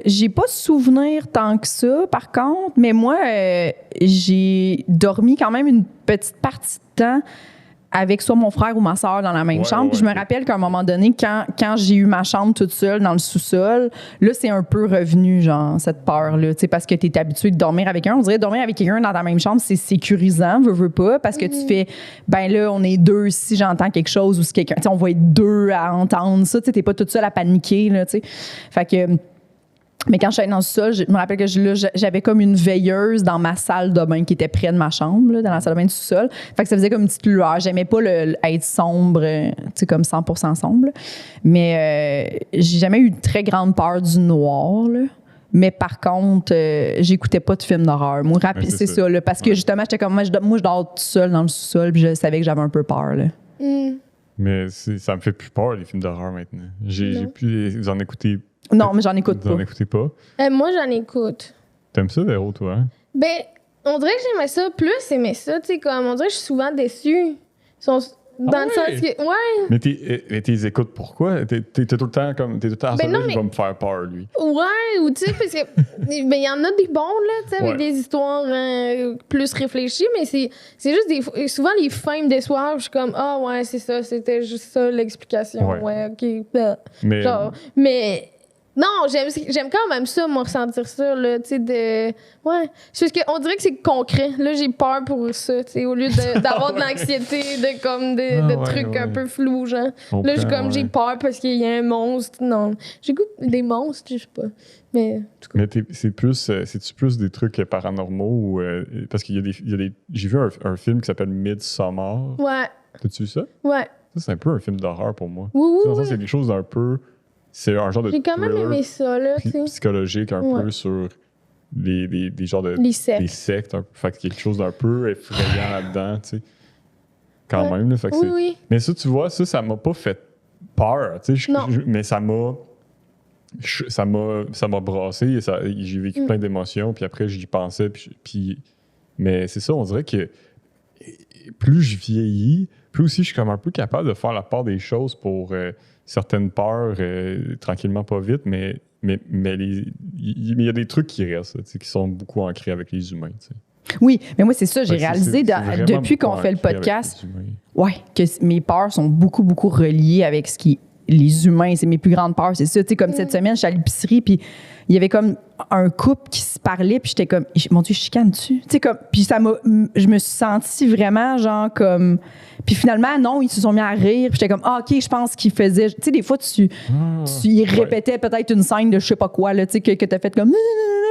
J'ai pas souvenir tant que ça, par contre, mais moi, j'ai dormi quand même une petite partie de temps avec soit mon frère ou ma soeur dans la même Ouais, chambre. Puis ouais, je me rappelle qu'à un moment donné, quand j'ai eu ma chambre toute seule dans le sous-sol, là, c'est un peu revenu, genre, cette peur-là, tu sais, parce que t'es habitué de dormir avec quelqu'un. On dirait dormir avec quelqu'un dans ta même chambre, c'est sécurisant, veux pas, parce que tu fais, ben là, on est deux si j'entends quelque chose ou si quelqu'un, tu sais, on va être deux à entendre ça, tu sais, t'es pas toute seule à paniquer, là, tu sais. Fait que... Mais quand je suis dans le sol, je me rappelle que j'avais comme une veilleuse dans ma salle de bain qui était près de ma chambre, là, dans la salle de bain du sous-sol. Fait que ça faisait comme une petite lueur. J'aimais pas être sombre, tu sais, comme 100% sombre. Mais j'ai jamais eu très grande peur du noir, là. Mais par contre, j'écoutais pas de films d'horreur. Moi, c'est ça, là, parce que justement, j'étais comme, moi, je dors tout seul dans le sous-sol, puis je savais que j'avais un peu peur, là. Mais ça me fait plus peur, les films d'horreur maintenant. J'ai plus. Vous en écoutez. Non, mais j'en écoute Vous en pas. écoutez pas? Moi, j'en écoute. T'aimes ça, Véro, toi? Hein? Ben, on dirait que j'aimais ça plus, aimais ça, tu sais, comme, on dirait que je suis souvent déçue. Dans le sens que, ouais. Mais t'es écoutes pourquoi? T'es tout le temps comme. T'es tout le temps Ben non, il mais- va me faire peur, lui. Ouais, ou tu sais, parce que, ben, il y en a des bons, là, tu sais, avec Ouais. des histoires plus réfléchies, mais c'est juste souvent les fins me déçoivent, je suis comme, ah ouais, c'est ça, c'était juste ça l'explication, ouais, ok. Mais. Genre, mais non, j'aime quand même ça, moi, ressentir ça, là, tu sais, de... Ouais, c'est parce qu'on dirait que c'est concret. Là, j'ai peur pour ça, tu sais, au lieu d'avoir de l'anxiété, de trucs un peu flous, genre. Là, j'ai peur parce qu'il y a un monstre. Non, j'écoute des monstres, je sais pas. Mais, en tout cas. Mais c'est-tu plus des trucs paranormaux ou. Parce qu'il y a des. J'ai vu un film qui s'appelle Midsommar. Ouais, T'as-tu vu ça? ouais. Ça, c'est un peu un film d'horreur pour moi. Oui, Dans le sens, oui, c'est quelque chose d'un peu. C'est un genre de. J'ai quand même thriller aimé ça, là, tu sais. psychologique un peu sur des genres de. Les sectes. Des sectes. Fait que quelque chose d'un peu effrayant là-dedans, tu sais. Quand même, là. Fait que Oui, oui. Mais ça, tu vois, ça m'a pas fait peur, tu sais. Non. Mais ça m'a brassé. Et j'ai vécu plein d'émotions. Puis après, j'y pensais. Mais c'est ça, on dirait que plus je vieillis, plus aussi je suis comme un peu capable de faire la part des choses pour certaines peurs, tranquillement, pas vite. Mais il y a des trucs qui restent, tu sais, qui sont beaucoup ancrés avec les humains, tu sais. Oui, mais moi, c'est ça, j'ai Fait que réalisé c'est vraiment depuis qu'on beaucoup fait le ancré avec podcast, les humains. ouais, que mes peurs sont beaucoup, beaucoup reliées avec ce qui les humains, c'est mes plus grandes peurs, c'est ça. Tu sais, comme cette semaine, j'étais à l'épicerie, puis il y avait comme un couple qui se parlait, puis j'étais comme, mon Dieu, je chicane-tu? Tu sais, comme, puis je me suis sentie vraiment, genre, comme... Puis finalement, non, ils se sont mis à rire, puis j'étais comme, ah, OK, je pense qu'ils faisaient... Tu sais, des fois, tu répétais peut-être une scène de je sais pas quoi, là, tu sais, que t'as fait comme...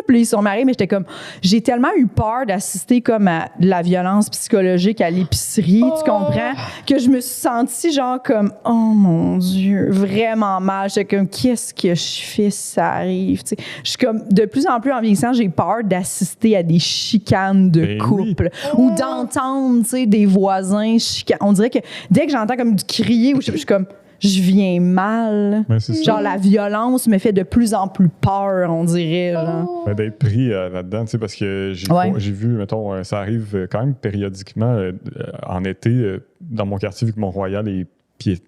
Puis ils se sont mariés, mais j'étais comme... J'ai tellement eu peur d'assister comme à de la violence psychologique à l'épicerie, tu comprends? Que je me suis sentie genre comme... Oh mon Dieu, vraiment mal. J'étais comme, qu'est-ce que je fais si ça arrive? Tu sais, je suis comme, de plus en plus en vieillissant, j'ai peur d'assister à des chicanes de Ben couple ou d'entendre, tu sais, des voisins chicaner. On dirait que dès que j'entends comme du crier, ou je suis comme... Je viens mal. Ouais, c'est ça. Genre, la violence me fait de plus en plus peur, on dirait. Genre. Ben, d'être pris là-dedans, tu sais, parce que j'ai vu, mettons, ça arrive quand même périodiquement en été, dans mon quartier, vu que Mont-Royal est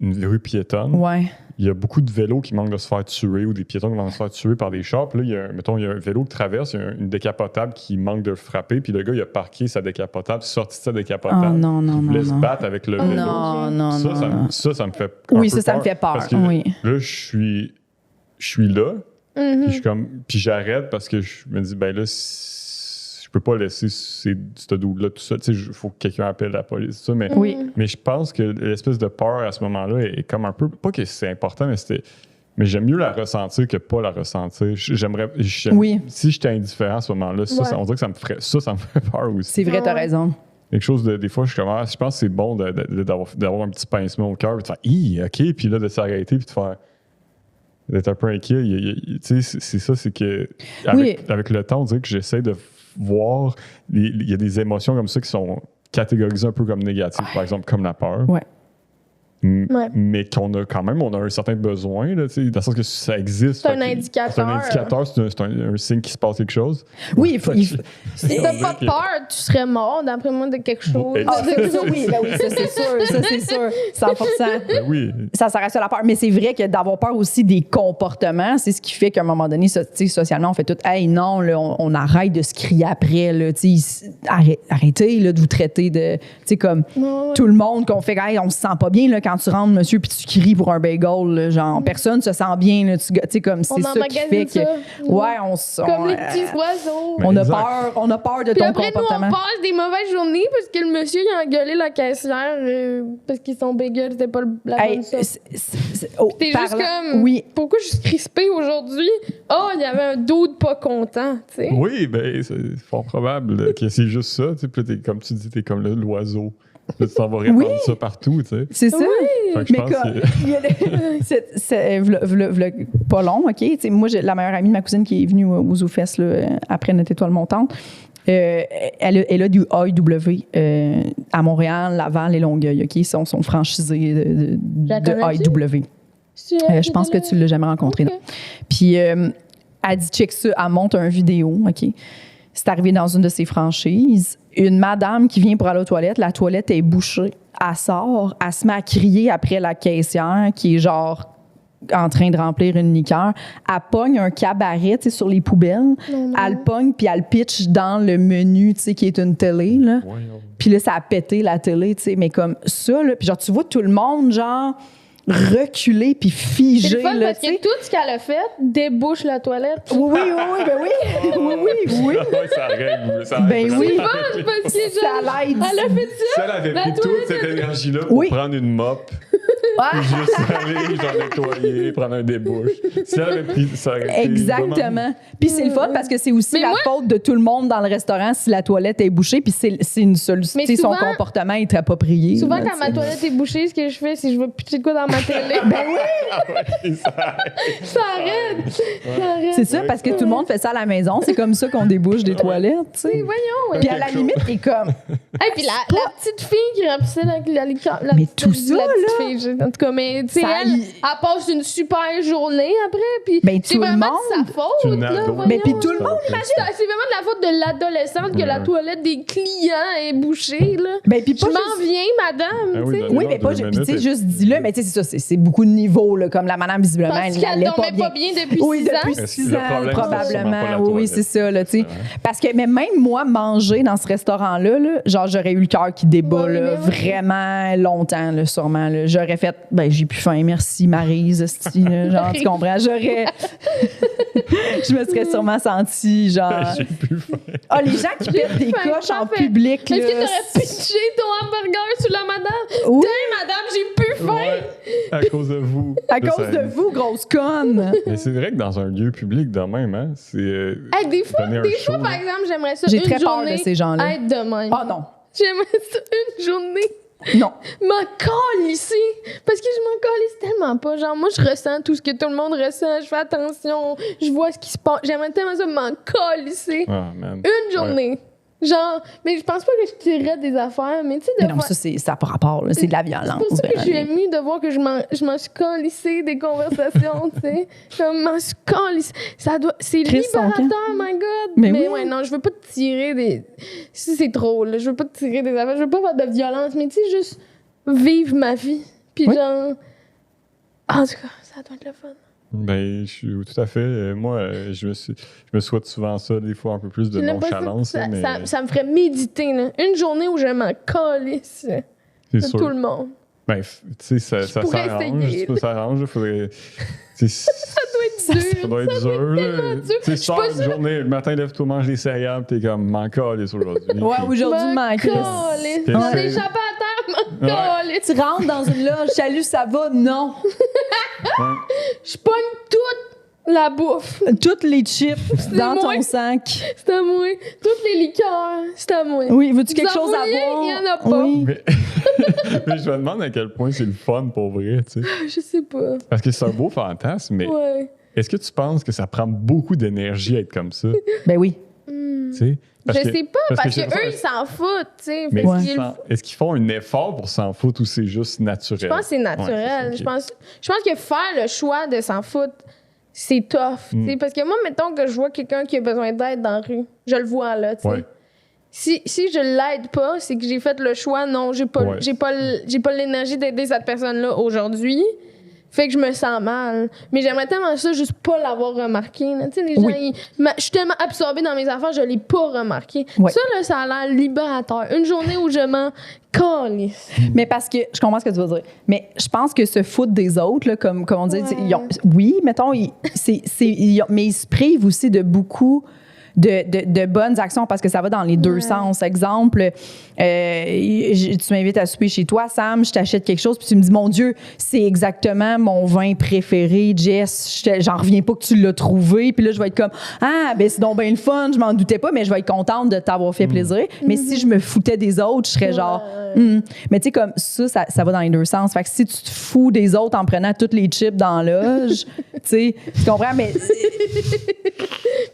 une rue piétonne. Ouais. Il y a beaucoup de vélos qui manquent de se faire tuer ou des piétons qui manquent de se faire tuer par des chars. Puis là, il y a un vélo qui traverse, il y a une décapotable qui manque de le frapper. Puis le gars, il a parqué sa décapotable, sorti de sa décapotable. Oh non, non, il voulait non, se non. battre avec le vélo. Non. Ça me fait Oui, un peu ça me peur, fait peur. parce que Oui. là, je suis là. Puis j'arrête parce que je me dis, ben là, je peux pas laisser ce dude-là tout seul. Tu sais, il faut que quelqu'un appelle la police. Ça, mais je pense que l'espèce de peur à ce moment-là est comme un peu. Pas que c'est important, mais j'aime mieux la ressentir que pas la ressentir. Oui. Si j'étais indifférent à ce moment-là, on dirait que ça me fait peur aussi. C'est vrai, t'as raison. Quelque chose des fois, je pense que c'est bon d'avoir un petit pincement au cœur, puis de faire, OK, puis là, de s'arrêter, puis de faire. d'être un peu inquiet. Tu sais, c'est ça, c'est que avec le temps, on dirait que j'essaie de voir, il y a des émotions comme ça qui sont catégorisées un peu comme négatives, par exemple, comme la peur. Ouais. Mais qu'on a quand même, on a un certain besoin, là, dans le sens que ça existe. C'est un indicateur. C'est un indicateur, c'est un signe qu'il se passe quelque chose. Oui, si t'as pas peur, tu serais mort, d'après moi, de quelque chose. Ah, ça, oui, ça c'est sûr, 100%. Ben oui. Ça reste la peur. Mais c'est vrai que d'avoir peur aussi des comportements, c'est ce qui fait qu'à un moment donné, socialement, on fait tout « Hey, non, là, on arrête de se crier après, là, arrêtez là, de vous traiter de... » Tu sais, comme tout le monde qu'on fait « Hey, on se sent pas bien là, quand tu rentres, monsieur, puis tu cries pour un bagel, là, genre, personne se sent bien, là, tu sais, comme c'est ça qui fait que... Comme les petits oiseaux. On a peur de puis ton après, comportement. nous, on passe des mauvaises journées parce que le monsieur, il a engueulé la caissière parce que son bagel, c'était pas la bonne sauce. T'es juste comme... Oui. Pourquoi je suis crispée aujourd'hui? Oh, il y avait un dude pas content, tu sais. Oui, ben c'est fort probable que c'est juste ça, tu sais, puis là, comme tu dis, t'es comme l'oiseau. Là, tu t'en vas répandre ça partout, tu sais. C'est ça. Oui. Mais comme, pas long, OK? T'sais, moi, j'ai la meilleure amie de ma cousine qui est venue au ZooFest là, après notre étoile montante. Elle a du AEW à Montréal, Laval et Longueuil, OK? Ils sont franchisés de AEW. Je pense que tu ne l'as jamais rencontré. Okay. Puis, elle dit, check ça, elle monte une vidéo, OK? C'est arrivé dans une de ses franchises. Une madame qui vient pour aller aux toilettes, la toilette est bouchée. Elle sort, elle se met à crier après la caissière qui est genre en train de remplir une liqueur. Elle pogne un cabaret sur les poubelles. Elle le pogne puis elle le pitch dans le menu qui est une télé. Là. Puis là, ça a pété la télé. Mais comme ça, là, puis genre, tu vois tout le monde genre reculer puis figé. C'est le fun là, parce que tout ce qu'elle a fait débouche la toilette. Oui. Ça règle. Ben oui. C'est fun parce que ça l'aide. Elle a fait ça. Si elle avait pris toute cette énergie-là pour prendre une mop, juste aller, genre nettoyer, prendre un débouche. Si elle avait pris ça aurait été exactement. Puis c'est le fun parce que c'est aussi la faute de tout le monde dans le restaurant si la toilette est bouchée. Puis c'est une solution. Son comportement est approprié. Souvent, quand ma toilette est bouchée, ce que je fais, c'est que je vais pitcher de quoi dans ma télé. Ben oui! Ça arrête! C'est ça, parce que tout le monde fait ça à la maison. C'est comme ça qu'on débouche des toilettes, tu sais. Voyons! Puis à la limite, t'es comme... Et puis la petite fille qui remplissait la liqueur. Mais tout ça, la petite là... fille, en tout cas, mais tu sais, elle passe une super journée après, puis c'est vraiment de sa faute, là. Mais puis tout le monde, c'est vraiment de la faute de l'adolescente que la toilette des clients est bouchée, là. Ben, puis je m'en viens, madame, tu sais. Oui, mais pas... Puis tu sais, juste dis-le, mais tu sais, c'est ça, c'est beaucoup de niveaux, là, comme la madame, visiblement, elle allait pas bien depuis 6 ans. Oui, depuis 6 ans, probablement. Oui, c'est ça, là, tu sais. Parce que même moi, manger dans ce restaurant-là, là, genre, j'aurais eu le cœur qui débat, là, vraiment longtemps, là, sûrement, là. J'aurais fait, ben, j'ai plus faim, merci, Maryse, genre, tu comprends? J'aurais... Je me serais sûrement sentie, genre... J'ai plus faim. Ah, les gens qui pètent des coches en public, là... Est-ce que t'aurais pitché ton hamburger sur la madame? Oui. Tiens, madame, j'ai plus faim! Ouais, à cause de vous. À cause de vous, grosse conne! Mais c'est vrai que dans un lieu public de même, hein, c'est... des fois, par exemple, j'aimerais ça j'ai une très peur journée de ces gens-là. être de même. Ah non! J'aimerais ça une journée... Non. M'en calisse parce que je m'en calisse tellement pas. Genre, moi, je ressens tout ce que tout le monde ressent. Je fais attention. Je vois ce qui se passe. J'aimerais tellement ça m'en calisser. Une journée. Ouais. Genre, mais je pense pas que je tirerais des affaires, mais tu sais, non, ça n'a pas rapport, là. C'est de la violence. C'est pour ça que je suis émue de voir que je m'en suis calissée des conversations, tu sais. Je m'en suis calissée. C'est libérateur, my God. Mais oui. Ouais, non, je veux pas te tirer des... Si c'est trop, là, je veux pas te tirer des affaires, je veux pas faire de violence, mais tu sais, juste vivre ma vie. Puis genre... En tout cas, ça doit être le fun. Ben, je suis tout à fait. Moi, je me souhaite souvent ça, des fois, un peu plus de nonchalance. Ça me ferait méditer, là. Une journée où je m'en calisse de sûr. Tout le monde. Ben, tu sais, ça s'arrange. Ça s'arrange. Il faudrait. Ça doit être dur. Tu sais, sors une journée, le matin, lève-toi, mange des céréales, t'es comme, m'en calisse aujourd'hui. Ouais, aujourd'hui, m'en calisse. On est échappé à terre, m'en calisse. Tu rentres dans une loge, salut, ça va? Non. Je pogne toute la bouffe. Toutes les chips dans ton sac. C'est à moi. Toutes les liqueurs, c'est à moi. Oui, veux-tu quelque chose à boire? Il y en a pas. Oui. Mais je me demande à quel point c'est le fun pour vrai, tu sais. Je sais pas. Parce que c'est un beau fantasme, mais Ouais. est-ce que tu penses que ça prend beaucoup d'énergie à être comme ça? Ben oui. Hmm. Tu sais? Je sais pas, parce que j'ai- eux, ils s'en foutent, tu sais. Mais Fait est-ce qu'ils- est-ce qu'ils font un effort pour s'en foutre ou c'est juste naturel? Je pense que c'est naturel. Ouais, Je pense que faire le choix de s'en foutre, c'est tough. tu sais. Parce que moi, mettons que je vois quelqu'un qui a besoin d'aide dans la rue, je le vois là, tu sais. Ouais. Si je l'aide pas, c'est que j'ai fait le choix, non, j'ai pas, Ouais. j'ai pas l'énergie d'aider cette personne-là aujourd'hui. Fait que je me sens mal. Mais j'aimerais tellement ça juste pas l'avoir remarqué. là. Tu sais, les gens, Oui. je suis tellement absorbée dans mes affaires, je l'ai pas remarqué. Ouais. Ça, là, ça a l'air libérateur. Une journée où je m'en calisse. Mais parce que je comprends ce que tu veux dire. Mais je pense que se foutre des autres, là, comme on dit, Ouais. oui, mettons, mais ils se privent aussi de beaucoup de bonnes actions parce que ça va dans les deux sens. Exemple, tu m'invites à souper chez toi, Sam, je t'achète quelque chose, puis tu me dis, mon Dieu, c'est exactement mon vin préféré, Jess, j'en reviens pas que tu l'as trouvé. Puis là, je vais être comme, ah, ben c'est donc bien le fun, je m'en doutais pas, mais je vais être contente de t'avoir fait plaisir. Mais si je me foutais des autres, je serais genre, Mais tu sais, comme ça va dans les deux sens. Fait que si tu te fous des autres en prenant toutes les chips dans la loge, tu sais, tu comprends? Mais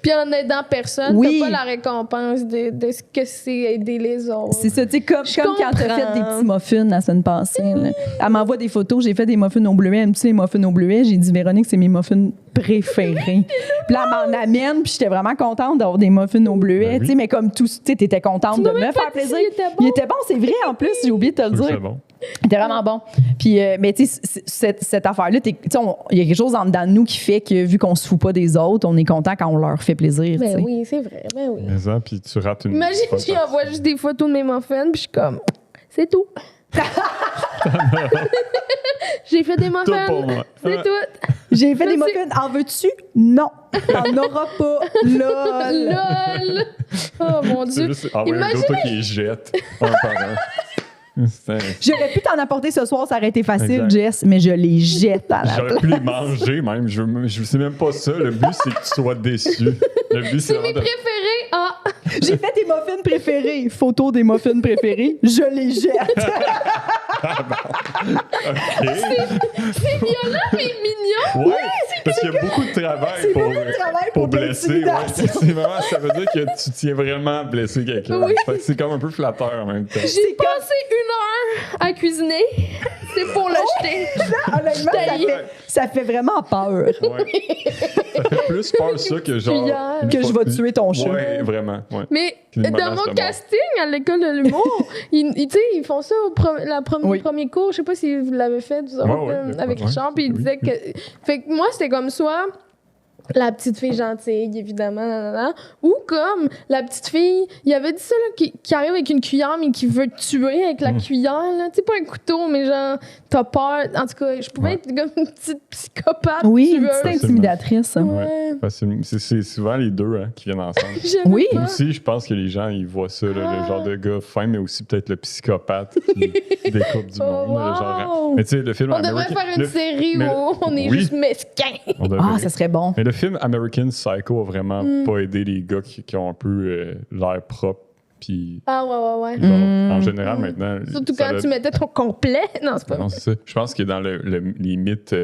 Puis en aidant personne, Oui. t'as pas la récompense de ce que c'est aider les autres. c'est ça, tu sais, comme quand t'as comprends. fait des petits muffins la semaine passée. Là. Elle m'envoie des photos, j'ai fait des muffins au bleuet. Elle me dit, les muffins au bleuet. J'ai dit, Véronique, c'est mes muffins préférés. Puis là, elle m'en amène, puis j'étais vraiment contente d'avoir des muffins au bleuet. Ben oui. Tu sais, mais comme tout, tu sais, t'étais contente de m'as me même pas faire dit plaisir. s'il était bon. Il était bon, c'est vrai, en plus, j'ai oublié de te le dire. C'est bon. Il était vraiment bon. Puis, mais tu sais, cette affaire-là, tu sais, il y a quelque chose en dedans de nous qui fait que, vu qu'on se fout pas des autres, on est content quand on leur fait plaisir. tu Ben sais. oui, c'est vrai. Ben oui. Mais ça, puis tu rates une. Imagine, bonne j'y partie. envoie juste des photos de mes muffins, puis je suis comme, c'est tout. J'ai fait des Tout muffins. pour moi. C'est Ah. tout. J'ai fait des Merci. muffins. En veux-tu? Non. T'en auras pas. Lol. Lol. Oh mon C'est Dieu. juste envoyer un Imagine- autre qui les jette un par un. J'aurais pu t'en apporter ce soir, ça aurait été facile, Exact. Jess, mais je les jette à la J'aurais pu les manger même. Je sais même pas ça. Le but, c'est que tu sois déçu. Le but, c'est C'est mes vraiment de. préférés. Ah, J'ai fait des muffins préférés. Photo des muffins préférés. Je les jette. OK. c'est violent, mais mignon. Ouais, parce qu'il y a beaucoup de travail C'est pour, beaucoup de travail pour pour de blesser. Ouais. l'intimidation. C'est vraiment, ça veut dire que tu tiens vraiment à blesser quelqu'un. Oui. Fait que c'est comme un peu flatteur en même temps. J'ai passé 1 heure à cuisiner. C'est pour le jeter. Honnêtement, ça fait vraiment peur Ouais. Ça fait plus peur ça que genre. cuillère. une que je fois- vais tuer ton chat. Ouais, vraiment. Ouais. Mais Une dans menace de mon mort. casting à l'école de l'humour, tu sais, ils font ça au Oui. premier cours. Je sais pas si vous l'avez fait, vous autres, Ouais, avec ouais. Richard. Puis il Oui. disait que. Fait que moi, c'était comme soit la petite fille gentille, évidemment, nanana, ou comme la petite fille, il avait dit ça, là, qui arrive avec une cuillère, mais qui veut te tuer avec la cuillère, là. Tu sais, pas un couteau, mais genre, t'as peur. En tout cas, je pouvais Ouais. être comme une petite psychopathe. Oui, une tueuse. petite intimidatrice. Ouais. Facilement. C'est souvent les deux hein, qui viennent ensemble. J'aimais Oui. pas. Aussi, je pense que les gens, ils voient ça, là, Ah. le genre de gars fin, mais aussi peut-être le psychopathe qui découpe du monde. là, genre, wow. mais tu sais, le film On devrait American- faire une le- série mais- où on est oui. juste mesquin. on devrait. Ah, ça serait bon. Mais le film American Psycho a vraiment pas aidé les gars qui ont un peu l'air propre. Puis, Ah ouais. genre, en général, maintenant. Surtout ça quand a- tu mettais ton complet. Non, c'est pas Non, c'est ça. Je pense que dans les mythes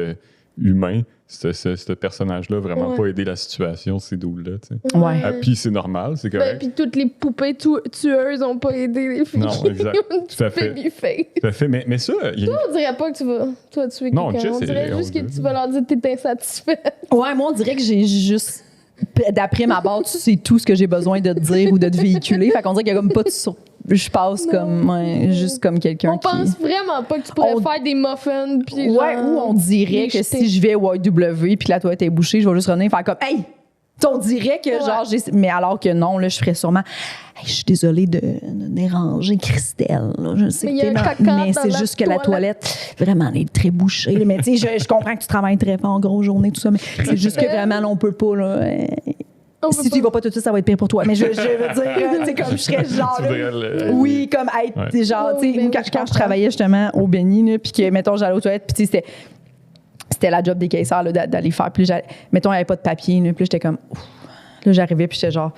humains, ce personnage-là vraiment Ouais. pas aidé la situation, ces doules-là. Tu sais. Ouais. Ah, puis c'est normal, c'est Ben, correct. puis toutes les poupées tueuses ont pas aidé les filles. Non, exact. Tout à fait. Babyface. Tout à fait. Mais ça, il y a On dirait pas que tu vas toi tuer Non, quelqu'un. Jess, On dirait on juste que dirait- tu vas leur dire que t'es insatisfaite. Ouais, moi, on dirait que j'ai juste. D'après ma barre, tu sais tout ce que j'ai besoin de te dire ou de te véhiculer. Fait qu'on dirait qu'il y a comme pas de je passe comme juste comme quelqu'un On qui. pense vraiment pas que tu pourrais On- faire des muffins. Puis Ouais, genre, ou on dirait les que jeter. si je vais au YW puis la toilette est bouchée, je vais juste revenir faire comme hey! On dirait que Ouais. genre mais alors que non, là, je ferais sûrement hey, je suis désolée de déranger Christelle. Là. Je sais Mais que il y a t'es un dans- caca mais dans c'est la juste que la toilette. toilette vraiment elle est très bouchée. là. Mais tu sais, je comprends que tu travailles très fort en grosse journée tout ça, mais c'est juste que vraiment là, on peut pas là. On Si peut tu y vas pas tout de suite, ça va être pire pour toi. Mais je veux dire, tu sais, comme je serais genre. Tu là, voudrais le- oui, comme être, Ouais. t'sais, genre, tu sais, Oh, moi, ben, quand je travaillais justement au Benny, là, puis que, mettons, j'allais aux toilettes, puis tu sais, c'était la job des caissières, là, d'aller faire. Puis, mettons, il n'y avait pas de papier, là, puis là, j'étais comme, ouf, Là, j'arrivais, puis j'étais genre,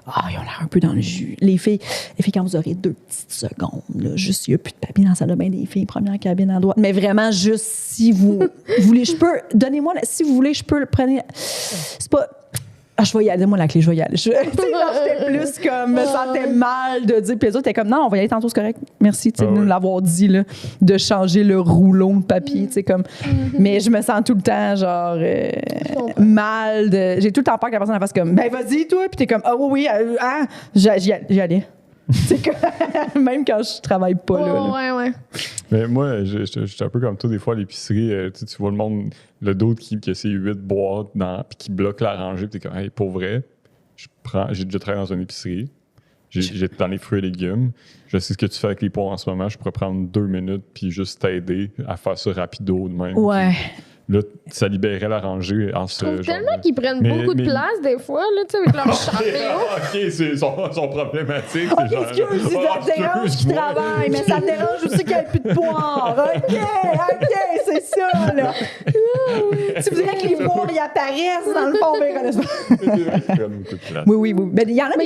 ils ont l'air un peu dans le jus. Les filles, quand vous aurez 2 petites secondes, là, juste, il n'y a plus de papier dans la salle de bain des filles, première cabine à droite. Mais vraiment, juste, si vous voulez, je peux, donnez-moi, si vous voulez, je peux le prendre. C'est pas. Je vais y aller, moi, la clé, je vais y aller. J'étais plus comme, me sentais mal de dire. Puis les autres étaient comme, non, on va y aller tantôt, c'est correct. Merci, de nous l'avoir dit, là, de changer le rouleau de papier, tu sais, comme. Mais je me sens tout le temps, genre, mal. J'ai tout le temps peur que la personne elle fasse comme, ben, vas-y, toi. Puis t'es comme, oui, j'y allais. C'est que même quand je travaille pas là. Ouais. Mais moi, je suis un peu comme toi, des fois, à l'épicerie, tu vois le monde, le d'autre qui a ses 8 boîtes puis qui bloque la rangée, puis t'es comme, hey, pour vrai, j'ai déjà travaillé dans une épicerie, j'ai dans les fruits et légumes, je sais ce que tu fais avec les poires en ce moment, je pourrais prendre 2 minutes, puis juste t'aider à faire ça rapido de même. Ouais. Puis, là, ça libérait la rangée en ce Je trouve tellement qu'ils prennent beaucoup de place des fois, là, tu sais, avec leur chariot. OK, sont problématiques. Excuse, ça te dérange qui travaille, mais ça te dérange aussi qu'il n'y ait plus de poire. OK, c'est ça, là. Tu voudrais que les poires y apparaissent dans le fond, mais connaissent pas. Oui. Ben, il y en a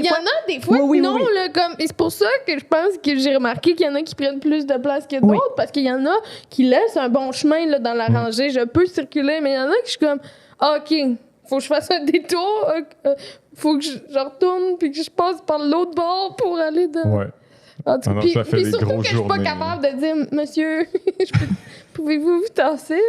des fois, oui. là, comme. Et c'est pour ça que je pense que j'ai remarqué qu'il y en a qui prennent plus de place que d'autres, parce qu'il y en a qui laissent un bon chemin là, dans la rangée. Je peux circuler, mais il y en a qui je suis comme, OK, faut que je fasse un détour, faut que je retourne puis que je passe par l'autre bord pour aller dans. Ouais. En tout cas, puis ça fait des surtout grosses que je suis pas journées. capable de dire, monsieur, pouvez-vous vous tasser?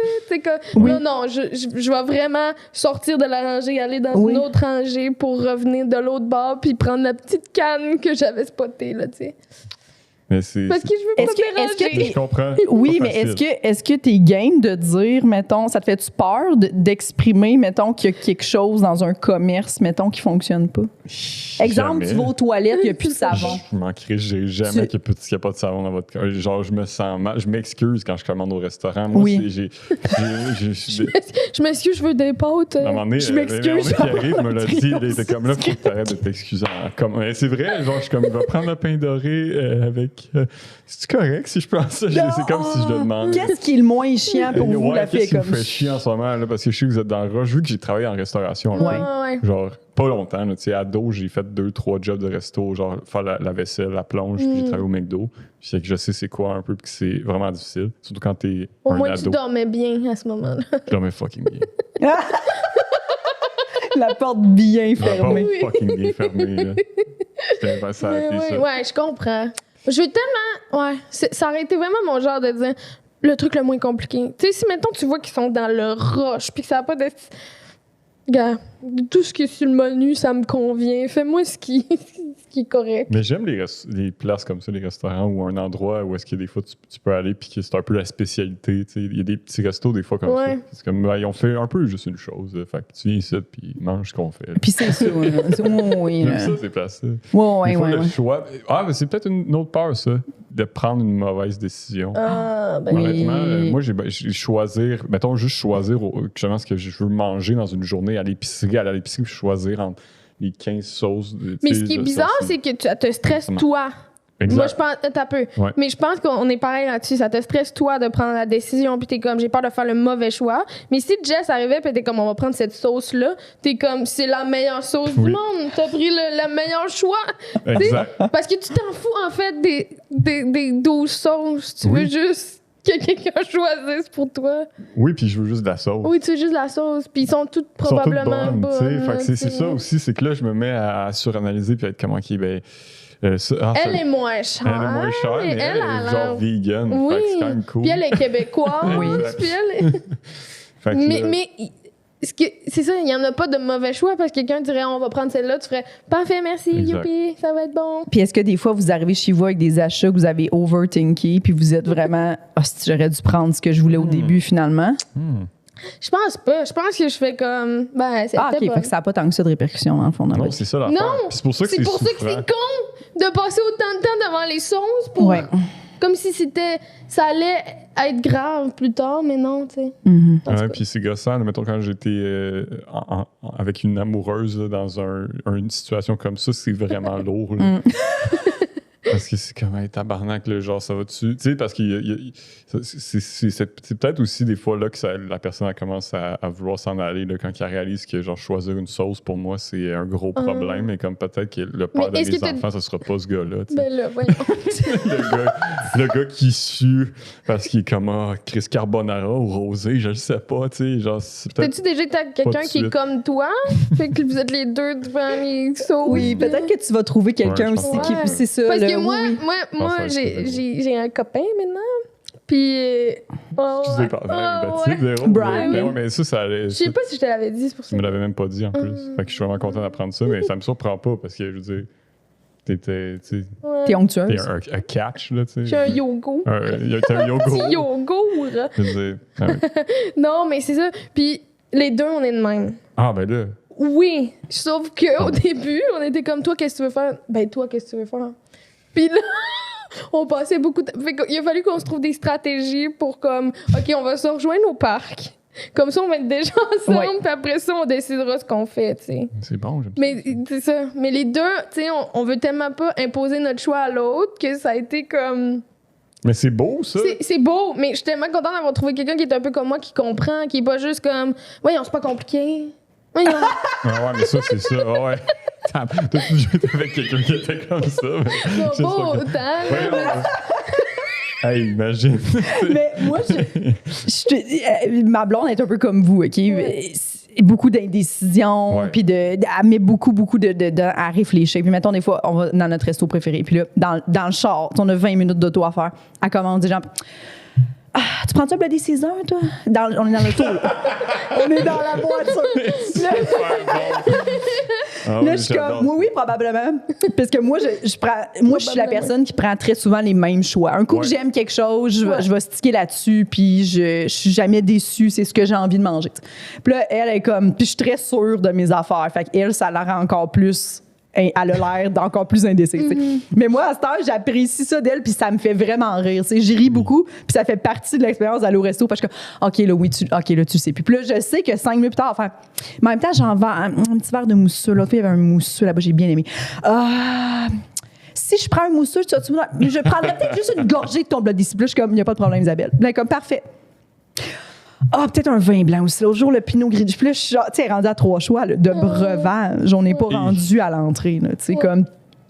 Non, je vais vraiment sortir de la rangée, aller dans une autre rangée pour revenir de l'autre bord puis prendre la petite canne que j'avais spotée, là, tu sais. Mais c'est... Parce que je veux pas déranger. Je comprends. Oui, mais est-ce que t'es game de dire, mettons, ça te fait-tu peur d'exprimer, mettons, qu'il y a quelque chose dans un commerce, mettons, qui fonctionne pas? Exemple, tu vas aux toilettes, il n'y a plus de savon. Je m'en crie, je dirais jamais qu'il n'y a pas de savon dans votre corps. Genre, je me sens mal. Je m'excuse quand je commande au restaurant. Moi, je m'excuse, je veux des pâtes. À un moment donné, je m'excuse. qui arrive me l'a dit, il était comme là, faut que t'arrêtes de t'excuser. C'est vrai, genre, je suis comme, il va prendre le pain doré avec. C'est correct si je prends ça? C'est comme si je le demandais. Qu'est-ce qui est le moins chiant pour vous, la fille? Qu'est-ce qui me fait chier en ce moment? Là, parce que je sais que vous êtes dans le rush. Vu que j'ai travaillé en restauration, Ouais. genre, pas longtemps. Tu sais, ado, j'ai fait 2-3 jobs de resto, genre faire la vaisselle, la plonge, puis j'ai travaillé au McDo. Puis c'est que je sais c'est quoi un peu, puis que c'est vraiment difficile. Surtout quand t'es Au un moins, ado. tu dormais bien à ce moment-là. Je dormais fucking bien. La porte bien La fermée. porte fucking bien fermée. Là. C'était ça a été ça. Ouais, je comprends. Je veux tellement... Ouais, ça aurait été vraiment mon genre de dire le truc le moins compliqué. Tu sais, si, mettons, tu vois qu'ils sont dans le rush, puis que ça n'a pas de... Gars, tout ce qui est sur le menu, ça me convient. Fais-moi ce qui est correct. Mais j'aime les places comme ça, les restaurants ou un endroit où est-ce que des fois tu peux aller puis que c'est un peu la spécialité. Il y a des petits restos des fois comme ça. C'est comme, ils ont fait un peu juste une chose. Fait que tu viens ici puis mange ce qu'on fait. Puis c'est ça. J'aime ça, ces places-là. Le choix. Mais c'est peut-être une autre peur, ça, de prendre une mauvaise décision. Honnêtement, moi, j'ai choisir, mettons juste choisir justement ce que je veux manger dans une journée, aller à l'épicerie, choisir entre les 15 sauces. Mais ce qui est bizarre, c'est que tu te stresses toi. Exact. Moi, je pense... T'as peu. Ouais. Mais je pense qu'on est pareil là-dessus. Ça te stresse, toi, de prendre la décision. Puis t'es comme, j'ai peur de faire le mauvais choix. Mais si Jess arrivait, puis t'es comme, on va prendre cette sauce-là, t'es comme, c'est la meilleure sauce du monde. T'as pris le meilleur choix. Exact. Parce que tu t'en fous, en fait, des 12 sauces. Tu veux juste que quelqu'un choisisse pour toi. Oui, puis je veux juste de la sauce. Oui, tu veux juste de la sauce. Puis ils sont toutes probablement bonnes. Fait que c'est ça aussi, c'est que là, je me mets à suranalyser puis à être comme, OK, ben... elle est moins chère. Elle est moins chère, mais elle est genre vegan. Oui. Fait que c'est quand même cool. Puis elle est québécoise. Oui. Puis elle est... mais c'est ça, il n'y en a pas de mauvais choix parce que quelqu'un dirait on va prendre celle-là, tu ferais parfait, merci, youpi, ça va être bon. Puis est-ce que des fois vous arrivez chez vous avec des achats que vous avez overthinké puis vous êtes vraiment j'aurais dû prendre ce que je voulais au début finalement? Je pense pas. Je pense que je fais comme c'est OK, fait que ça n'a pas tant que ça de répercussions dans le fond. Non, c'est ça l'affaire. Non, c'est pour ça que c'est pour ça que c'est con de passer autant de temps devant les sauces pour comme si ça allait être grave plus tard, mais non, tu sais. Ouais, puis c'est gossant. Mettons, quand j'étais avec une amoureuse là, dans une situation comme ça, c'est vraiment lourd. Parce que c'est comme, hey, tabarnak, là, genre, ça va dessus. Tu sais, parce que c'est peut-être aussi des fois là que la personne elle commence à vouloir s'en aller, là, quand elle réalise que, genre, choisir une sauce, pour moi, c'est un gros problème. Mais comme peut-être que le père de mes enfants, ça sera pas ce gars-là. Tu sais. Ben là, voyons. le gars qui sue parce qu'il est comme, Chris Carbonara ou Rosé, je le sais pas, tu sais. Genre, t'as-tu déjà été avec quelqu'un qui est comme toi? Fait que vous êtes les deux devant les sauces. Oui, peut-être que tu vas trouver quelqu'un Ouais, aussi qui. C'est ça. Parce que oui. moi j'ai un copain maintenant. Puis. Je sais pas. Brian. Mais, mais ça allait. Je sais pas si je te l'avais dit, c'est pour ça. Tu me l'avais même pas dit en plus. Fait que je suis vraiment content d'apprendre ça, mais ça me surprend pas parce que, je veux dire, t'es T'es onctueuse. un catch, là, tu sais. J'ai un yogo. T'as un yogo. Petit yogourt. Je veux dire, Non, mais c'est ça. Puis les deux, on est de même. ah, ben là. Oui, sauf qu'au début, on était comme toi, qu'est-ce que tu veux faire? Ben toi, qu'est-ce que tu veux faire? Puis là, on passait beaucoup de... Fait qu'il a fallu qu'on se trouve des stratégies pour comme, OK, on va se rejoindre au parc. Comme ça, on va être déjà ensemble, puis après ça, on décidera ce qu'on fait, tu sais. C'est bon, j'aime ça. Mais c'est ça. Mais les deux, tu sais, on veut tellement pas imposer notre choix à l'autre que ça a été comme... Mais c'est beau, ça. C'est beau, mais je suis tellement contente d'avoir trouvé quelqu'un qui est un peu comme moi, qui comprend, qui est pas juste comme, voyons, c'est pas compliqué. Voyons. Ah ouais, mais ça, c'est ça. Ah ouais. T'as toujours été avec quelqu'un qui était comme ça. Non, pas autant. Hey, imagine. Mais moi, ma blonde est un peu comme vous, OK? Beaucoup d'indécision, Ouais. puis elle met beaucoup à réfléchir. Puis mettons, des fois, on va dans notre resto préféré, puis là, dans le char, on a 20 minutes d'auto à faire. Elle commande des gens. Ah, tu prends-tu un Bloody Caesar, toi? On est dans l'auto, là. On est dans la voiture. Là, je suis comme, oui, probablement. Parce que moi, je suis la personne qui prend très souvent les mêmes choix. Un coup que j'aime quelque chose, je vais sticker là-dessus, puis je suis jamais déçue, c'est ce que j'ai envie de manger. Puis là, elle est comme, puis je suis très sûre de mes affaires. Fait qu'elle, ça la rend encore plus... Elle a l'air d'encore plus indécise. Mais moi, à cette heure, j'apprécie ça d'elle, puis ça me fait vraiment rire. J'y ris beaucoup, puis ça fait partie de l'expérience d'aller au resto, parce que, OK, là, oui, tu sais. Puis là, je sais que 5 minutes plus tard, enfin, mais en même temps, j'en vends un petit verre de mousseux. Là, il y avait un mousseux là-bas, j'ai bien aimé. Si je prends un mousseux, je prendrais peut-être juste une gorgée de ton Bloody Caesar. Puis là, je suis comme, il n'y a pas de problème, Isabelle. Là, comme, parfait. Peut-être un vin blanc aussi. L'autre jour, le Pinot Gris. Puis là, je suis rendu à 3 choix là, de breuvage. On n'est pas rendu à l'entrée. Comme.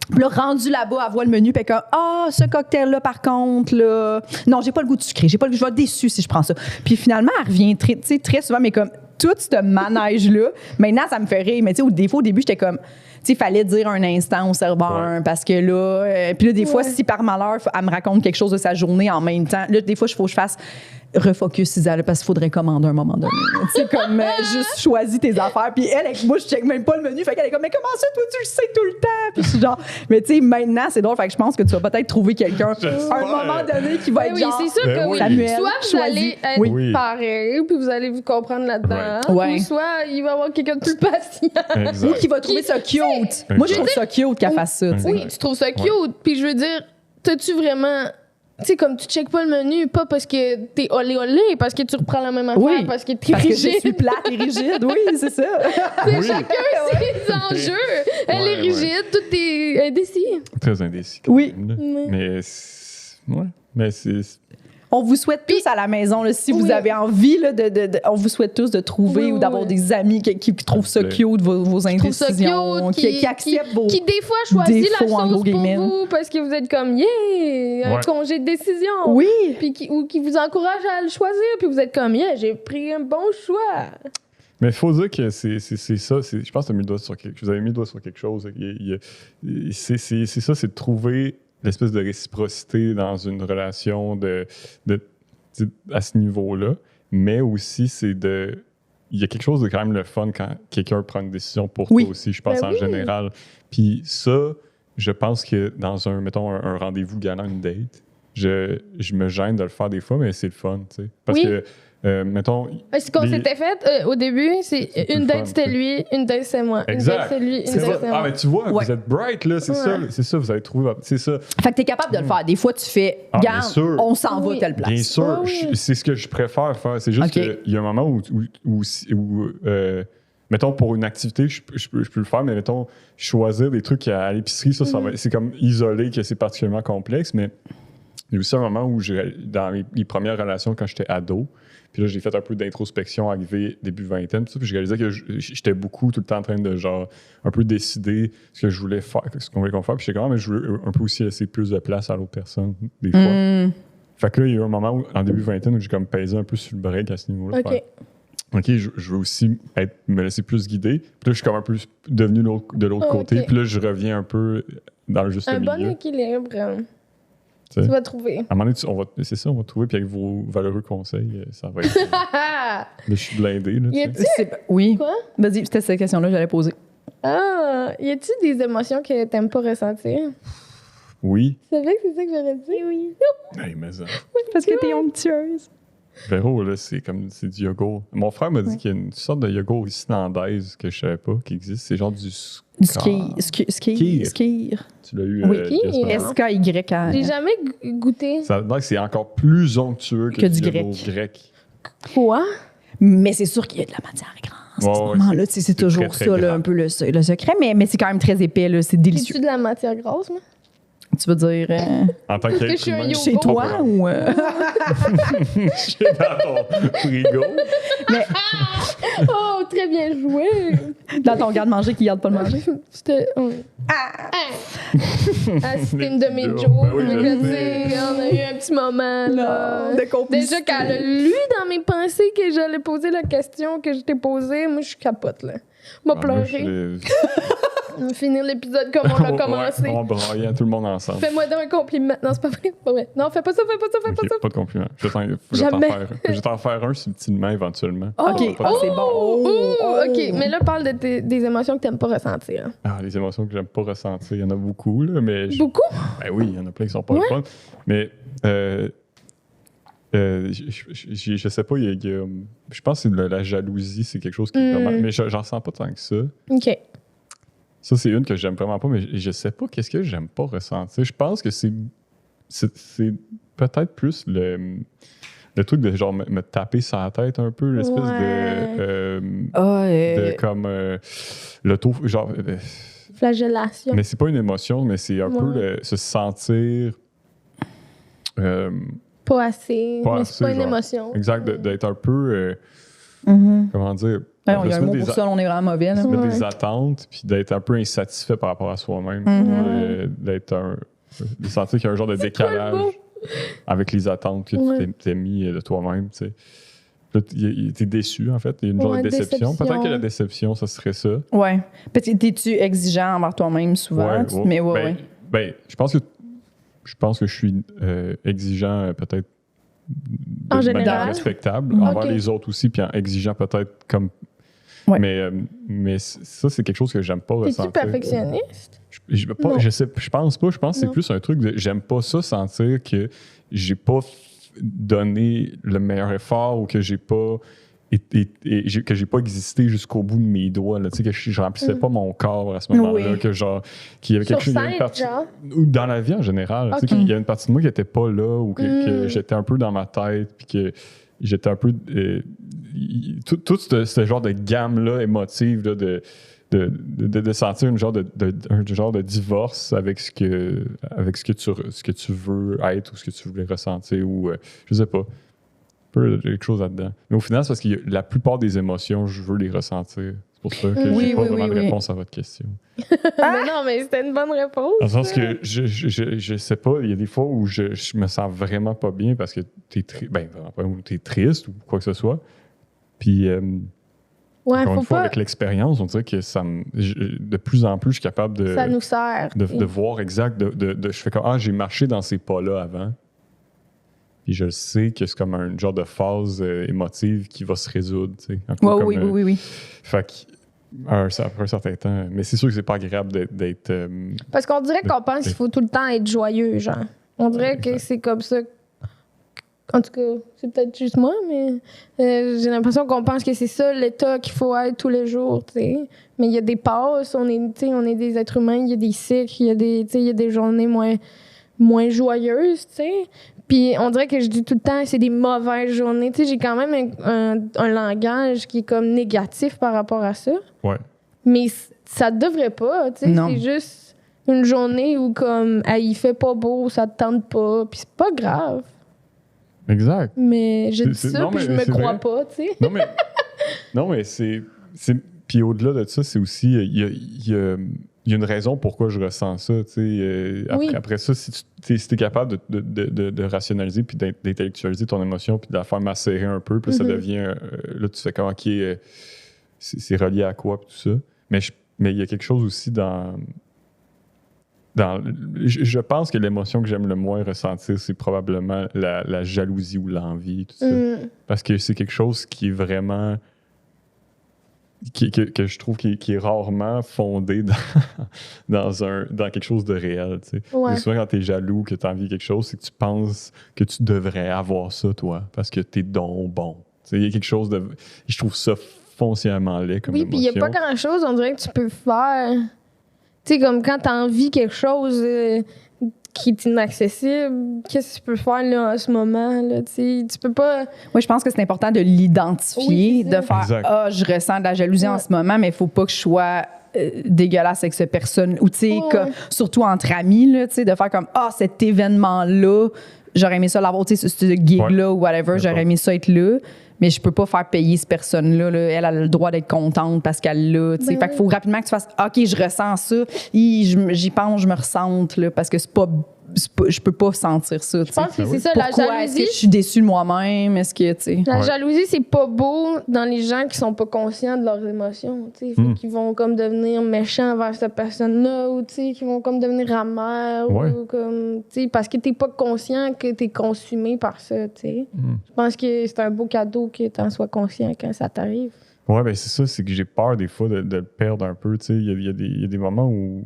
Puis là, rendu là-bas, elle voit le menu, puis comme, ce cocktail-là, par contre, là. Non, j'ai pas le goût de sucré. Je vais être déçue si je prends ça. Puis finalement, elle revient très souvent, mais comme tout ce manège-là, maintenant, ça me fait rire. Mais tu sais, des fois, au début, j'étais comme, tu sais, il fallait dire un instant au serveur, parce que là. Puis là, des fois, si par malheur, elle me raconte quelque chose de sa journée en même temps, là, des fois, il faut que je fasse. Refocus, Isabelle, parce qu'il faudrait commander à un moment donné. C'est comme, juste choisis tes affaires. Puis elle, moi, je check même pas le menu. Fait qu'elle est comme, mais comment ça, toi, tu le sais tout le temps? Puis je suis genre, mais tu sais, maintenant, c'est drôle. Fait que je pense que tu vas peut-être trouver quelqu'un à un moment donné qui va être genre, c'est sûr que oui. Samuel, Soit vous allez être Oui. pareil, puis vous allez vous comprendre là-dedans. Ouais. Ou soit il va y avoir quelqu'un de plus patient. Exact. ou qui va trouver ça cute. Moi, je trouve ça cute qu'elle fasse ça. tu sais. Oui, tu trouves ça cute. Puis je veux dire, t'as-tu vraiment... Tu sais, comme tu checkes pas le menu, pas parce que t'es olé, parce que tu reprends la même affaire, Oui, parce que t'es parce que rigide. je suis plate et rigide. Oui, c'est ça. C'est chacun ses enjeux. Elle est rigide, tout est indécis. Très indécis. quand Oui. même, là. Mais c'est. On vous souhaite tous à la maison, là, si vous avez envie, là, on vous souhaite tous de trouver ou d'avoir des amis qui trouvent ça cute, vos indécisions, qui acceptent vos qui des fois choisissent la défauts, en chose gros pour guillemets. vous parce que vous êtes comme un congé de décision. Oui. Puis ou qui vous encourage à le choisir, puis vous êtes comme j'ai pris un bon choix. Mais il faut dire que c'est ça. Je pense que vous avez mis le doigt sur quelque chose. C'est ça, c'est de trouver l'espèce de réciprocité dans une relation à ce niveau-là. Mais aussi, il y a quelque chose de quand même le fun quand quelqu'un prend une décision pour toi aussi, je pense, en général. Puis ça, je pense que dans un rendez-vous gagnant, une date, je me gêne de le faire des fois, mais c'est le fun, tu sais. Parce que, mettons... Ce qu'on s'était fait au début, c'est une date c'était lui, une date c'est moi. Exact. Une date c'est lui, une date c'est moi. Mais tu vois, vous êtes bright, là, c'est ça, vous avez trouvé... C'est ça. Fait que t'es capable de le faire. Des fois, tu fais, bien sûr. on s'en va telle place. Bien sûr, Oui. c'est ce que je préfère faire. C'est juste qu'il y a un moment où Mettons, pour une activité, je peux le faire, mais mettons, choisir des trucs à l'épicerie, c'est comme isolé que c'est particulièrement complexe, mais il y a aussi un moment où, dans les premières relations, quand j'étais ado, puis là, j'ai fait un peu d'introspection arrivé début vingtaine, puis je réalisais que j'étais beaucoup tout le temps en train de, genre, un peu décider ce que je voulais faire, ce qu'on voulait qu'on fasse, puis j'étais comme, mais je veux un peu aussi laisser plus de place à l'autre personne, des fois. Fait que là, il y a eu un moment où, en début vingtaine où j'ai comme pesé un peu sur le break à ce niveau-là. OK, je veux aussi me laisser plus guider. Puis là, je suis comme un peu devenu de l'autre côté. Puis là, je reviens un peu dans le juste milieu. Un bon équilibre. Tu vas trouver. À un moment donné, c'est ça, on va trouver. Puis avec vos valeureux conseils, ça va être... Là, je suis blindé. Là, oui. Quoi? Vas-y, c'était cette question-là que j'allais poser. Ah, y a-t-il des émotions que t'aimes pas ressentir? Oui. Tu savais que c'est ça que j'aurais dit? Oui. Hey, mais ça... Parce que t'es onctueuse. Véro, là, c'est du yogourt. Mon frère m'a dit qu'il y a une sorte de yogourt islandaise que je savais pas qui existe. C'est genre du Skir. Tu l'as eu? Oui, S-K-Y. J'ai jamais goûté. Ça veut dire que c'est encore plus onctueux que du yogourt grec. Quoi? Mais c'est sûr qu'il y a de la matière grasse à ce moment-là. C'est toujours très, ça, très là, un peu le secret. Mais c'est quand même très épais. Là, c'est délicieux. C'est-tu de la matière grasse, moi? Tu veux dire... En tant que je suis un yogourt. Chez toi ou... Chez dans ton frigo. Mais... Oh, très bien joué! Dans ton garde-manger qui garde pas le manger. C'était... c'était une de mes jokes. On a eu un petit moment, là. De complicité. Déjà, quand elle a lu dans mes pensées que j'allais poser la question que je t'ai posée, moi, je capote, là. M'a pleuré. On va finir l'épisode comme on l'a commencé. On braillait tout le monde ensemble. Fais-moi donc un compliment. Non, c'est pas vrai. Non, fais pas ça. Pas de compliment. Je vais t'en faire un subtilement, éventuellement. OK, c'est bon. OK, mais là, parle des émotions que t'aimes pas ressentir. Ah, les émotions que j'aime pas ressentir, il y en a beaucoup, là, mais... Beaucoup? Ben oui, il y en a plein qui sont pas le fun. Mais... je sais pas, je pense que la jalousie, c'est quelque chose qui est vraiment... Mais j'en ressens pas tant que ça. OK. Ça, c'est une que j'aime vraiment pas, mais je sais pas qu'est-ce que j'aime pas ressentir. Je pense que c'est peut-être plus le truc de genre me taper sur la tête un peu, l'espèce de comme l'auto... genre... flagellation. Mais c'est pas une émotion, mais c'est un peu se sentir... pas assez, mais c'est pas une émotion. Exact, d'être un peu... comment dire... Il y a un mot pour ça, on est vraiment mauvais. Se mettre des attentes, puis d'être un peu insatisfait par rapport à soi-même. De sentir qu'il y a un genre de décalage avec les attentes que tu t'es mis de toi-même. Tu sais. T'es déçu, en fait. Il y a une genre de déception. Peut-être que la déception, ça serait ça. Ouais. T'es-tu exigeant envers toi-même souvent? Mais je pense que je suis exigeant peut-être en de général, manière respectable envers les autres aussi, puis en exigeant peut-être comme... Ouais. Mais ça, c'est quelque chose que j'aime pas ressentir. Es-tu perfectionniste? Je pense pas. Je pense que c'est plus un truc de... J'aime pas ça, sentir que j'ai pas donné le meilleur effort ou que j'ai pas... que j'ai pas existé jusqu'au bout de mes doigts, là, que je remplissais pas mon corps à ce moment-là, que genre, qu'il y avait quelque chose, ou dans la vie en général, qu'il y a une partie de moi qui était pas là, ou que j'étais un peu dans ma tête, puis que j'étais un peu tout ce genre de gamme-là émotive là, de sentir un genre de divorce avec ce que tu veux être ou ce que tu voulais ressentir, ou je sais pas. Quelque chose là-dedans. Mais au final, c'est parce que la plupart des émotions, je veux les ressentir. C'est pour ça que j'ai pas vraiment de réponse à votre question. Mais non, mais c'était une bonne réponse. Dans le sens que je sais pas, il y a des fois où je me sens vraiment pas bien parce que t'es triste ou quoi que ce soit. Puis, encore une fois, avec l'expérience, on dirait que de plus en plus, je suis capable de... Ça nous sert. De voir exact, je fais comme, j'ai marché dans ces pas-là avant. Puis je le sais que c'est comme un genre de phase émotive qui va se résoudre. Tu sais, oui. Fait après un certain temps. Mais c'est sûr que c'est pas agréable d'être... Parce qu'on dirait qu'on pense qu'il faut tout le temps être joyeux, genre. On dirait que c'est comme ça. En tout cas, c'est peut-être juste moi, mais j'ai l'impression qu'on pense que c'est ça l'état qu'il faut être tous les jours, tu sais. Mais il y a des passes, on est des êtres humains, il y a des cycles, il y a des journées moins joyeuses, tu sais. Puis on dirait que je dis tout le temps c'est des mauvaises journées. Tu sais, j'ai quand même un langage qui est comme négatif par rapport à ça. Ouais. Mais ça devrait pas, tu sais. Non. C'est juste une journée où comme il fait pas beau, ça te tente pas, puis c'est pas grave. Exact. Mais je dis C'est- ça, non, puis mais je me c'est crois vrai. pas, tu sais. Non, mais c'est... Puis au-delà de ça, c'est aussi... Il y a une raison pourquoi je ressens ça. Tu sais, Oui. après ça, si tu es capable de rationaliser puis d'intellectualiser ton émotion puis de la faire macérer un peu, puis là, ça devient... là, tu fais comme, OK, c'est relié à quoi, puis tout ça. Mais il y a quelque chose aussi dans je pense que l'émotion que j'aime le moins ressentir, c'est probablement la jalousie ou l'envie, tout ça. Parce que c'est quelque chose qui est vraiment... que je trouve qui est rarement fondé dans quelque chose de réel. Tu sais. Ouais. Mais souvent, quand tu es jaloux, que tu as envie de quelque chose, c'est que tu penses que tu devrais avoir ça, toi, parce que tu es donc bon. Tu sais, il y a quelque chose de... Je trouve ça foncièrement laid comme Oui, puis il n'y a émotion. pas grand-chose, on dirait que tu peux faire. Tu sais, comme quand tu as envie de quelque chose qui est inaccessible, qu'est-ce que tu peux faire là, en ce moment? Là, tu peux pas. Moi, je pense que c'est important de l'identifier, Oui, c'est ça. de faire Exact. Ah, je ressens de la jalousie en Ouais. ce moment, mais il faut pas que je sois dégueulasse avec cette personne. Ou, tu sais, Ouais. comme, surtout entre amis, là, tu sais, de faire comme Ah, cet événement-là, j'aurais aimé ça l'avoir, tu sais, ce gig-là ou whatever, j'aurais aimé ça être là. Mais je peux pas faire payer cette personne-là. Là. Elle a le droit d'être contente parce qu'elle l'a. Tu sais. Ben Fait qu'il faut rapidement que tu fasses OK, je ressens ça. J'y pense, je me ressente. Là, parce que c'est pas, je peux pas sentir ça. Je pense que c'est ça, Pourquoi? la Est-ce que jalousie. je suis déçue de moi-même? Est-ce que, tu sais... La Ouais. jalousie, c'est pas beau dans les gens qui sont pas conscients de leurs émotions. Tu sais, fait qu'ils vont comme devenir méchants envers cette personne-là ou tu sais, qui vont comme devenir amers Ouais. ou comme, tu sais, parce que t'es pas conscient que t'es consumé par ça. Tu sais. Je pense que c'est un beau cadeau que t'en sois conscient quand ça t'arrive. Ouais, ben c'est ça, c'est que j'ai peur des fois de le perdre un peu. Tu sais, il y a des moments où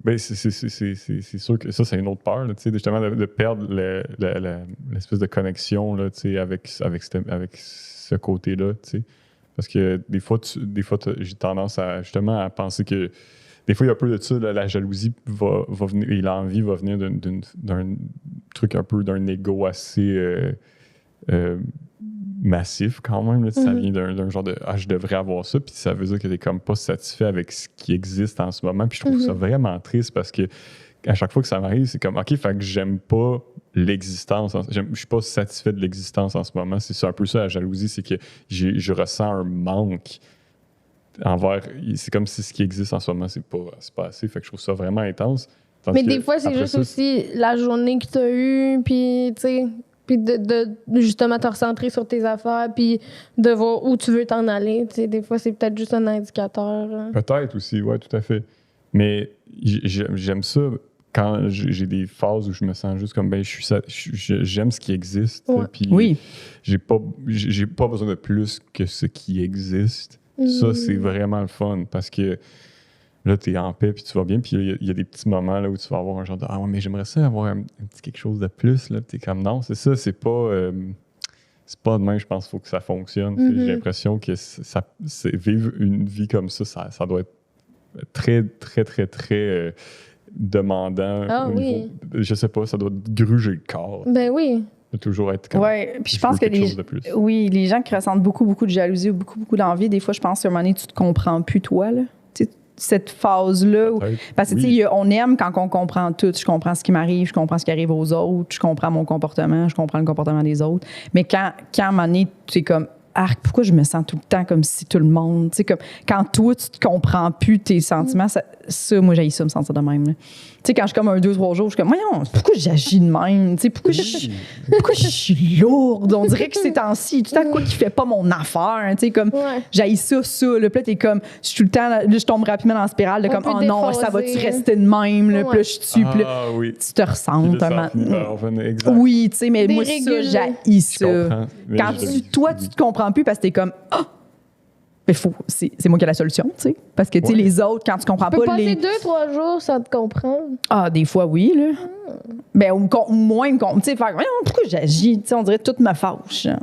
ben c'est sûr que ça, c'est une autre peur, là, tu sais, justement, de perdre l'espèce de connexion là, tu sais, avec ce côté-là. Tu sais. Parce que des fois j'ai tendance à justement à penser que des fois, il y a un peu de ça, là, la jalousie va venir, et l'envie va venir d'un truc un peu d'un ego assez massif quand même. Là, ça vient d'un genre de « Ah, je devrais avoir ça », puis ça veut dire que t'es comme pas satisfait avec ce qui existe en ce moment. Puis je trouve ça vraiment triste parce que à chaque fois que ça m'arrive, c'est comme « OK, fait que j'aime pas l'existence. Je suis pas satisfait de l'existence en ce moment. » C'est un peu ça, la jalousie, c'est que je ressens un manque envers... C'est comme si ce qui existe en ce moment, c'est pas assez. Fait que je trouve ça vraiment intense. Tandis Mais que des fois, c'est après juste ça, aussi la journée que t'as eue, puis tu sais, puis de justement te recentrer sur tes affaires, puis de voir où tu veux t'en aller. Tu sais, des fois, c'est peut-être juste un indicateur. Hein. Peut-être aussi, ouais, tout à fait. Mais j'aime ça quand j'ai des phases où je me sens juste comme, ben, j'aime ce qui existe. Ouais. Puis Oui. j'ai pas besoin de plus que ce qui existe. Ça, c'est vraiment le fun parce que là, t'es en paix puis tu vas bien. Puis il y a des petits moments là, où tu vas avoir un genre de « Ah ouais, mais j'aimerais ça avoir un petit quelque chose de plus. » Là, t'es comme « Non, c'est ça, c'est pas demain, je pense qu'il faut que ça fonctionne. J'ai l'impression que vivre une vie comme ça doit être très, très, très, très demandant. Ah au niveau, je sais pas, ça doit gruger le corps. Ben oui. De toujours être comme... Ouais, puis je pense que quelque chose de plus. oui, les gens qui ressentent beaucoup, beaucoup de jalousie ou beaucoup, beaucoup d'envie, des fois, je pense qu'à un moment donné, tu te comprends plus, toi, là. Tu sais, cette phase-là. Peut-être. Parce que, Oui. tu sais, on aime quand on comprend tout. Je comprends ce qui m'arrive, je comprends ce qui arrive aux autres, je comprends mon comportement, je comprends le comportement des autres. Mais quand à un moment donné, tu es comme, pourquoi je me sens tout le temps comme si tout le monde. Tu sais, comme, quand toi, tu te comprends plus tes sentiments, ça moi, j'haïs ça, me sentir de même, là. Tu sais, quand je suis comme 2-3 jours, je suis comme, voyons, pourquoi j'agis de même? Tu sais, pourquoi je suis lourde? On dirait que ces temps-ci, tout le temps, quoi qui fait pas mon affaire? Tu sais, comme, Ouais. j'haïs ça. Là, puis là, t'es comme, je suis tout le temps, là, je tombe rapidement dans la spirale de Un comme, peu oh non, déphasé. ça va-tu rester de même? Là, Ouais. puis là, je tue, puis là, Ah oui. tu te ressentes. Exact. Oui, tu sais, mais moi, ça, Dérégulé. j'haïs Je ça. comprends. Mais Quand toi, tu te comprends plus parce que t'es comme, mais c'est moi qui ai la solution, tu sais. Parce que, tu sais, Ouais. les autres, quand tu comprends Tu peux pas passer 2-3 jours sans te comprendre. des fois, oui, là. Ben, ou moins, tu sais, faire, voyons, pourquoi j'agis? Tu sais, on dirait que tout me fâche. Hein.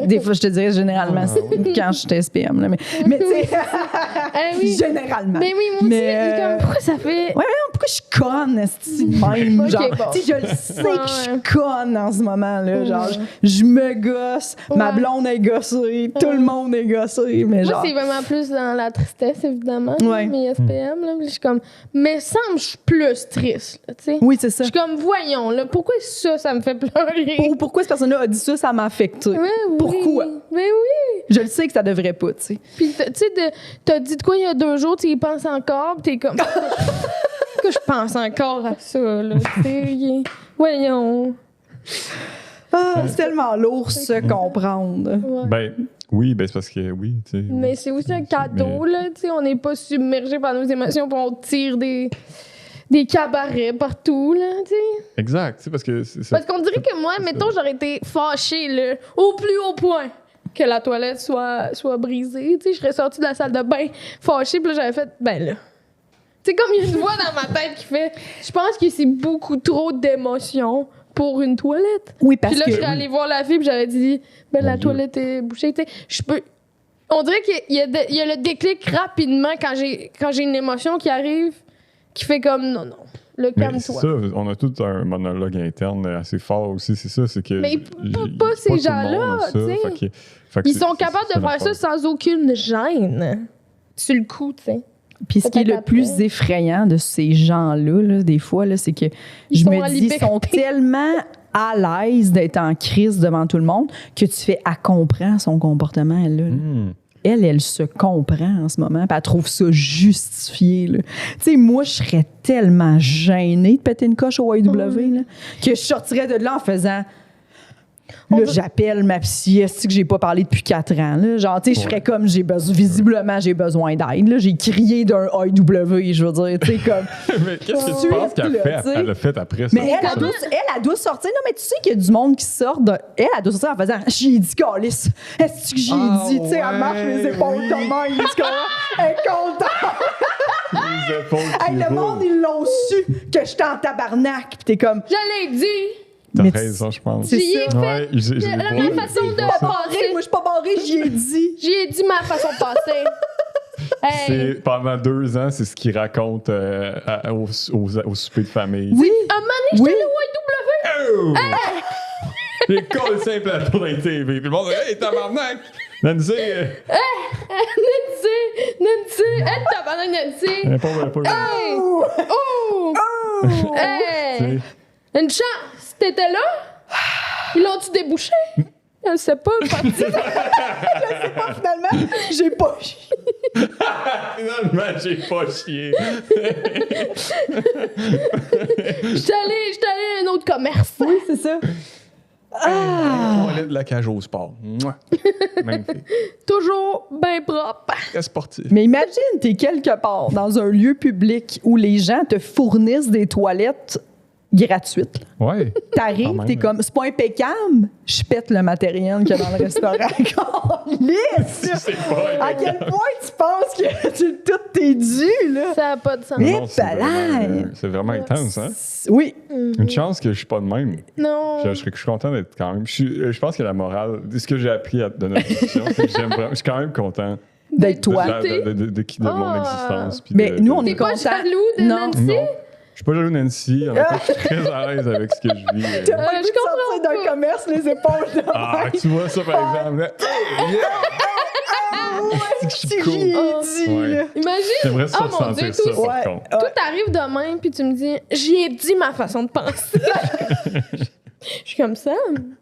Des fois, je te dirais généralement, c'est quand je suis SPM, là. Mais tu sais, Ah oui. généralement. Ben oui, moi aussi, Mais, je dis comme, pourquoi ça fait. Ouais, pourquoi je suis conne, esti, de même. Ok, Genre, bon. tu sais, je le sais que je suis Ouais. conne en ce moment, là. Genre, je me gosse, ma Ouais. blonde est gossée, tout le monde est gossé, mais Moi, genre. c'est vraiment plus dans la tristesse, évidemment. Ouais. Mes SPM, là. Je suis comme, mais semble, je suis plus triste, là, tu sais. Oui, c'est Je ça. suis comme, voyons, là, pourquoi ça me fait pleurer? Pourquoi cette personne-là a dit ça m'a affecté? Ouais, oui. Pourquoi? Mais oui. Je le sais que ça devrait pas, tu sais. Puis, tu sais, t'as dit de quoi il y a 2 jours, tu y penses encore, pis t'es comme, pourquoi je pense encore à ça, là, tu sais. Voyons. Ah, c'est tellement lourd se comprendre. Ouais. Ben, oui, ben c'est parce que, oui, tu sais. Mais c'est aussi un cadeau, là, tu sais. On n'est pas submergé par nos émotions, puis on tire des cabarets partout, là, tu sais. Exact, tu sais, parce que... Parce qu'on dirait que moi, mettons, j'aurais été fâchée, là, au plus haut point que la toilette soit brisée, tu sais. Je serais sortie de la salle de bain fâchée, puis là, j'avais fait, ben là. Tu sais, comme il y a une voix dans ma tête qui fait, je pense que c'est beaucoup trop d'émotions pour une toilette. Oui, parce Puis là, que. je serais allée voir la fille, puis j'avais dit, ben la Mon Dieu. toilette est bouchée, tu sais. Je peux. On dirait qu'il y a le déclic rapidement quand j'ai une émotion qui arrive, qui fait comme, non, le Mais c'est calme-toi. ça, on a tout un monologue interne assez fort aussi, c'est ça, c'est que... Mais j'ai- pas ces tout le gens-là, monde a ça, tu sais. fait que Ils c'est- sont c'est- capables c'est de faire ça l'affaire. sans aucune gêne. Sur le coup, tu sais. Puis ce qui est le Peut-être plus après. effrayant de ces gens-là, là, des fois, là, c'est que Ils je sont me en dis, ils sont liberté. tellement à l'aise d'être en crise devant tout le monde que tu fais, elle comprend son comportement, elle, là. Elle se comprend en ce moment, puis elle trouve ça justifié, là. Tu sais, moi, je serais tellement gênée de péter une coche au IW, là, que je sortirais de là en faisant... Là, j'appelle ma psy, est-ce que j'ai pas parlé depuis 4 ans? Là? Genre, tu sais, je ferais comme visiblement, j'ai besoin d'aide. Là. J'ai crié d'un IW, je veux dire, tu sais, comme. Mais qu'est-ce que tu Suite, penses qu'elle là, fait? tu sais. Elle a fait après ça. Mais elle doit sortir. Non, mais tu sais qu'il y a du monde qui sort de. Elle doit sortir en faisant j'ai dit, Calice. Est-ce que j'ai dit? Tu sais, elle marche les épaules de même. Tu comprends? Elle est contente. Les épaules qui Hey, le monde, roulent. ils l'ont su que j'étais en tabarnak. Puis t'es comme. Je l'ai dit. T'as Mais raison, je pense. c'est J'y ai ça. Ouais, j'ai la vu. même façon de Pas barré, passer. moi, je suis pas barrée, j'y ai dit. J'y ai dit ma façon de passer. Hey. C'est, pendant 2 ans, c'est ce qu'il raconte au souper de famille. Oui. Un moment donné, Oui. j'étais au IW. Oh! J'ai collé ça un plateau dans les TV. Puis le monde dit hey, tabarnak! Nancy! Nancy! Hey, tabarnak, Nancy! Pas Hey! Oh! Hey! Tu sais. Une chance! T'étais là? Ils l'ont-tu débouché? Je sais pas. Finalement, j'ai pas chié. Finalement, j'ai pas chié. J'étais allée à un autre commerce. Oui, c'est ça. Ah! Toilette de la cage au sport. Mouah. Magnifique. Toujours bien propre. Très sportif. Mais imagine, t'es quelque part dans un lieu public où les gens te fournissent des toilettes gratuites. Ouais. Quand T'arrives, même, t'es hein. comme, c'est pas impeccable, je pète le matériel qu'il y a dans le restaurant. Lisse! C'est pas À quel point tu penses que tout t'est dû, là? Ça n'a pas de sens. Mais- Non, c'est palais. c'est vraiment intense, hein? Oui. Une chance que je suis pas de même. Non. Je suis content d'être quand même. Je pense que la morale, ce que j'ai appris de notre discussion, c'est que j'aime vraiment. Je suis quand même content D'être toi. de mon Ah. existence. puis Mais de- nous, on de- est T'es pas content. jaloux de Non. Nancy? Non. Je suis pas jaloux de Nancy. En même temps, je suis très à l'aise avec ce que je vis. T'as pas je le goût de comprends sortir d'un pas. commerce les épaules de Ah, même. tu vois ça, par exemple. Là. C'est que je Si suis j'y cool. ai dit, Ouais. là. Imagine. J'aimerais ça Oh mon Dieu, ressentir ça, toi, par Ouais. contre. Toi, t'arrives de même, puis tu me dis, j'y ai dit ma façon de penser. Je suis comme ça.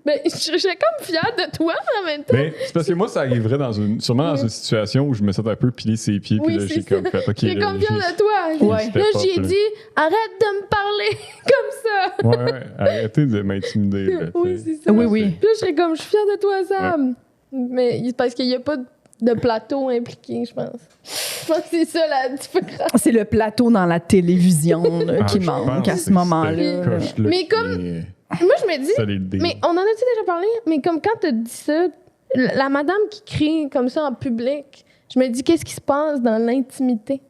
Ben, je suis comme fière de toi, en même temps. Mais c'est parce que moi, ça arriverait sûrement dans une situation où je me sens un peu pilé ses pieds, puis Oui, là, c'est j'ai ça. comme fait, OK, Je suis là, comme fière de toi. Ouais. Là, j'y ai Step up, dit, arrête de me parler comme ça. Ouais, arrêtez de m'intimider. Là, Oui, tu sais. c'est ça. Oui, oui. Puis là, je serais comme, je suis fière de toi, Sam. Mais c'est parce qu'il n'y a pas de plateau impliqué, je pense. Je pense que c'est ça la différence. C'est le plateau dans la télévision là, Ah, qui je manque pense à que ce c'est moment-là. cette là. coche-là Mais qui comme- est- Moi, je me dis, ça, les dés. mais on en a-tu déjà parlé? Mais comme quand tu dit ça, la madame qui crie comme ça en public, je me dis, qu'est-ce qui se passe dans l'intimité?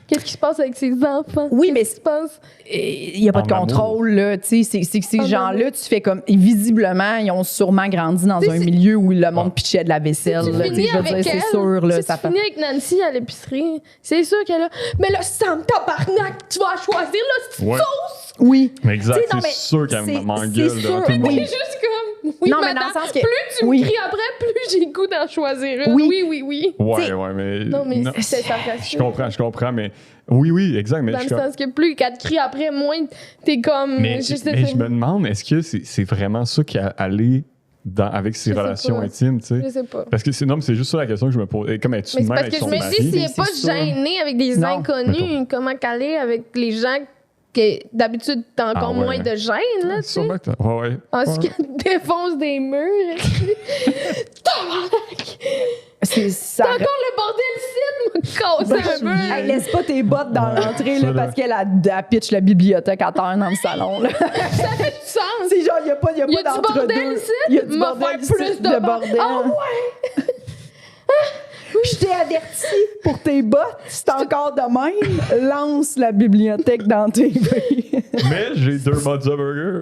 Qu'est-ce qui se passe avec ses enfants? Oui, mais Qu'est-ce qui se passe? il n'y a pas de En contrôle, là. Tu sais, c'est que ces En gens-là, tu fais comme. Et visiblement, ils ont sûrement grandi dans un milieu où le monde pitchait de la vaisselle. Tu là. Tu sais, finis je veux dire, avec c'est elle, sûr, là. si Ça tu fait. finis avec Nancy à l'épicerie, c'est sûr qu'elle a... Mais là, Sam, tabarnak, tu vas choisir la petite Ouais. sauce! Oui. Exact, Tu sais, non, mais c'est sûr qu'elle c'est m'engueule sûr, devant tout le Mais monde. t'es juste comme... Oui, Non, mais madame, dans le sens que- plus tu me oui. cries après, plus j'ai le goût d'en choisir une. Oui. Oui. Ouais, ouais, mais. Non, mais c'est sarcastique. Je comprends, mais. Oui, exact, mais Dans je le suis comme- sens que plus qu'elle te crie après, moins t'es comme... Mais je me demande, est-ce que c'est vraiment ça qui a allé avec ses Je sais relations pas. intimes, tu Je sais? sais pas. Parce que non, mais c'est juste ça la question que je me pose. Et comme es-tu Mais de c'est même parce avec que je son me mari? dis, s'il n'est c'est pas sûr. gêné avec des Non. inconnus, comment qu'elle est avec les gens que d'habitude t'as encore Ah ouais. moins de gêne, là, tu sais? Sûrement que ouais. Ensuite, qu'elle défonce des murs. Tabarnak! Ça. T'as encore le bordel ici, m'a cassé un mur. Hey, laisse pas tes bottes dans l'entrée, ça, là, là. parce qu'elle a pitch la bibliothèque à terre dans le salon, là. Ça fait du sens. C'est genre, il n'y a pas, Y a du d'entre-deux. bordel ici? Il y a du M'a bordel faire ici, plus de de bordel. Ah ouais! Je t'ai averti pour tes bottes, c'est encore de même. Lance la bibliothèque dans tes vies. Mais j'ai 2 Mozza Burger.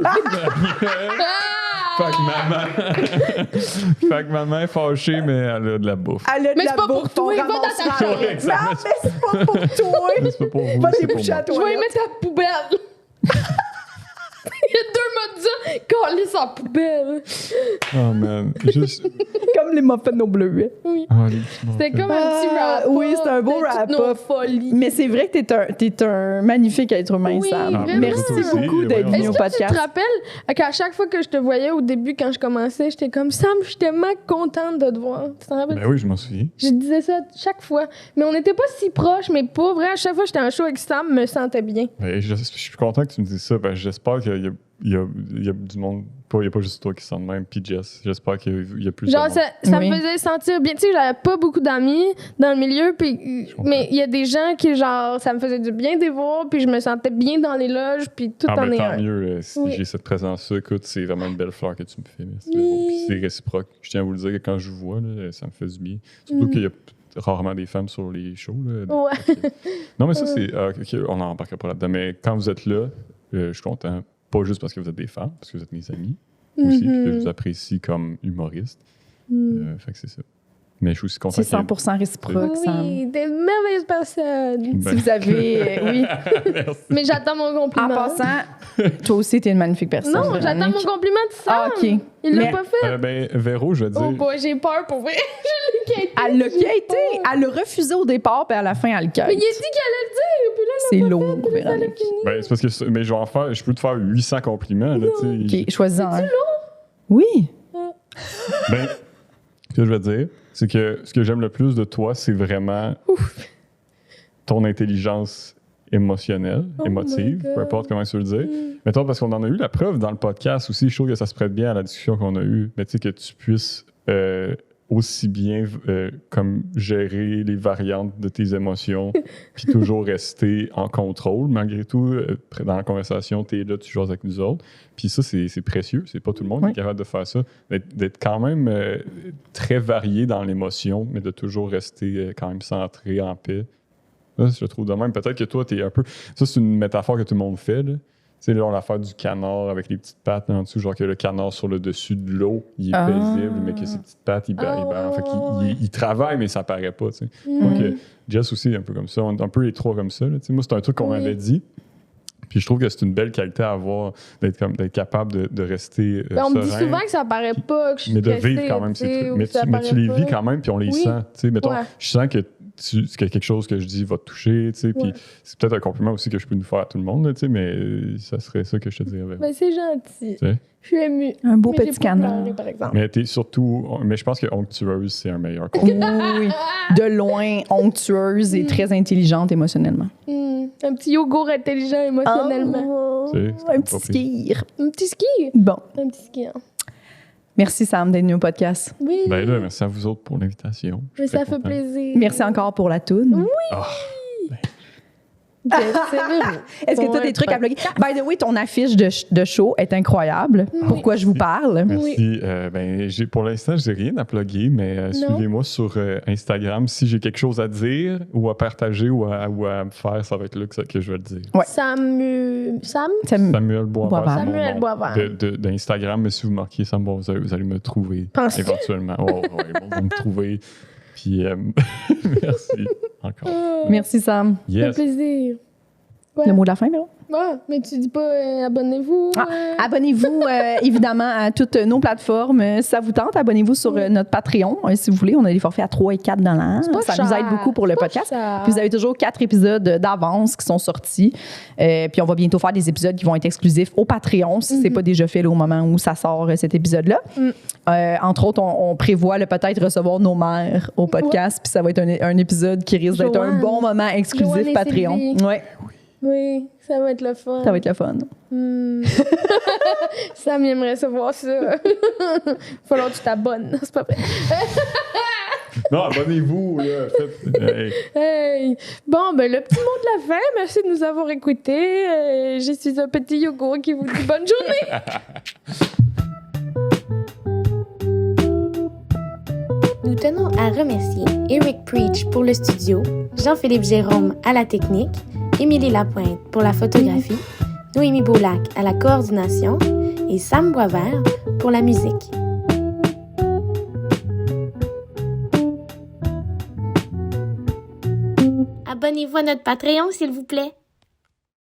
Fait que maman est fâchée, mais elle a de la bouffe. Elle a de Mais la c'est pas pour bouffe, toi, on va dans ta ramassera chambre. rien. Non, mais c'est pas pour toi. C'est pas pour vous, Va c'est pour déboucher à moi. Je toi. vais y mettre ta poubelle. Il y a 2 mots de ça. Calisse en poubelle. Oh man, juste. Comme les muffins au bleuet. Oui. Ah, les petits C'était muffins. comme un petit Ah, wrap-up. oui, c'est un beau de toutes wrap-up. nos folies. Mais c'est vrai que t'es un magnifique être humain, Oui, Sam. vraiment. Merci Ah, vous aussi, beaucoup d'être voyons venu au Est-ce que tu podcast. te rappelles qu'à chaque fois que je te voyais au début, quand je commençais, j'étais comme Sam, je suis tellement contente de te voir. Tu t'en rappelles? Ben oui, je m'en souviens. Je disais ça chaque fois. Mais on n'était pas si proches, mais pas vrai. À chaque fois que j'étais en show avec Sam, je me sentais bien. Ben, je suis content que tu me dises ça. Ben, j'espère qu'il y a du monde. Il n'y a pas juste toi qui sent de même, puis Jess. J'espère qu'il y a plus Genre, de monde. ça Oui. me faisait sentir bien. Tu sais, j'avais pas beaucoup d'amis dans le milieu, puis, comprends. mais il y a des gens qui, genre, ça me faisait du bien de les voir, puis je me sentais bien dans les loges, puis tout Ah, en ben, est tant un. mieux, là, si Oui. j'ai cette présence-là. Écoute, c'est vraiment une belle fleur que tu me fais. Merci. Oui. Puis c'est réciproque. Je tiens à vous le dire que quand je vous vois, là, ça me fait du bien. Surtout qu'il y a rarement des femmes sur les shows. Là. Ouais. Non, mais ça, c'est. OK, on n'en embarquera pas là-dedans. Mais quand vous êtes là, je suis content. Pas juste parce que vous êtes des femmes, parce que vous êtes mes amis aussi, puis que je vous apprécie comme humoriste. Fait que c'est ça. Mais je suis aussi content. C'est 100% réciproque, Sam. Oui, t'es une merveilleuse personne. Ben. Si vous avez... oui. Merci. Mais j'attends mon compliment. En passant, toi aussi, t'es une magnifique personne. Non, j'attends Véronique. mon compliment de Sam. Ah, OK. Il l'a Mais pas fait. Ben, Véro, je veux dire. Oh boy, j'ai peur pour vrai. Je l'ai quitté. Elle l'a quitté. Elle l'a refusé au départ, puis à la fin, elle le quitte. Mais il a dit qu'elle allait le dire, puis là, C'est elle l'a pas lourd, fait, puis là, ça l'a Véronique. fini. Ben, c'est parce que. Mais je vais en faire. Je peux te faire 800 compliments, là, tu sais. OK, choisis-en un. Oui. Ben, ce que je veux dire, c'est que ce que j'aime le plus de toi, c'est vraiment ton intelligence émotionnelle, Oh émotive, my God. peu importe comment tu veux le dire. Mettons, parce qu'on en a eu la preuve dans le podcast aussi, je trouve que ça se prête bien à la discussion qu'on a eue, mais tu sais, que tu puisses aussi bien comme gérer les variantes de tes émotions, puis toujours rester en contrôle. Malgré tout, dans la conversation, tu es là, tu joues avec nous autres. Puis ça, c'est précieux. C'est pas tout le monde qui est capable de faire ça. D'être quand même très varié dans l'émotion, mais de toujours rester quand même centré, en paix. Là, je trouve de même. Peut-être que toi, tu es un peu... Ça, c'est une métaphore que tout le monde fait, là. Tu sais, là, on a l'affaire du canard avec les petites pattes là, en dessous, genre que le canard sur le dessus de l'eau, il est paisible, mais que ses petites pattes, il travaille, mais ça paraît pas, tu sais. Donc, Jess aussi est un peu comme ça. On est un peu les trois comme ça, là, tu sais. Moi, c'est un truc qu'on m'avait dit. Puis je trouve que c'est une belle qualité à avoir, d'être capable de rester On me dit serein. souvent que ça paraît pas, que je suis Mais de stressée, vivre quand même tu ces sais, trucs. ou Mais que ça tu paraît les pas. vis quand même, puis on les Oui. sent. Tu sais, mettons, Ouais. je sens que quelque chose que je dis va te toucher, tu sais, puis Ouais. c'est peut-être un compliment aussi que je peux nous faire à tout le monde, là, tu sais, mais ça serait ça que je te dirais. Ben, c'est gentil. Tu sais. Je suis émue. Un beau Mais j'ai petit pas canard. pleuré, par exemple. Mais t'es surtout... Mais je pense que onctueuse, c'est un meilleur Oui, compliment. oui. De loin, onctueuse et très intelligente émotionnellement. Un petit yogourt intelligent émotionnellement. Tu sais, c'est Un pas petit pire. skier. Un petit ski. Bon. Un petit ski. Hein. Merci, Sam, d'être venu au podcast. Oui. Ben là, merci à vous autres pour l'invitation. Je Mais suis ça très fait content. plaisir. Merci encore pour la toune. Ah, ben, C'est Véro. Est-ce que tu as des trucs à plugger? By the way, ton affiche de show est incroyable. Pourquoi je vous parle? Merci. Pour l'instant, je n'ai rien à plugger, mais suivez-moi sur Instagram. Si j'ai quelque chose à dire ou à partager ou à faire, ça va être là que je vais le dire. Ouais. Samuel Boisvert. Samuel Boisvert. D'Instagram, mais si vous marquez Sam Boisvert, vous allez me trouver éventuellement. Ils vont me trouver. Puis, merci encore. Merci, Sam. Ça fait plaisir. Ouais. Le mot de la fin, Véro? Ah, mais tu dis pas abonnez-vous. Abonnez-vous évidemment à toutes nos plateformes. Si ça vous tente, abonnez-vous sur notre Patreon. Si vous voulez, on a des forfaits à 3 et 4 $. Ça nous aide beaucoup pour le podcast. Puis vous avez toujours 4 épisodes d'avance qui sont sortis. Puis on va bientôt faire des épisodes qui vont être exclusifs au Patreon si c'est pas déjà fait là, au moment où ça sort cet épisode-là. Entre autres, on prévoit peut-être recevoir nos mères au podcast. Puis ça va être un épisode qui risque d'être un bon moment exclusif Patreon. Ouais. Oui, ça va être le fun. Ça va être le fun. Sam aimerait savoir ça. Falloir que tu t'abonnes. C'est pas vrai. Non, abonnez-vous. Là. Hey. Bon, le petit mot de la fin. Merci de nous avoir écoutés. Je suis un petit yogourt qui vous dit bonne journée. Nous tenons à remercier Eric Preach pour le studio, Jean-Philippe Jérôme à la technique, Émilie Lapointe pour la photographie, Noémie Boulac à la coordination et Sam Boisvert pour la musique. Abonnez-vous à notre Patreon, s'il vous plaît.